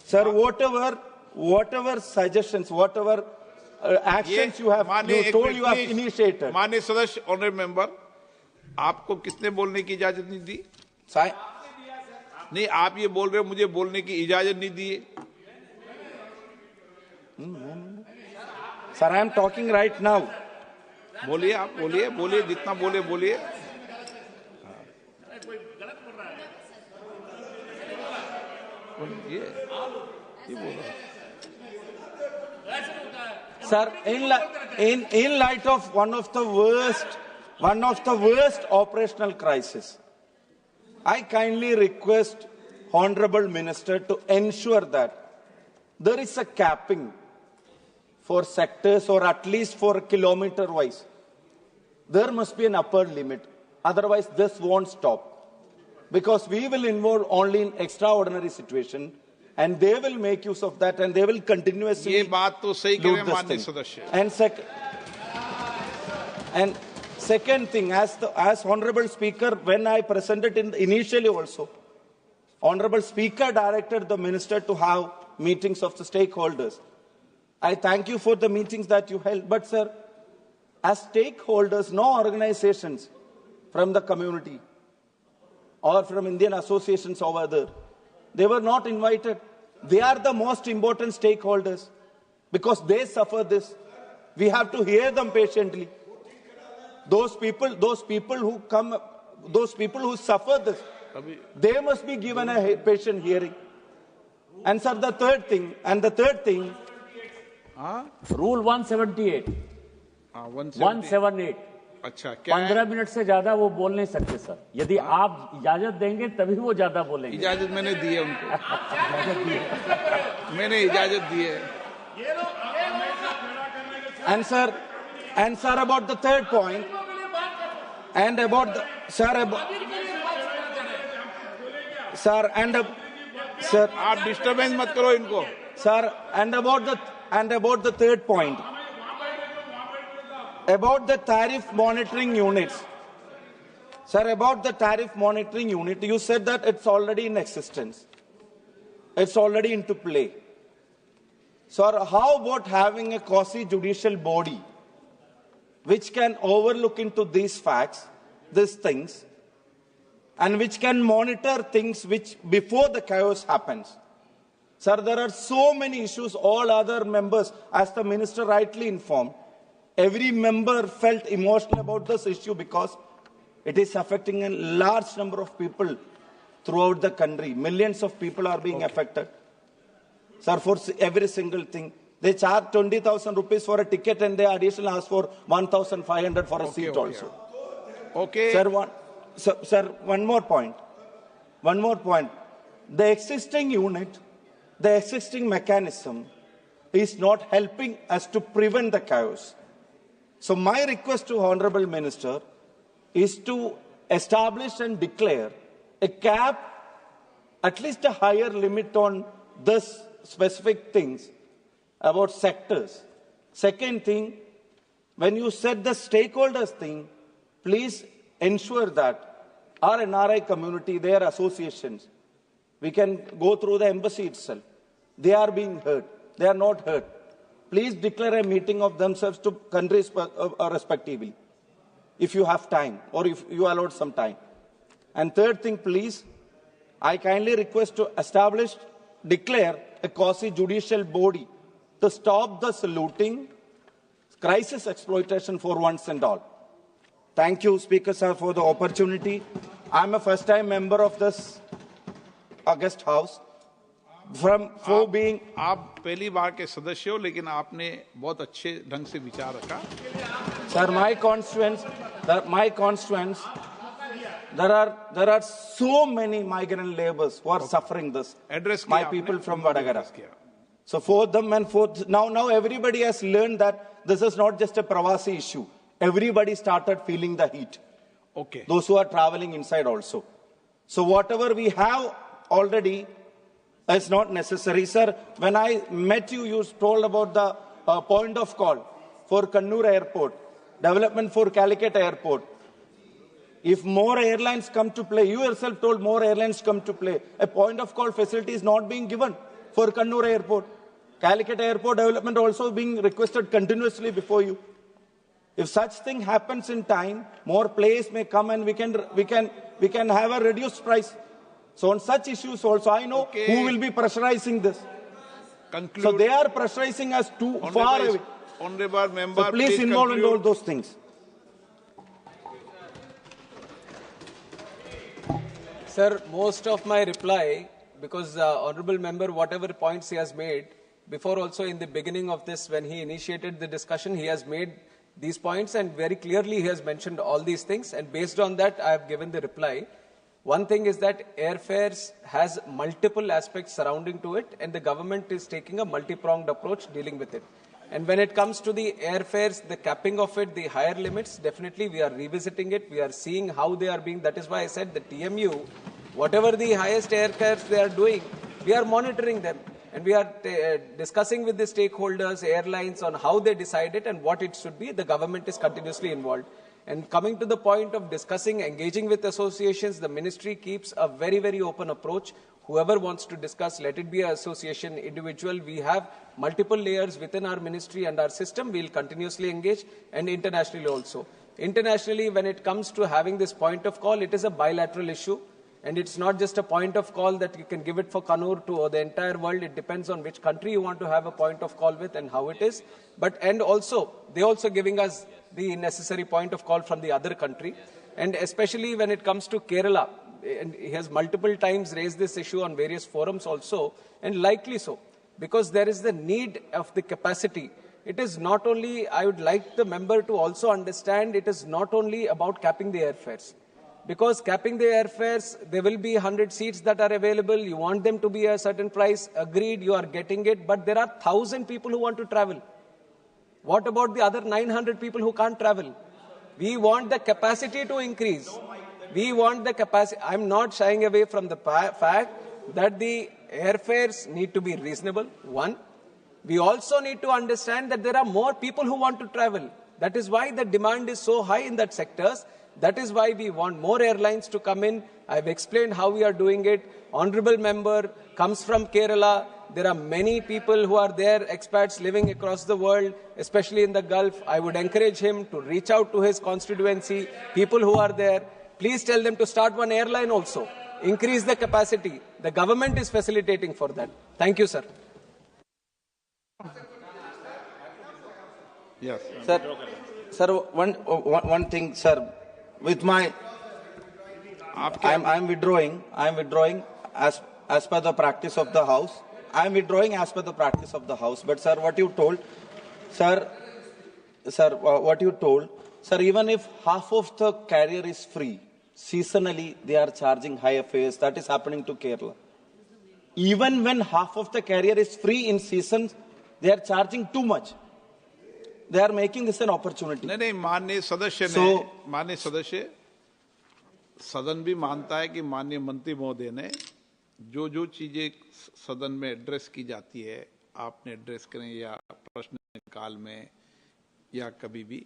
Sir, whatever suggestions, whatever actions you have, you told you have initiated. माननीय सदस्य, honourable member, आपको किसने बोलने की इजाजत नहीं दी? नहीं, आप ये बोल रहे हो मुझे बोलने की इजाजत नहीं दी. Sir, I am talking right now. बोलिए, आप बोलिए जितना बोलिए. ये बोल रहा Sir, in light of one of the worst operational crisis, I kindly request Honorable Minister to ensure that there is a capping for sectors, or at least for kilometer-wise. There must be an upper limit. Otherwise, this won't stop. Because we will involve only in extraordinary situation, and they will make use of that, and they will continuously ये बात तो सही कह रहे हैं माननीय सदस्य. And second thing, as Honorable Speaker, when I presented initially also, Honorable Speaker directed the Minister to have meetings of the stakeholders. I thank you for the meetings that you held. But, sir, as stakeholders, no organizations from the community or from Indian associations over there, they were not invited. They are the most important stakeholders because they suffer this. We have to hear them patiently. Those people who suffer this, they must be given a patient hearing. And, sir, the third thing, Rule 178. 178. अच्छा, क्या 15 minute से ज्यादा वो बोल नहीं सकते sir. यदि आप इजाजत देंगे तभी वो ज्यादा बोलेंगे. इजाजत मैंने दी है उनको. मैंने इजाजत दी है. And sir, about the third point, and about the sir, आप डिस्टर्बेंस मत करो इनको. Sir, and about the third point, about the tariff monitoring units. Sir, about the tariff monitoring unit, you said that it's already in existence. It's already into play. Sir, how about having a quasi-judicial body which can overlook into these facts, these things, and which can monitor things which before the chaos happens? Sir, there are so many issues, all other members, as the minister rightly informed, every member felt emotional about this issue because it is affecting a large number of people throughout the country. Millions of people are being affected. Sir, for every single thing. They charge 20,000 rupees for a ticket and they additionally ask for 1,500 for a seat also. Okay. Sir, one more point. The existing unit, the existing mechanism is not helping us to prevent the chaos. So my request to Honorable Minister is to establish and declare a cap, at least a higher limit on this specific things about sectors. Second thing, when you said the stakeholders thing, please ensure that our NRI community, their associations, we can go through the embassy itself. They are being heard. They are not heard. Please declare a meeting of themselves to countries respectively, if you have time or if you allowed some time. And third thing, please, I kindly request to declare a quasi-judicial body to stop this looting, crisis exploitation for once and all. Thank you, Speaker Sir, for the opportunity. I'm a first-time member of this August House. आप पहली बार के सदस्य हो, लेकिन आपने बहुत अच्छे ढंग से विचार रखा. Sir, my constituents, there are so many migrant laborers who are suffering this. My people from Vadagara. So for them and now everybody has learned that this is not just a Pravasi issue. Everybody started feeling the heat. Okay. Those who are traveling inside also. So whatever we have already is not necessary. Sir, when I met you, you told about the point of call for Kannur Airport, development for Calicut Airport. If more airlines come to play, you yourself told more airlines come to play, a point of call facility is not being given for Kannur Airport. Calicut Airport development also being requested continuously before you. If such thing happens in time, more players may come and we can have a reduced price. So on such issues also, I know who will be pressurizing this. Conclude. So they are pressurizing us too far away. Honorable member, so please involve in all those things. Sir, most of my reply, because Honorable Member, whatever points he has made, before also in the beginning of this, when he initiated the discussion, he has made these points and very clearly he has mentioned all these things. And based on that, I have given the reply. One thing is that airfares has multiple aspects surrounding to it, and the government is taking a multi-pronged approach dealing with it. And when it comes to the airfares, the capping of it, the higher limits, definitely we are revisiting it. We are seeing how they are being. That is why I said the TMU, whatever the highest airfares they are doing, we are monitoring them. And we are discussing with the stakeholders, airlines, on how they decide it and what it should be. The government is continuously involved. And coming to the point of discussing, engaging with associations, the ministry keeps a very, very open approach. Whoever wants to discuss, let it be an association, individual. We have multiple layers within our ministry and our system. We'll continuously engage, and internationally also. Internationally, when it comes to having this point of call, it is a bilateral issue. And it's not just a point of call that you can give it for Kannur to the entire world. It depends on which country you want to have a point of call with and how it is. And also, they also giving us the necessary point of call from the other country. And especially when it comes to Kerala, and he has multiple times raised this issue on various forums also, and likely so, because there is the need of the capacity. It is not only, I would like the member to also understand, it is not only about capping the airfares. Because capping the airfares, there will be 100 seats that are available. You want them to be a certain price. Agreed, you are getting it. But there are 1,000 people who want to travel. What about the other 900 people who can't travel? We want the capacity to increase. We want the capacity. I'm not shying away from the fact that the airfares need to be reasonable. One. We also need to understand that there are more people who want to travel. That is why the demand is so high in that sectors. That is why we want more airlines to come in. I've explained how we are doing it. Honorable member comes from Kerala. There are many people who are there, expats living across the world, especially in the Gulf. I would encourage him to reach out to his constituency, people who are there. Please tell them to start one airline also. Increase the capacity. The government is facilitating for that. Thank you, sir. Yes. Sir, one thing, sir. With my, I'm withdrawing as per the practice of the House. I'm withdrawing as per the practice of the House. But sir, what you told, sir, even if half of the carrier is free, seasonally they are charging higher fares. That is happening to Kerala. Even when half of the carrier is free in seasons, they are charging too much. They are making this an opportunity. नहीं माननीय सदस्य सदन भी मानता है कि माननीय मंत्री महोदय ने जो चीजें सदन में एड्रेस की जाती है, आपने एड्रेस करें या प्रश्न काल में या कभी भी,